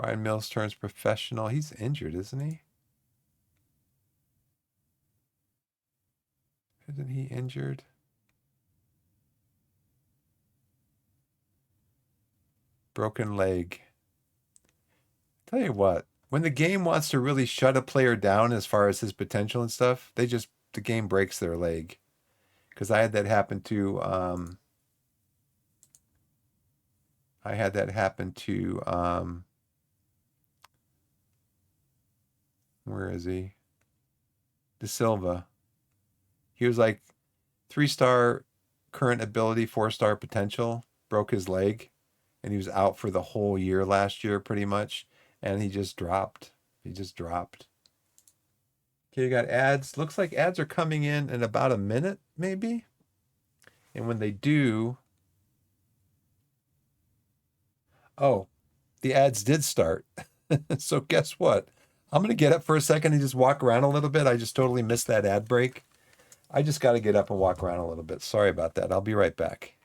Ryan Mills turns professional. He's injured, isn't he? Isn't he injured? Broken leg. Tell you what, when the game wants to really shut a player down as far as his potential and stuff, the game breaks their leg. Because I had that happen to where is he? De Silva. He was like 3-star current ability, 4-star potential, broke his leg, and he was out for the whole year last year pretty much, and he just dropped. He just dropped. Okay, you got ads. Looks like ads are coming in about a minute, maybe. And when they do, oh, the ads did start. So guess what? I'm going to get up for a second and just walk around a little bit. I just totally missed that ad break. I just got to get up and walk around a little bit. Sorry about that. I'll be right back.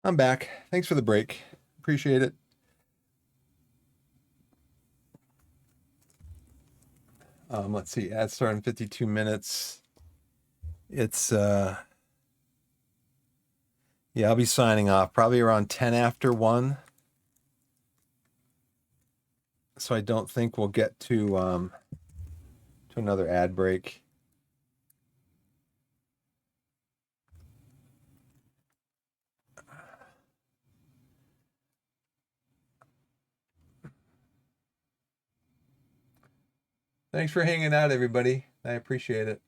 I'm back. Thanks for the break. Appreciate it. Let's see. Ad start in 52 minutes. It's yeah, I'll be signing off probably around 10 after 1. So I don't think we'll get to another ad break. Thanks for hanging out, everybody. I appreciate it.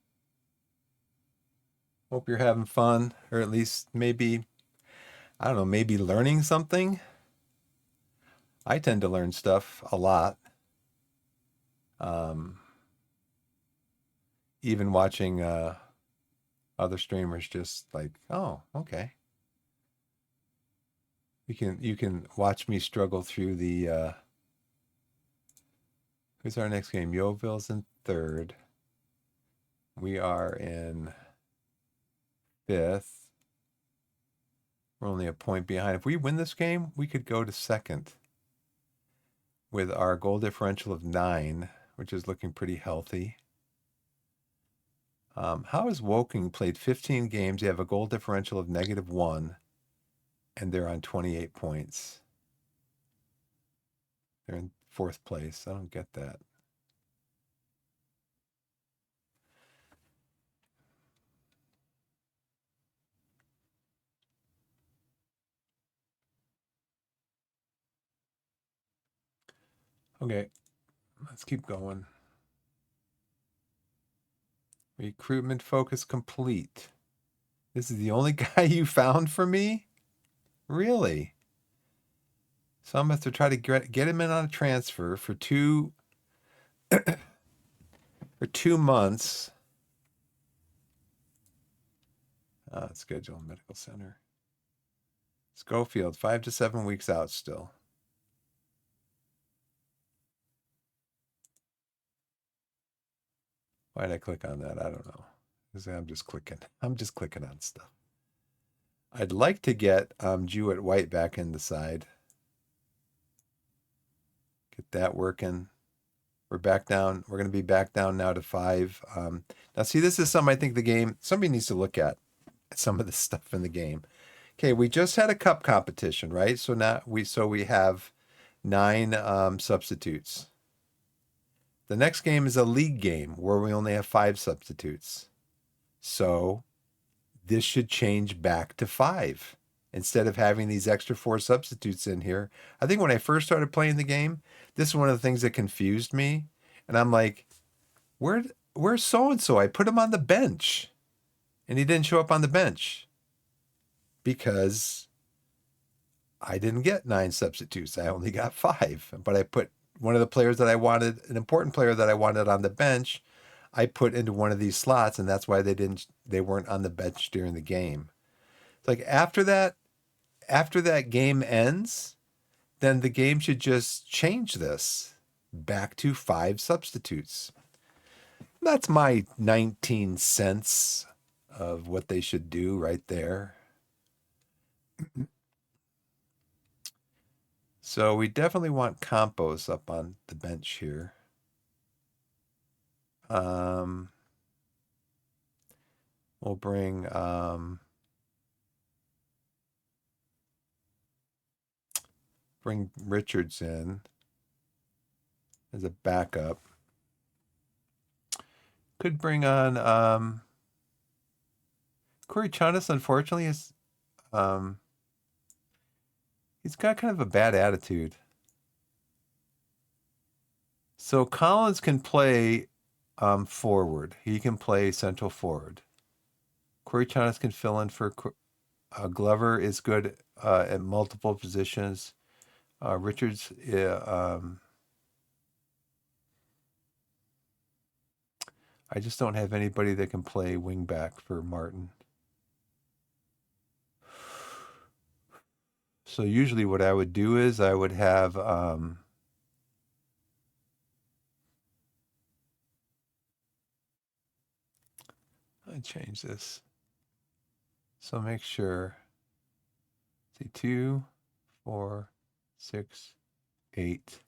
Hope you're having fun, or at least maybe, I don't know, maybe learning something. I tend to learn stuff a lot. Um, Even watching other streamers, just like, oh, okay. You can watch me struggle through the who's our next game? Yeoville's in third. We are in fifth. We're only a point behind. If we win this game, we could go to second with our goal differential of 9, which is looking pretty healthy. How has Woking played 15 games? They have a goal differential of -1, and they're on 28 points. They're in fourth place. I don't get that. Okay, let's keep going. Recruitment focus complete. This is the only guy you found for me? Really? So I'm going to have to try to get him in on a transfer for 2 months. Schedule medical center. Schofield, 5 to 7 weeks out still. Why did I click on that? I don't know. I'm just clicking. I'm just clicking on stuff. I'd like to get Jewett White back in the side. Get that working. We're back down. We're going to be back down now to 5. Now, see, this is something I think somebody needs to look at some of the stuff in the game. Okay, we just had a cup competition, right? So now we have 9 substitutes. The next game is a league game where we only have 5 substitutes. So this should change back to 5 instead of having these extra 4 substitutes in here. I think when I first started playing the game, this is one of the things that confused me. And I'm like, where's so-and-so? I put him on the bench and he didn't show up on the bench because I didn't get 9 substitutes. I only got 5, but I put one of the players that I wanted, an important player that I wanted on the bench, I put into one of these slots, and that's why they weren't on the bench during the game. It's like after that game ends, then the game should just change this back to 5 substitutes. That's my 19 cents of what they should do right there. So we definitely want Campos up on the bench here. We'll bring Richards in as a backup. Could bring on Corey Chanas, unfortunately, is he's got kind of a bad attitude. So Collins can play forward. He can play central forward. Corey Chanas can fill in for Glover is good at multiple positions. Richards, I just don't have anybody that can play wing back for Martin. So usually what I would do is I would have I change this. So make sure See, 2, 4, 6, 8.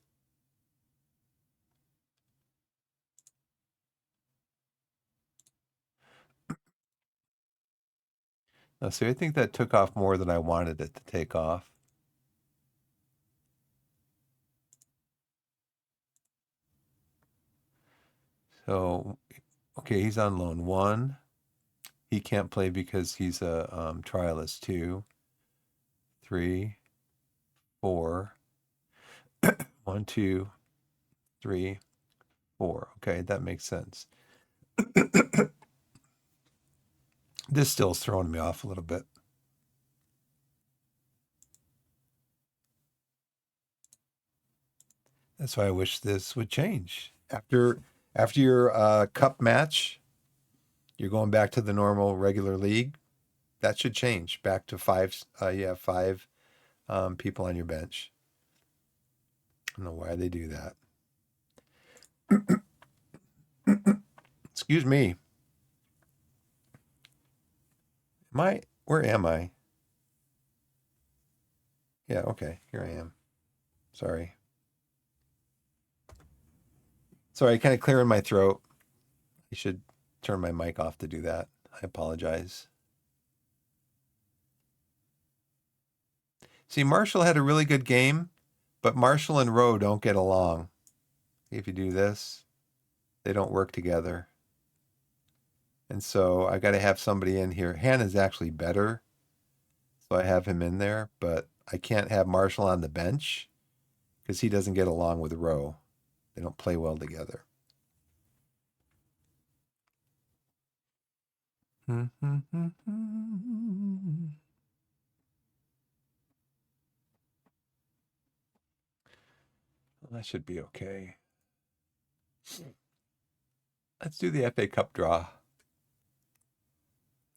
Now, see, I think that took off more than I wanted it to take off. So, okay, he's on loan 1. He can't play because he's a trialist. 2, 3, 4. 1, 2, 3, 4. Okay, that makes sense. This still's throwing me off a little bit. That's why I wish this would change. After your cup match, you're going back to the normal regular league. That should change back to 5. You have 5 people on your bench. I don't know why they do that. Excuse me. Where am I? Yeah, okay. Here I am. Sorry. Sorry, kind of clearing my throat. I should turn my mic off to do that. I apologize. See, Marshall had a really good game, but Marshall and Rowe don't get along. If you do this, they don't work together. And so I got to have somebody in here. Hannah's actually better, so I have him in there, but I can't have Marshall on the bench because he doesn't get along with Rowe. They don't play well together. That should be okay. Let's do the FA Cup draw.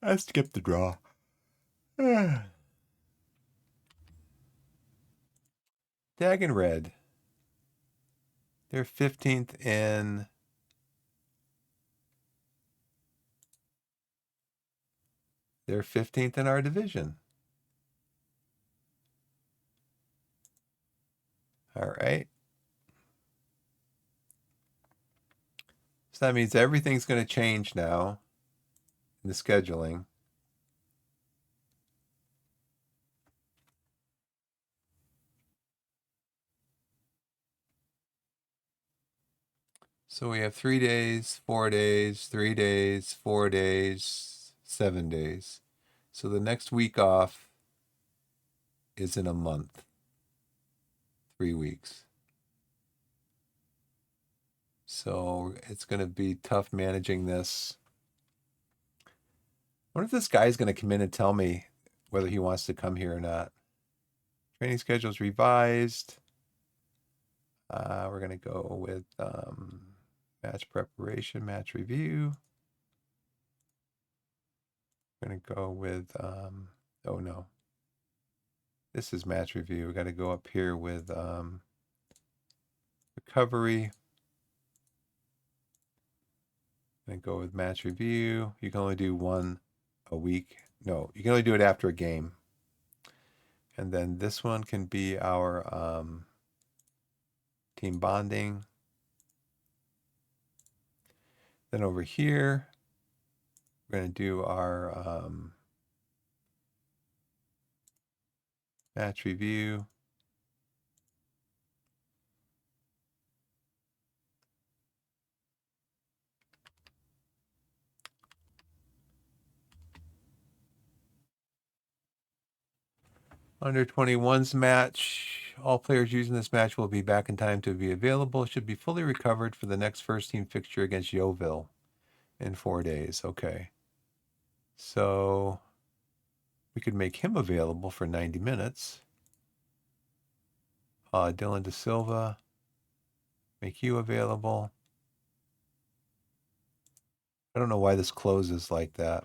I skipped the draw. Dagon Red. They're 15th in. They're 15th in our division. All right. So that means everything's going to change now in the scheduling. So we have 3 days, 4 days, 3 days, 4 days, 7 days. So the next week off is in a month, 3 weeks. So it's going to be tough managing this. I wonder if this guy's going to come in and tell me whether he wants to come here or not. Training schedule's revised. We're going to go with match preparation, match review. We're going to go with, oh no. This is match review. We got to go up here with recovery. And go with match review. You can only do 1 a week. No, you can only do it after a game. And then this one can be our team bonding. Then over here, we're going to do our match review. Under 21's match. All players using this match will be back in time to be available. Should be fully recovered for the next first team fixture against Yeovil in 4 days. Okay. So we could make him available for 90 minutes. Dylan De Silva, make you available. I don't know why this closes like that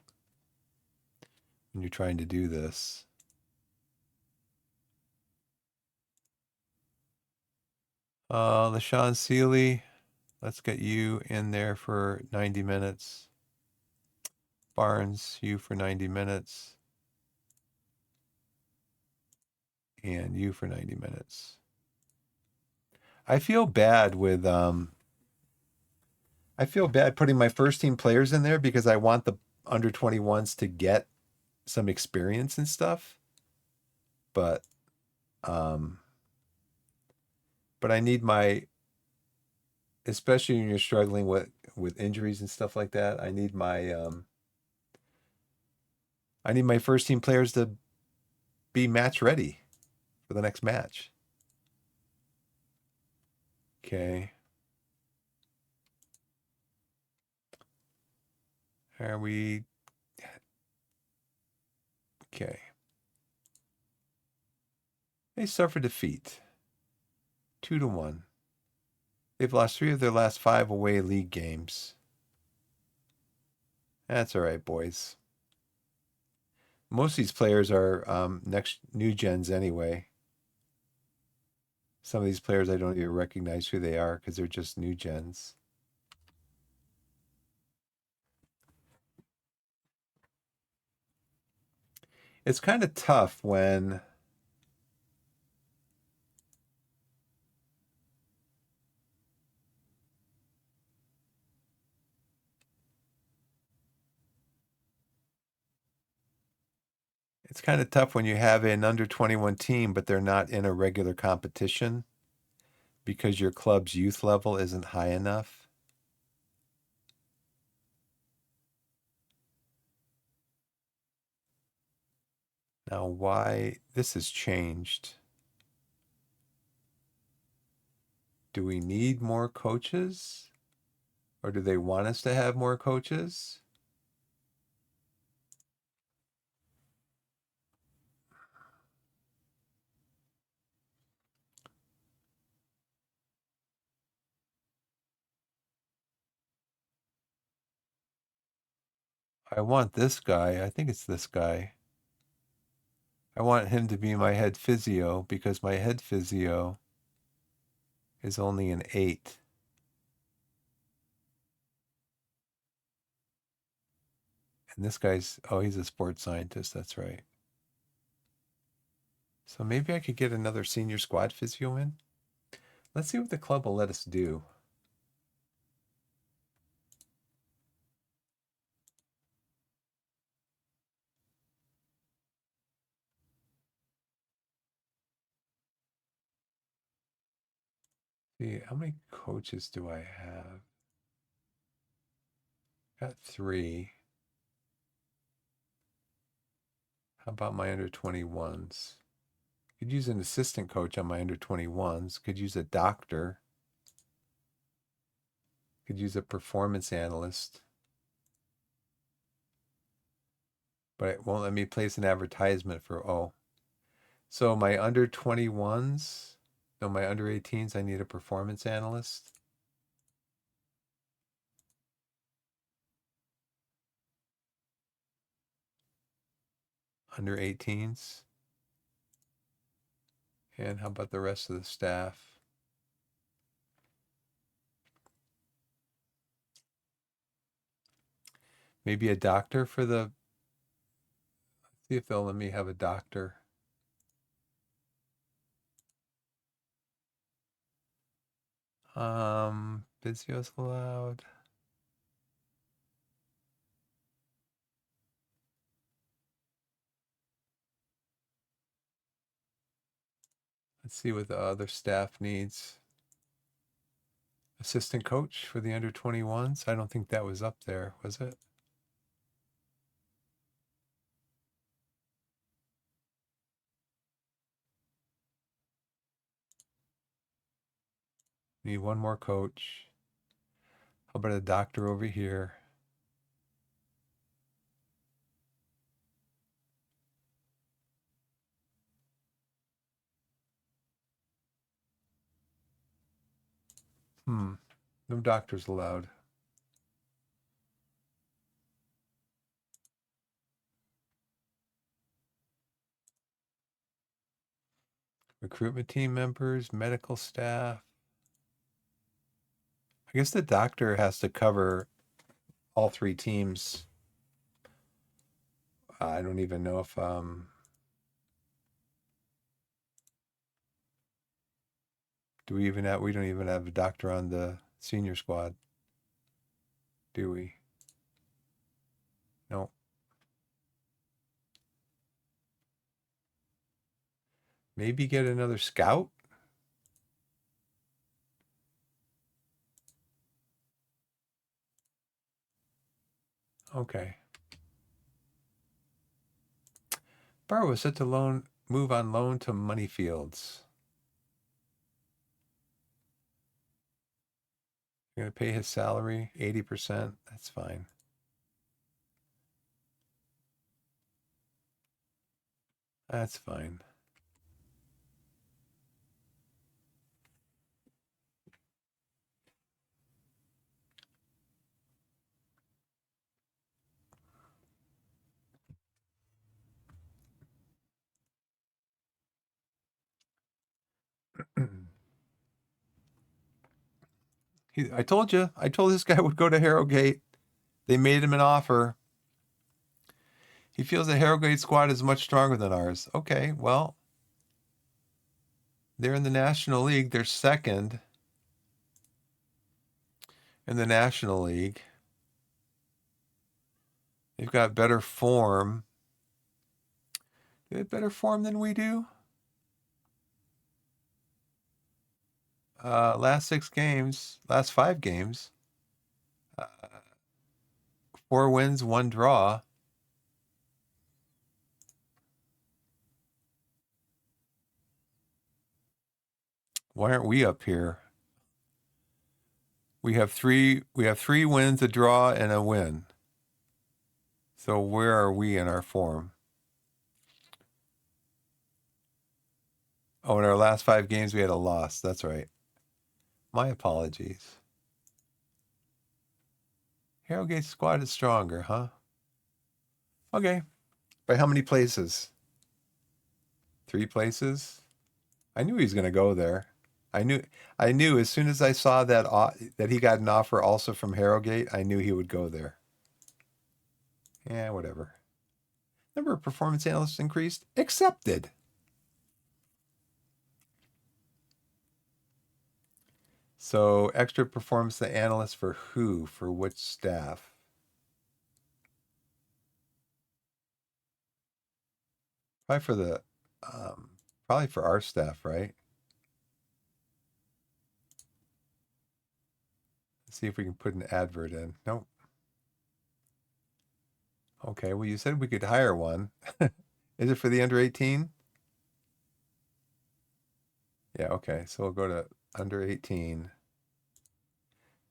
when you're trying to do this. LaShawn Sealy, let's get you in there for 90 minutes. Barnes, you for 90 minutes. and you for 90 minutes. I feel bad with I feel bad putting my first team players in there because I want the under 21s to get some experience and stuff. But um I need my, especially when you're struggling with injuries and stuff like that, I need my first team players to be match ready for the next match. Okay. Are we okay? They suffer defeat. 2-1. They've lost 3 of their last 5 away league games. That's all right, boys. Most of these players are next new gens anyway. Some of these players I don't even recognize who they are because they're just new gens. It's kind of tough when you have an under 21 team, but they're not in a regular competition because your club's youth level isn't high enough. Now, why this has changed? Do we need more coaches? Or do they want us to have more coaches? I want this guy. I think it's this guy. I want him to be my head physio because my head physio is only an 8. And this guy's, oh, he's a sports scientist. That's right. So maybe I could get another senior squad physio in. Let's see what the club will let us do. See, how many coaches do I have? Got 3. How about my under 21s? Could use an assistant coach on my under 21s. Could use a doctor. Could use a performance analyst. But it won't let me place an advertisement for, oh. So my under 21s, no, my under 18s, I need a performance analyst. Under 18s. And how about the rest of the staff? Maybe a doctor for the, see if they'll let me have a doctor. Physio's allowed. Let's see what the other staff needs. Assistant coach for the under 21s. I don't think that was up there, was it? Need one more coach. How about a doctor over here? No doctors allowed. Recruitment team members, medical staff. I guess the doctor has to cover all 3 teams. I don't even know if Do we even have, we don't even have a doctor on the senior squad, do we? No. Maybe get another scout? Okay. Barrow was set to move on loan to Moneyfields. You're going to pay his salary 80%. That's fine. That's fine. I told you. I told this guy would go to Harrogate. They made him an offer. He feels the Harrogate squad is much stronger than ours. Okay, well, they're in the National League. They're second in the National League. They've got better form. They have better form than we do. Last 6 games, last 5 games, 4 wins, 1 draw. Why aren't we up here? We have three wins, a draw, and a win. So where are we in our form? Oh, in our last 5 games, we had a loss. That's right. My apologies. Harrogate's squad is stronger, huh? Okay. By how many places? 3 places? I knew he was going to go there. I knew as soon as I saw that he got an offer also from Harrogate, I knew he would go there. Yeah, whatever. Number of performance analysts increased. Accepted. So extra performance analysts for who? For which staff? Probably for the probably for our staff, right? Let's see if we can put an advert in. Nope. Okay, well, you said we could hire one. Is it for the under 18? Yeah, okay. So we'll go to under 18,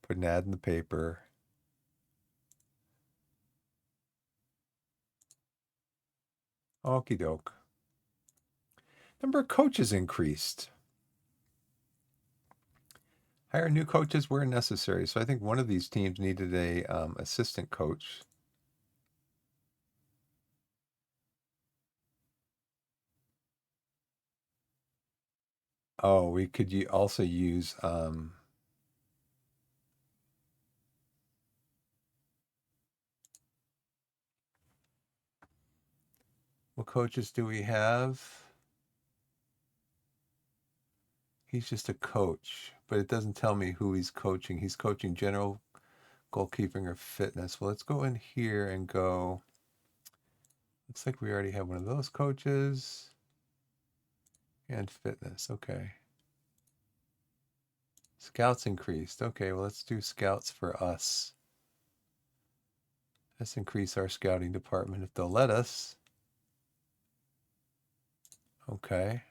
put an ad in the paper. Okie doke. Number of coaches increased. Hire new coaches where necessary. So I think one of these teams needed a assistant coach. Oh, we could also use what coaches do we have? He's just a coach, but it doesn't tell me who he's coaching. He's coaching general goalkeeping or fitness. Well, let's go in here and go. Looks like we already have one of those coaches and fitness. Okay. Scouts increased. Okay, well, let's do scouts for us. Let's increase our scouting department if they'll let us. Okay.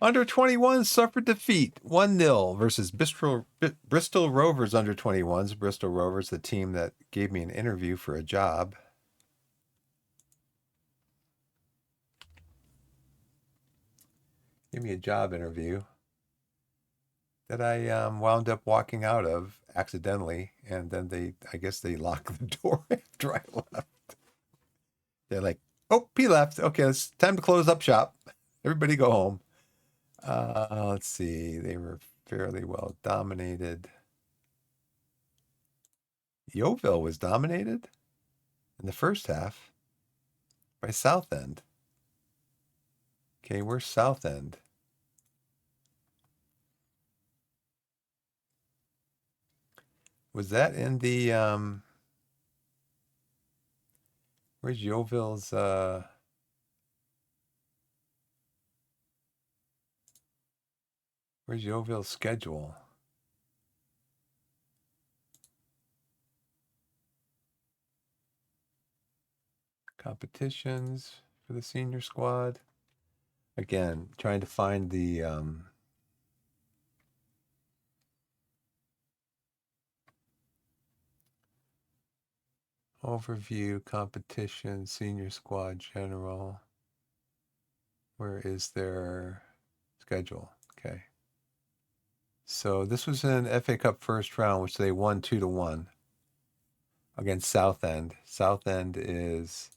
Under 21 suffered defeat 1-0 versus Bristol Rovers under 21s. Bristol Rovers, the team that gave me an interview for a job. Give me a job interview that I wound up walking out of accidentally. And then I guess they locked the door after I left. They're like, oh, he left. Okay, it's time to close up shop. Everybody go home. Let's see. They were fairly well dominated. Yeovil was dominated in the first half by Southend. Okay, where's South End? Was that in the where's Yeoville's where's Yeoville's schedule? Competitions for the senior squad. Again, trying to find the overview, competition, senior squad, general. Where is their schedule? Okay. So this was an FA Cup first round, which they won 2-1 against Southend. Southend is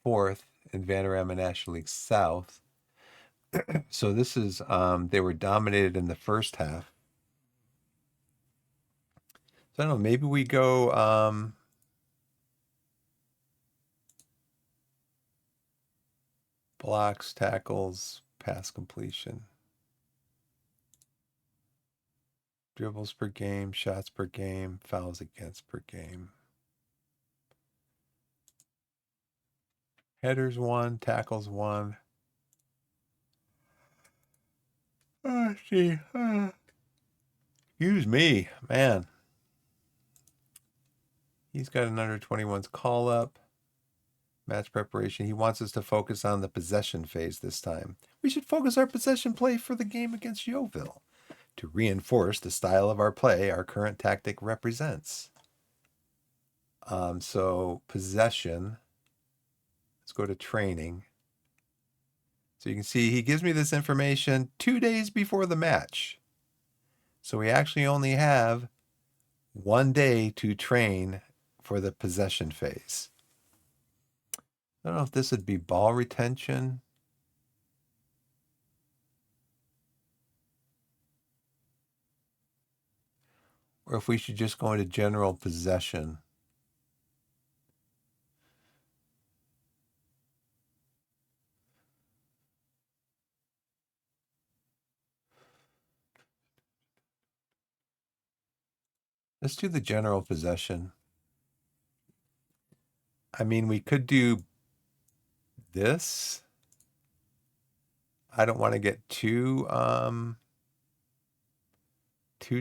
fourth in Vanarama National League South. So this is they were dominated in the first half. So I don't know, maybe we go blocks, tackles, pass completion, dribbles per game, shots per game, fouls against per game. Headers 1, tackles 1. Oh, see. Excuse me, man. He's got an under 21s call up. Match preparation. He wants us to focus on the possession phase this time. We should focus our possession play for the game against Yeovil to reinforce the style of our play our current tactic represents. So possession. Let's go to training. So you can see he gives me this information 2 days before the match. So we actually only have 1 day to train for the possession phase. I don't know if this would be ball retention. Or if we should just go into general possession. Let's do the general possession. I mean, we could do this. I don't want to get too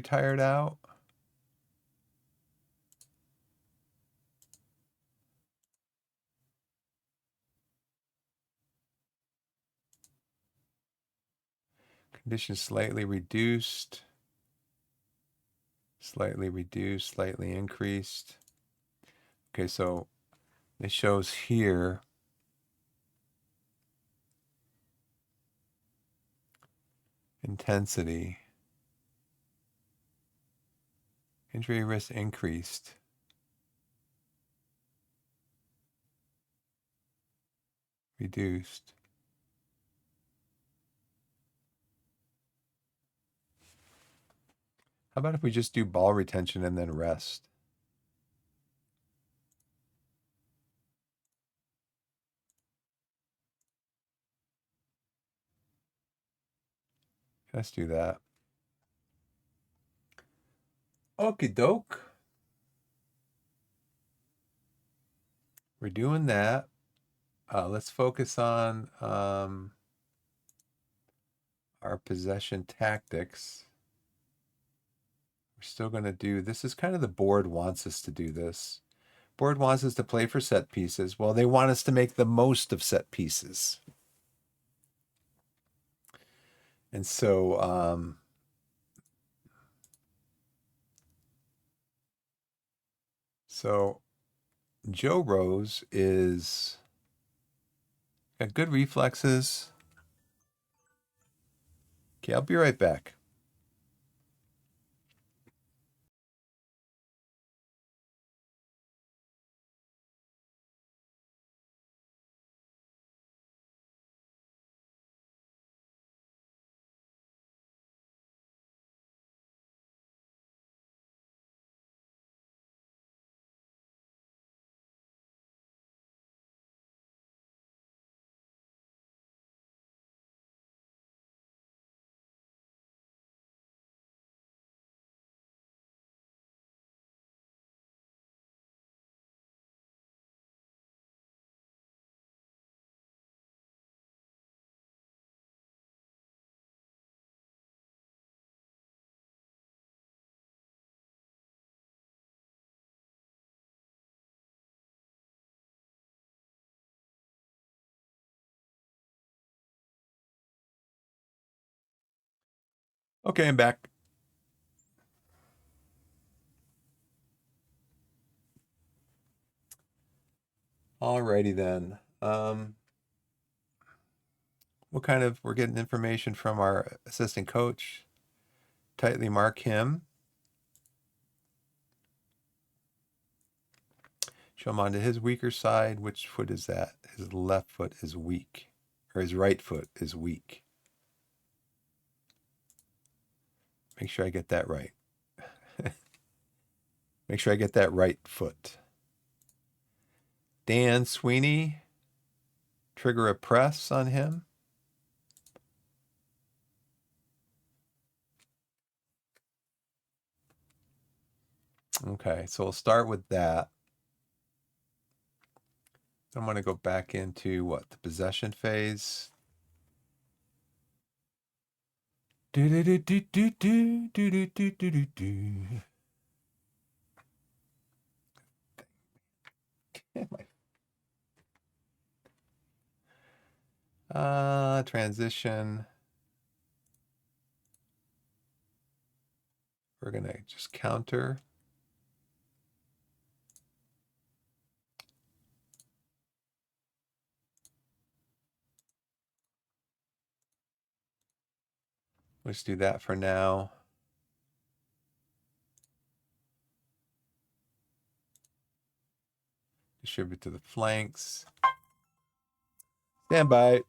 tired out. Condition slightly reduced, slightly increased. Okay, so it shows here intensity. Injury risk increased. Reduced. How about if we just do ball retention and then rest? Let's do that. Okie doke. We're doing that. Let's focus on our possession tactics. We're still going to do, this is kind of the board wants us to do this. Board wants us to play for set pieces. Well, they want us to make the most of set pieces. And so, Joe Rose is got good reflexes. Okay, I'll be right back. Okay, I'm back. Alrighty then. We're getting information from our assistant coach. Tightly mark him. Show him onto his weaker side. Which foot is that? His left foot is weak, or his right foot is weak. Make sure I get that right. Make sure I get that right foot. Dan Sweeney, trigger a press on him. Okay, so we'll start with that. I'm going to go back into what? The possession phase. Do do do do do do do do do do do do. Transition. We're going to just counter. Let's do that for now. Distribute to the flanks. Stand by.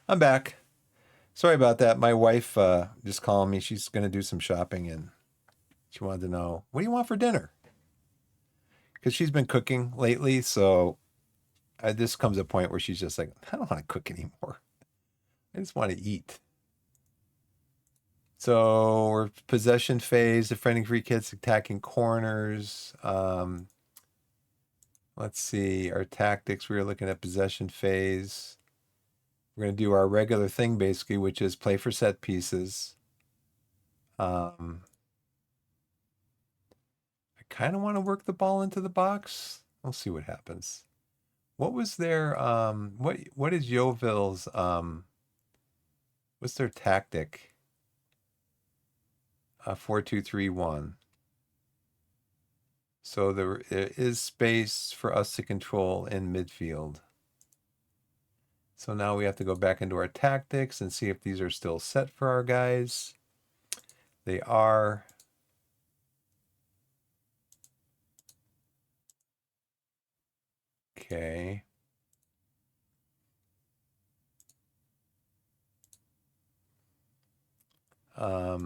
I'm back. Sorry about that. My wife just calling me. She's going to do some shopping and she wanted to know, what do you want for dinner? Because she's been cooking lately. So this comes a point where she's just like, I don't want to cook anymore. I just want to eat. So we're possession phase, defending free kicks, attacking corners. Let's see our tactics. We were looking at possession phase. We're going to do our regular thing basically, which is play for set pieces. I kind of want to work the ball into the box. We'll see what happens. What was their what is Yeoville's what's their tactic? 4-2-3-1. So there is space for us to control in midfield. So now we have to go back into our tactics and see if these are still set for our guys. They are. Okay. I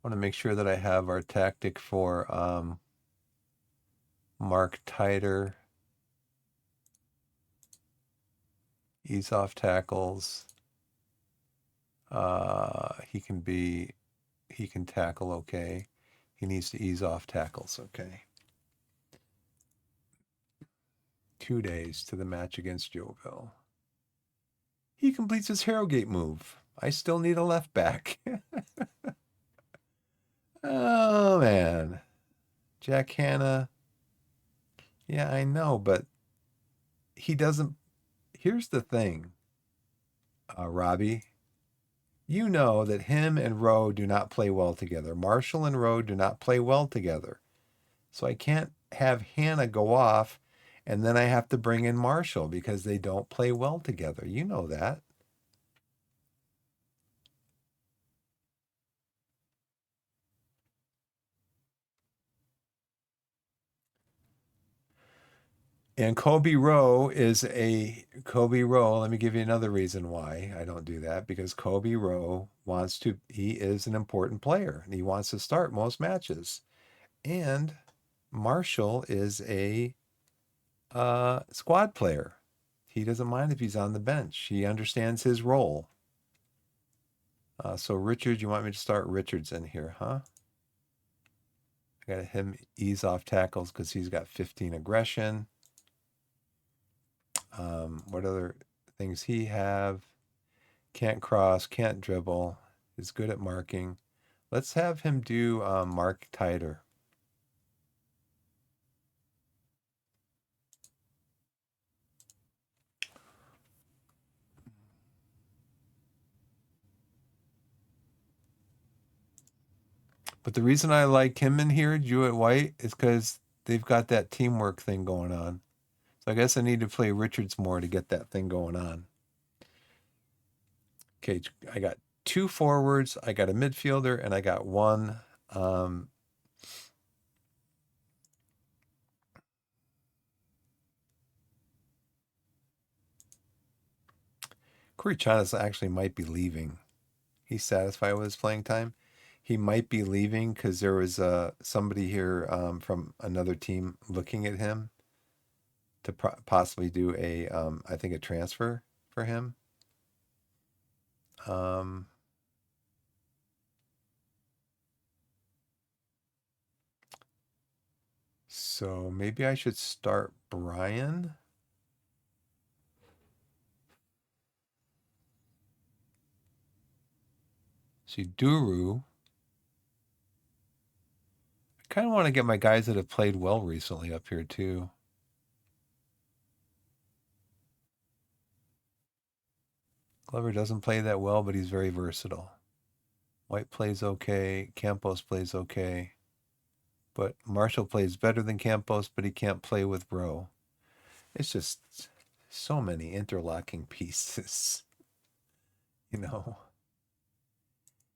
want to make sure that I have our tactic for mark tighter, ease off tackles. He can tackle okay. He needs to ease off tackles, okay. 2 days to the match against Yeovil. He completes his Harrogate move. I still need a left back. Oh, man. Jack Hanna. Yeah, I know, but he doesn't. Here's the thing, Robbie. You know that him and Rowe do not play well together. Marshall and Rowe do not play well together. So I can't have Hannah go off and then I have to bring in Marshall because they don't play well together. You know that. And Kobe Rowe. Let me give you another reason why I don't do that, because Kobe Rowe he is an important player and he wants to start most matches. And Marshall is a squad player. He doesn't mind if he's on the bench. He understands his role. So Richard, you want me to start Richards in here, huh? I got him ease off tackles because he's got 15 aggression. What other things he have? Can't cross, can't dribble, is good at marking. Let's have him do mark tighter. But the reason I like him in here, Jewett White, is because they've got that teamwork thing going on. So I guess I need to play Richards more to get that thing going on. Okay, I got 2 forwards, I got a midfielder, and I got 1 Corey Chavez actually might be leaving. He's satisfied with his playing time. He might be leaving because there was somebody here from another team looking at him to possibly do I think a transfer for him. So maybe I should start Brian. See, Duru. I kind of want to get my guys that have played well recently up here too. Glover doesn't play that well, but he's very versatile. White plays okay. Campos plays okay. But Marshall plays better than Campos, but he can't play with Rowe. It's just so many interlocking pieces, you know.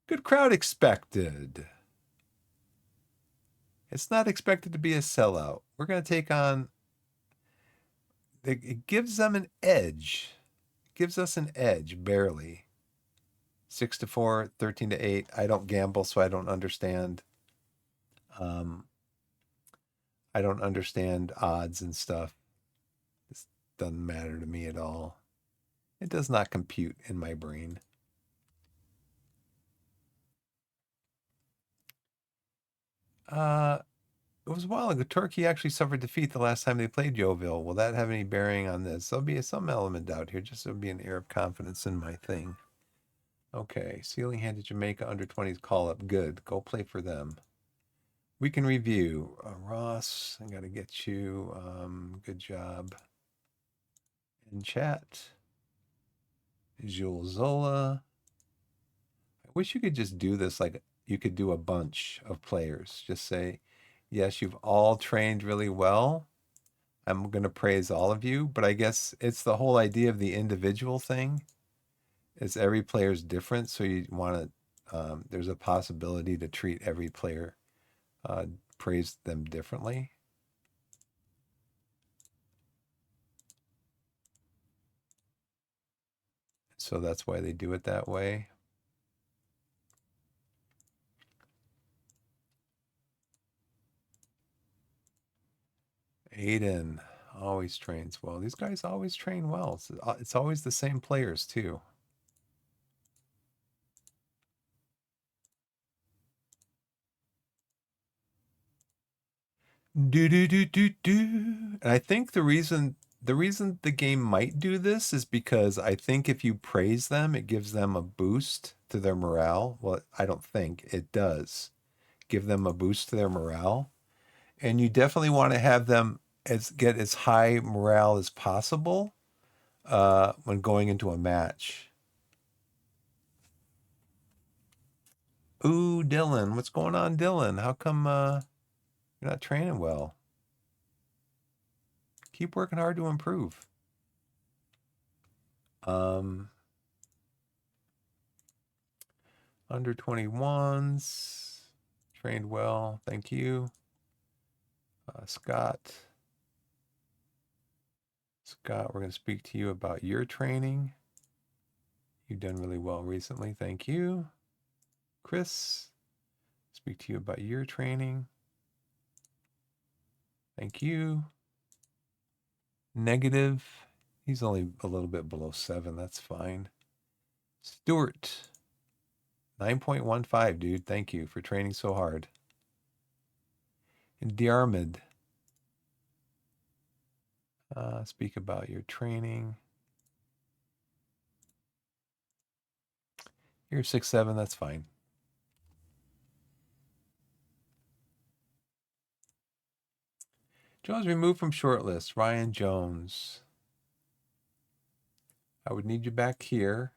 Good crowd expected. It's not expected to be a sellout. We're going to take on, it gives them an edge. It gives us an edge, barely. 6-4, 13-8. I don't gamble, so I don't understand. Um, I don't understand odds and stuff. This doesn't matter to me at all. It does not compute in my brain. It was a while ago. Torquay actually suffered defeat the last time they played Yeovil. Will that have any bearing on this? There'll be some element out here, just to be an air of confidence in my thing. Okay, Ceiling Hand to Jamaica under 20s call up. Good. Go play for them. We can review. Ross, I got to get you. Good job. In chat. Jules Zola. I wish you could just do this like you could do a bunch of players. Just say, yes, you've all trained really well. I'm going to praise all of you, but I guess it's the whole idea of the individual thing. Is every player's different, so you want to, there's a possibility to treat every player, praise them differently. So that's why they do it that way. Aiden always trains well. These guys always train well. It's always the same players too. Do do do do do. And I think the reason the game might do this is because I think if you praise them, it gives them a boost to their morale. Well, I don't think it does give them a boost to their morale. And you definitely want to have them get as high morale as possible when going into a match. Ooh, Dylan, what's going on, Dylan? How come you're not training well? Keep working hard to improve. Um, Under 21s, trained well. Thank you. Scott, we're going to speak to you about your training. You've done really well recently. Thank you. Chris, speak to you about your training. Thank you. Negative. He's only a little bit below 7. That's fine. Stuart, 9.15, dude. Thank you for training so hard. And Diarmid, speak about your training. You're 6'7", that's fine. Jones removed from shortlist. Ryan Jones. I would need you back here,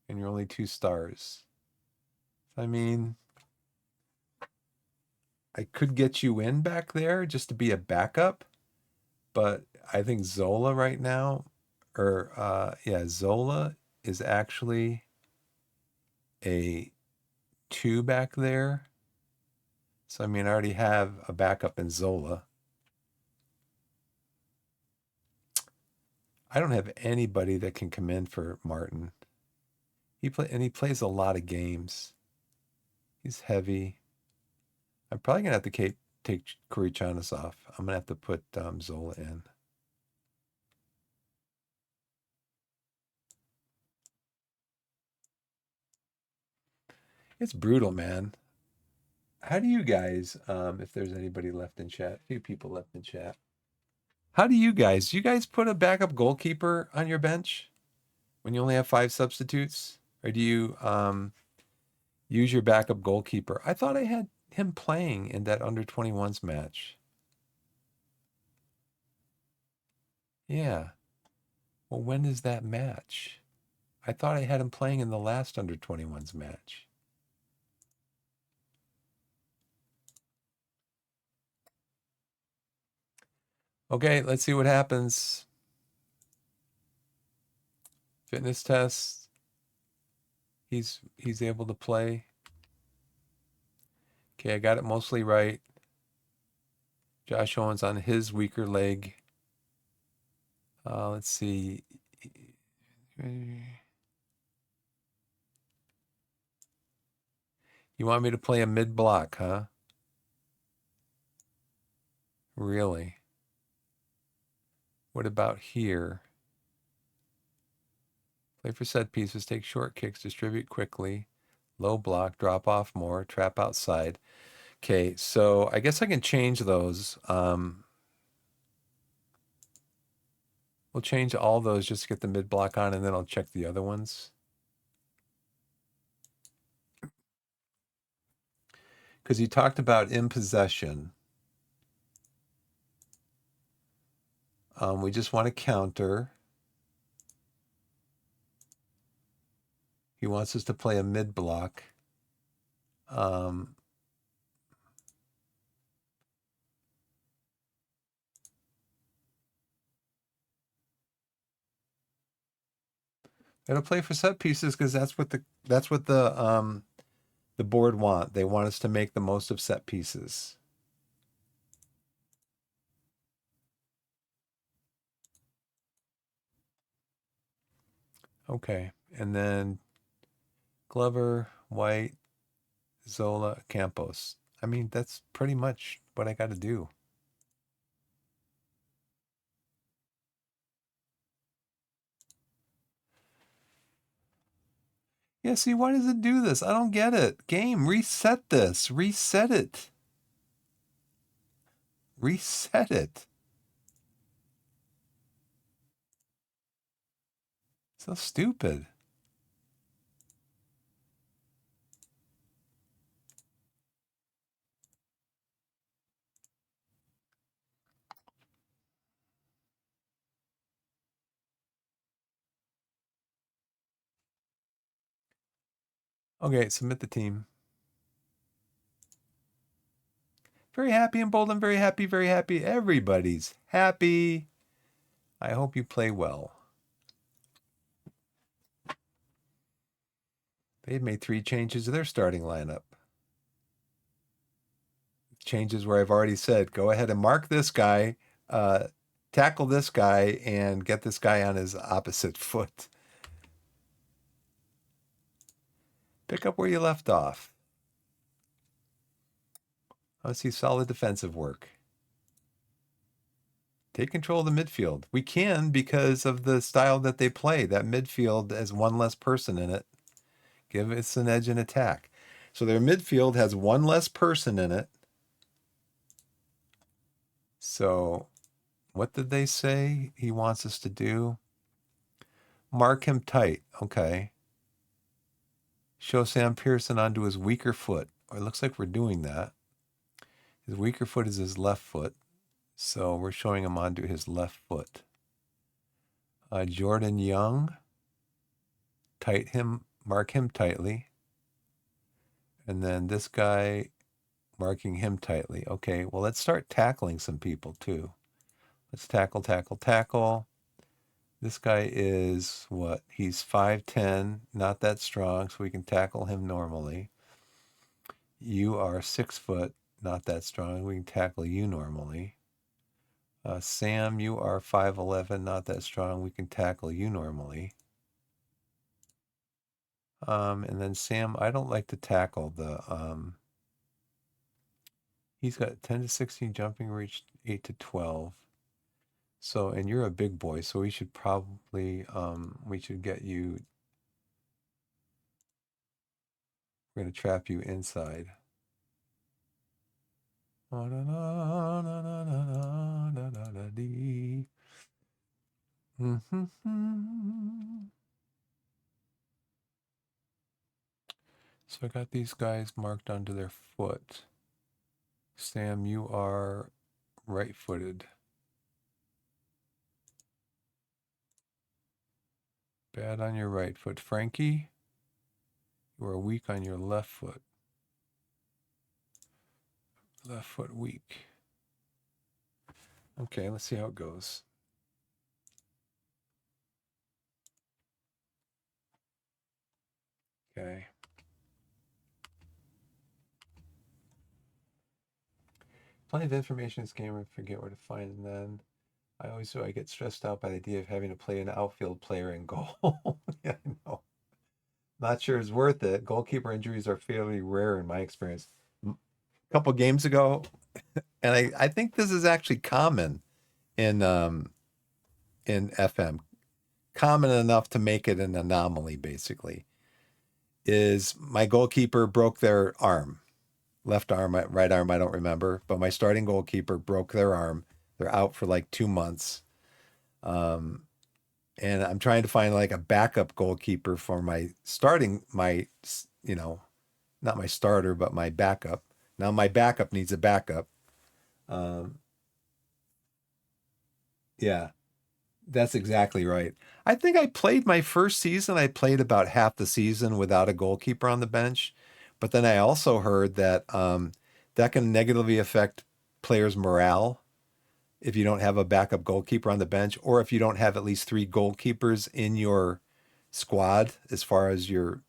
and you're only 2 stars. I mean, I could get you in back there just to be a backup, but I think Zola right now, Zola is actually a 2 back there. So, I mean, I already have a backup in Zola. I don't have anybody that can come in for Martin. He plays a lot of games. He's heavy. I'm probably gonna have to take Kurichanis off. I'm gonna have to put Zola in. It's brutal, man. How do you guys, if there's anybody left in chat, a few people left in chat. How do you guys put a backup goalkeeper on your bench when you only have 5 substitutes? Or do you use your backup goalkeeper? I thought I had him playing in that under 21s match. Yeah. Well, when is that match? I thought I had him playing in the last under 21s match. Okay, let's see what happens. Fitness test. He's able to play. Okay, I got it mostly right. Josh Owens on his weaker leg. Let's see. You want me to play a mid block, huh? Really? What about here? Play for set pieces, take short kicks, distribute quickly, low block, drop off more, trap outside. Okay, so I guess I can change those. We'll change all those just to get the mid block on, and then I'll check the other ones. Because you talked about in possession. We just want to counter. He wants us to play a mid block. It'll play for set pieces because the board want. They want us to make the most of set pieces. Okay, and then Glover, White, Zola, Campos. I mean, that's pretty much what I got to do. Yeah, see, why does it do this? I don't get it. Game, reset this. Reset it. Reset it. So stupid. Okay, submit the team. Very happy and bold. I'm very happy, very happy. Everybody's happy. I hope you play well. They've made 3 changes to their starting lineup. Changes where I've already said, go ahead and mark this guy, tackle this guy, and get this guy on his opposite foot. Pick up where you left off. I see solid defensive work. Take control of the midfield. We can because of the style that they play. That midfield has one less person in it. Give us an edge in attack. So their midfield has one less person in it. So what did they say he wants us to do? Mark him tight. Okay. Show Sam Pearson onto his weaker foot. It looks like we're doing that. His weaker foot is his left foot. So we're showing him onto his left foot. Jordan Young. Mark him tightly. And then this guy, marking him tightly. Okay, well, let's start tackling some people too. Let's tackle, tackle, tackle. This guy is what? He's 5'10", not that strong, so we can tackle him normally. You are 6 foot, not that strong. We can tackle you normally. Sam, you are 5'11", not that strong. We can tackle you normally. And then Sam, I don't like to tackle the he's got 10 to 16 jumping reach, 8 to 12. So, and you're a big boy, so we should probably we should get you. We're gonna trap you inside. So I got these guys marked onto their foot. Sam, you are right-footed. Bad on your right foot. Frankie, you are weak on your left foot. Left foot weak. Okay, let's see how it goes. Okay. Plenty of information in this game. I forget where to find it then. I get stressed out by the idea of having to play an outfield player in goal. Yeah, I know. Not sure it's worth it. Goalkeeper injuries are fairly rare in my experience. A couple games ago, and I think this is actually common in FM, common enough to make it an anomaly, basically, is my goalkeeper broke their arm, left arm, right arm, I don't remember, but my starting goalkeeper broke their arm. They're out for like 2 months. Um, and I'm trying to find like a backup goalkeeper for my starting, you know, not my starter, but my backup. Now my backup needs a backup. Um, yeah, that's exactly right. I think I played my first season. I played about half the season without a goalkeeper on the bench, but then I also heard that that can negatively affect players' morale if you don't have a backup goalkeeper on the bench, or if you don't have at least three goalkeepers in your squad, as far as your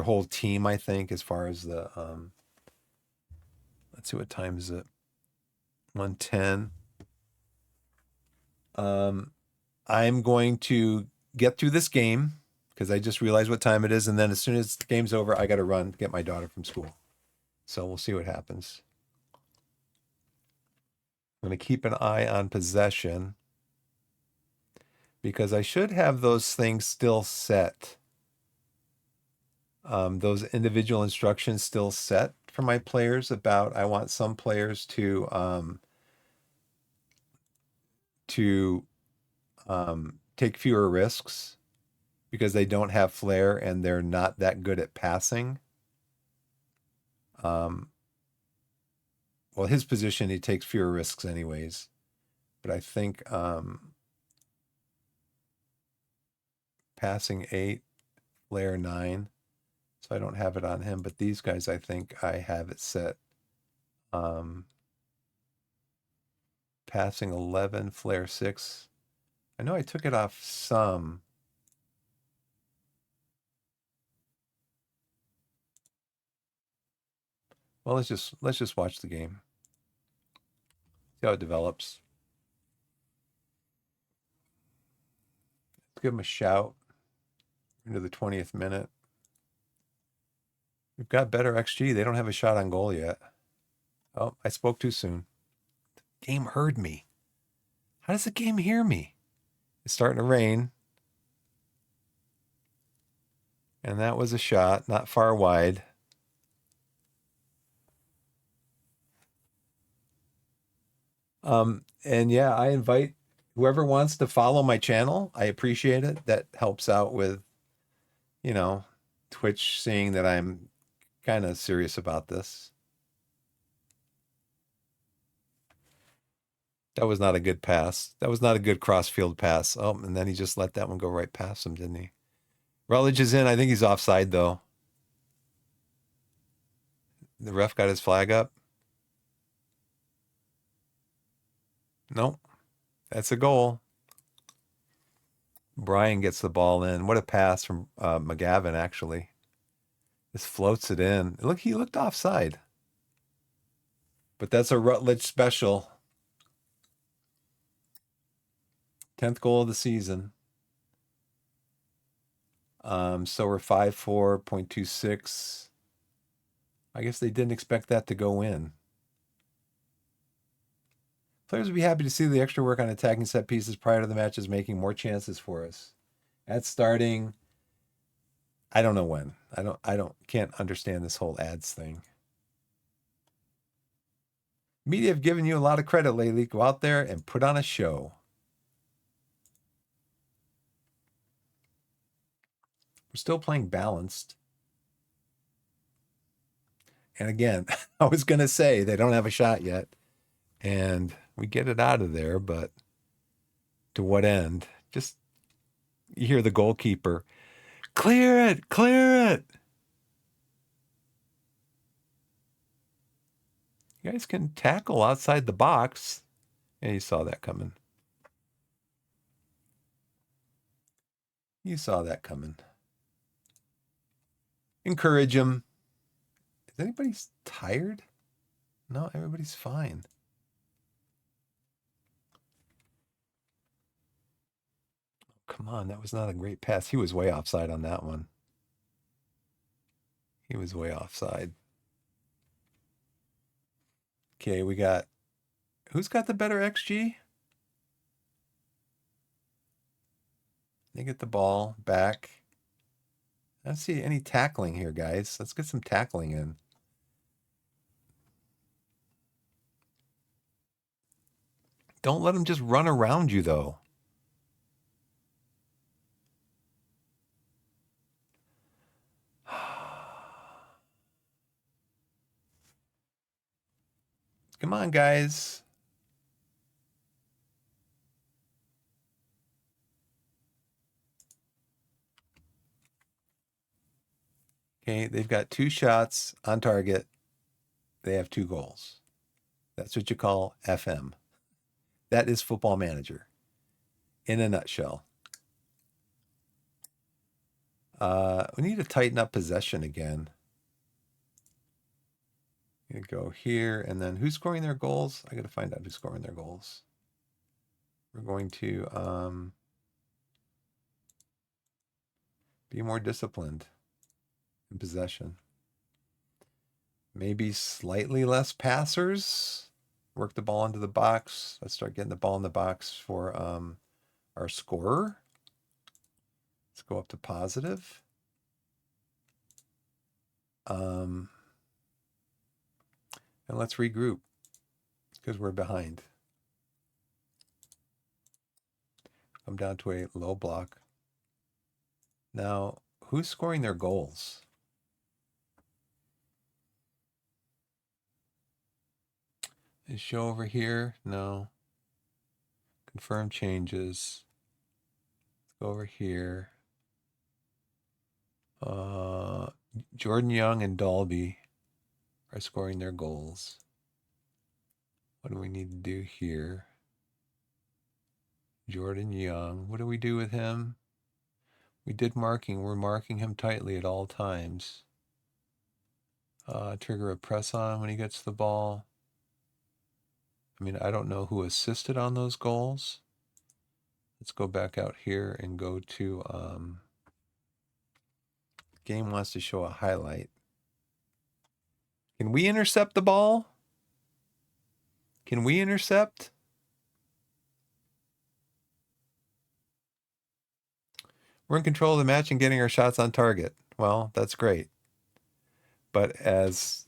whole team. I think as far as the let's see, what time is it? 1:10. Um, I'm going to get through this game because I just realized what time it is, and then as soon as the game's over, I got to run to get my daughter from school. So we'll see what happens. I'm going to keep an eye on possession because I should have those things still set. Those individual instructions still set for my players about I want some players to take fewer risks because they don't have flair and they're not that good at passing. Um, well, his position, he takes fewer risks anyways. But I think passing 8, flair 9. So I don't have it on him. But these guys, I think I have it set. Um, Passing 11, flair 6. I know I took it off some. Well, let's just watch the game. See how it develops. Let's give him a shout into the 20th minute. We've got better XG. They don't have a shot on goal yet. Oh, I spoke too soon. Game heard me. How does the game hear me? It's starting to rain. And that was a shot, not far wide. And yeah, I invite whoever wants to follow my channel. I appreciate it. That helps out with, you know, Twitch seeing that I'm kind of serious about this. That was not a good pass. That was not a good cross-field pass. Oh, and then he just let that one go right past him, didn't he? Rutledge is in. I think he's offside, though. The ref got his flag up. Nope. That's a goal. Brian gets the ball in. What a pass from McGavin, actually. Just floats it in. Look, he looked offside. But that's a Rutledge special. 10th goal of the season. So we're 5-4.26. I guess they didn't expect that to go in. Players would be happy to see the extra work on attacking set pieces prior to the matches, making more chances for us. That's starting. I don't know when. Can't understand this whole ads thing. Media have given you a lot of credit lately. Go out there and put on a show. We're still playing balanced. And again, I was going to say they don't have a shot yet. And we get it out of there, but to what end? Just you hear the goalkeeper, clear it, clear it. You guys can tackle outside the box. Yeah, you saw that coming. You saw that coming. Encourage him. Is anybody tired? No, everybody's fine. come on. That was not a great pass. He was way offside on that one. He was way offside. Okay, we got, who's got the better XG? They get the ball back. I don't see any tackling here, guys. Let's get some tackling in. Don't let them just run around you, though. Come on, guys. Okay, they've got 2 shots on target. They have 2 goals. That's what you call FM. That is Football Manager in a nutshell. We need to tighten up possession again. I'm going to go here, and then who's scoring their goals? I got to find out who's scoring their goals. We're going to be more disciplined in possession. Maybe slightly less passers. Work the ball into the box. Let's start getting the ball in the box for our scorer. Let's go up to positive. And let's regroup because we're behind. I'm down to a low block. Now, who's scoring their goals? Is show over here? No. Confirm changes. Let's go over here. Jordan Young and Dalby are scoring their goals. What do we need to do here? Jordan Young. What do we do with him? We did marking. We're marking him tightly at all times. Trigger a press on when he gets the ball. I mean, I don't know who assisted on those goals. Let's go back out here and go to game wants to show a highlight. Can we intercept the ball? Can we intercept? We're in control of the match and getting our shots on target. Well, that's great. But as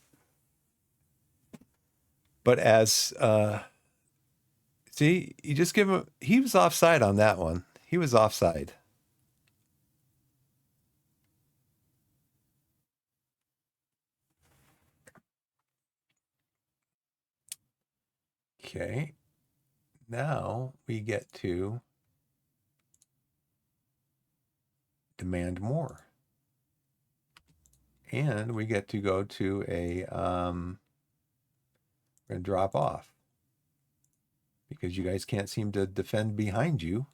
see, you just give him, he was offside on that one. He was offside. Okay. Now we get to demand more. And we get to go to a, we're going to drop off because you guys can't seem to defend behind you.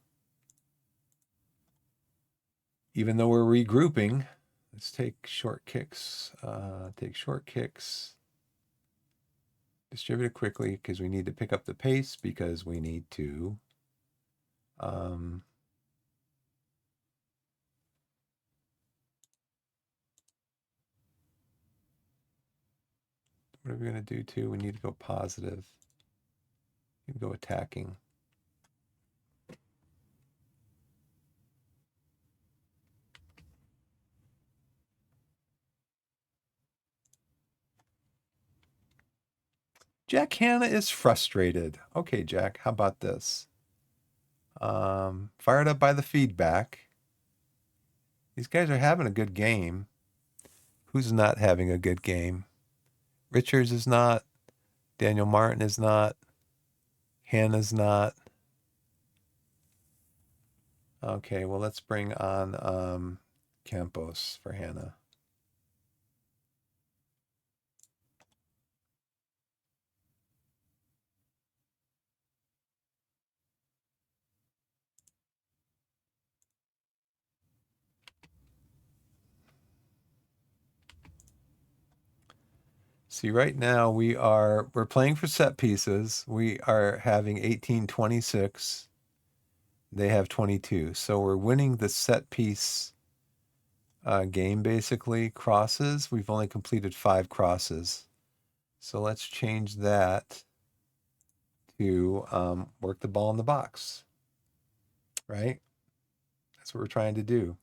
Even though we're regrouping, let's take short kicks. Take short kicks. Distribute it quickly because we need to pick up the pace because we need to what are we going to do too? We need to go positive. We go attacking. Jack Hanna is frustrated. Okay, Jack, how about this? Fired up by the feedback. These guys are having a good game. Who's not having a good game? Richards is not. Daniel Martin is not. Hannah's not. Okay, well, let's bring on Campos for Hannah. See, right now we're playing for set pieces. We are having 18-26. They have 22. So we're winning the set piece game, basically. Crosses. We've only completed 5 crosses. So let's change that to work the ball in the box, right? That's what we're trying to do.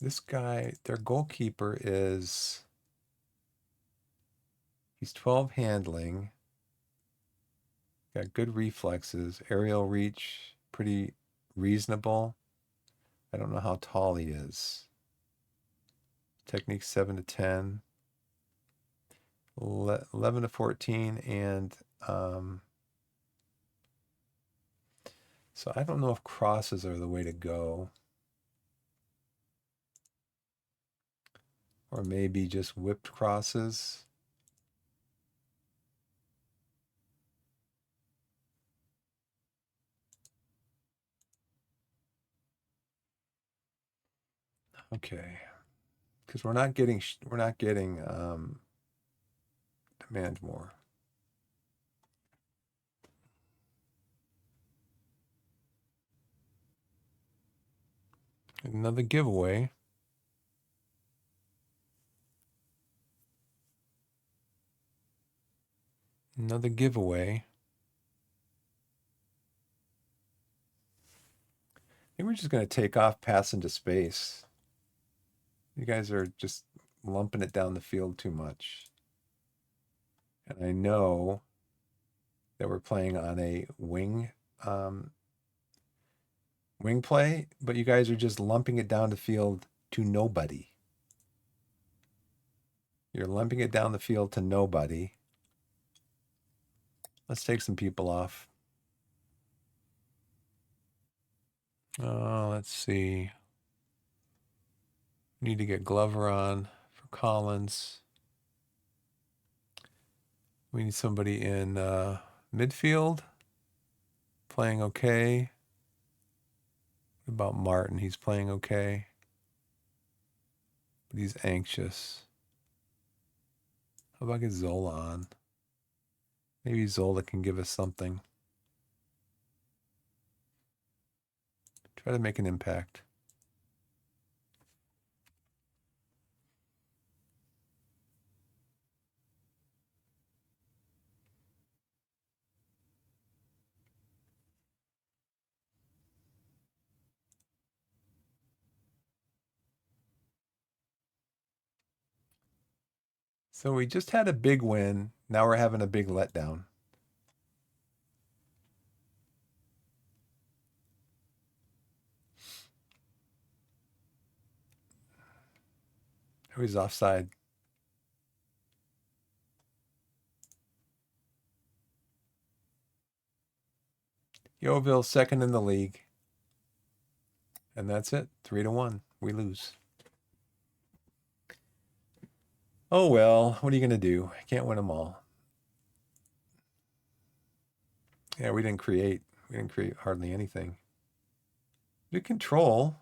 This guy, their goalkeeper he's 12 handling, got good reflexes, aerial reach, pretty reasonable. I don't know how tall he is. Technique 7 to 10, 11 to 14, and so I don't know if crosses are the way to go. Or maybe just whipped crosses. Okay. Because we're not getting demand more. Another giveaway. Another giveaway. I think we're just going to take off pass into space. You guys are just lumping it down the field too much. And I know that we're playing on a wing play, but you guys are just lumping it down the field to nobody. You're lumping it down the field to nobody. Let's take some people off. Let's see. Need to get Glover on for Collins. We need somebody in midfield. Playing okay. What about Martin? He's playing okay. But he's anxious. How about get Zola on? Maybe Zola can give us something. Try to make an impact. So we just had a big win. Now we're having a big letdown. Oh, he's offside. Yeovil second in the league. And that's it. 3-1. We lose. Oh well, what are you going to do? Can't win them all. Yeah, we didn't create hardly anything. Good control.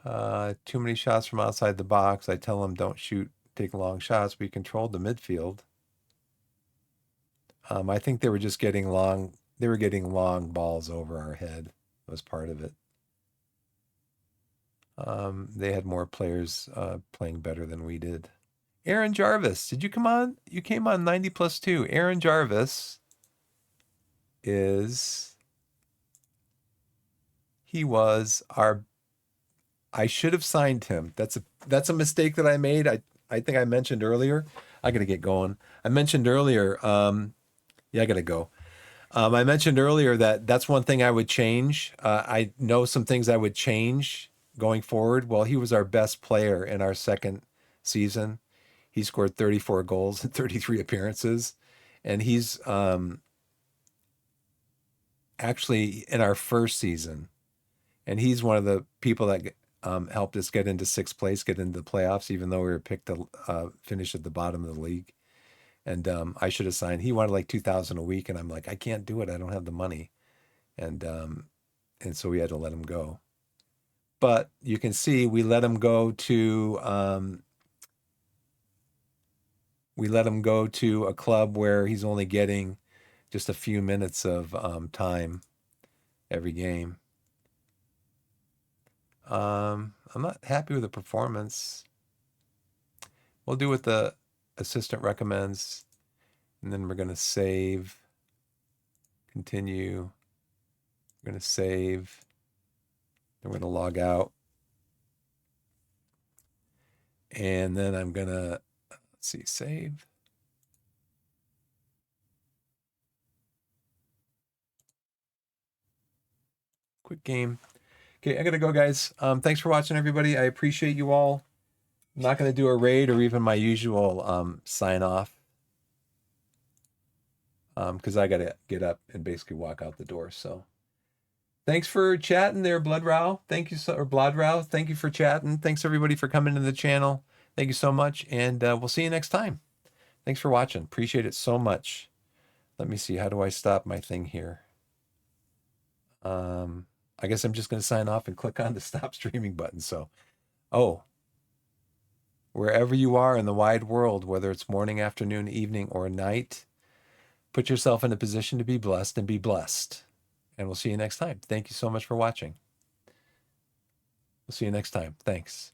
Too many shots from outside the box. I tell them don't shoot, take long shots. We controlled the midfield. I think they were just getting long. They were getting long balls over our head. That was part of it. They had more players playing better than we did. Aaron Jarvis, did you come on? You came on 90 plus 2. Aaron Jarvis he was our. I should have signed him. That's a mistake that I made. I think I mentioned earlier. I gotta get going. I mentioned earlier. Yeah, I gotta go. I mentioned earlier that that's one thing I would change. I know some things I would change going forward. Well, he was our best player in our second season. He scored 34 goals in 33 appearances, and he's actually in our first season. And he's one of the people that helped us get into sixth place, get into the playoffs, even though we were picked to finish at the bottom of the league. And I should have signed. He wanted like 2,000 a week, and I'm like, I can't do it. I don't have the money, and so we had to let him go. But you can see we let him go to we let him go to a club where he's only getting just a few minutes of time every game. I'm not happy with the performance. We'll do what the assistant recommends, and then we're going to save, continue. We're going to save. Then we're going to log out. And then I'm going to, let's see, save. Quick game. Okay, I got to go, guys. Thanks for watching, everybody. I appreciate you all. I'm not going to do a raid or even my usual sign off because I got to get up and basically walk out the door. So thanks for chatting there, Bloodrow. Thank you, or Bloodrow. Thank you for chatting. Thanks, everybody, for coming to the channel. Thank you so much, and we'll see you next time. Thanks for watching. Appreciate it so much. Let me see. How do I stop my thing here? I guess I'm just going to sign off and click on the stop streaming button. So, oh, wherever you are in the wide world, whether it's morning, afternoon, evening, or night, put yourself in a position to be blessed and be blessed. And we'll see you next time. Thank you so much for watching. We'll see you next time. Thanks.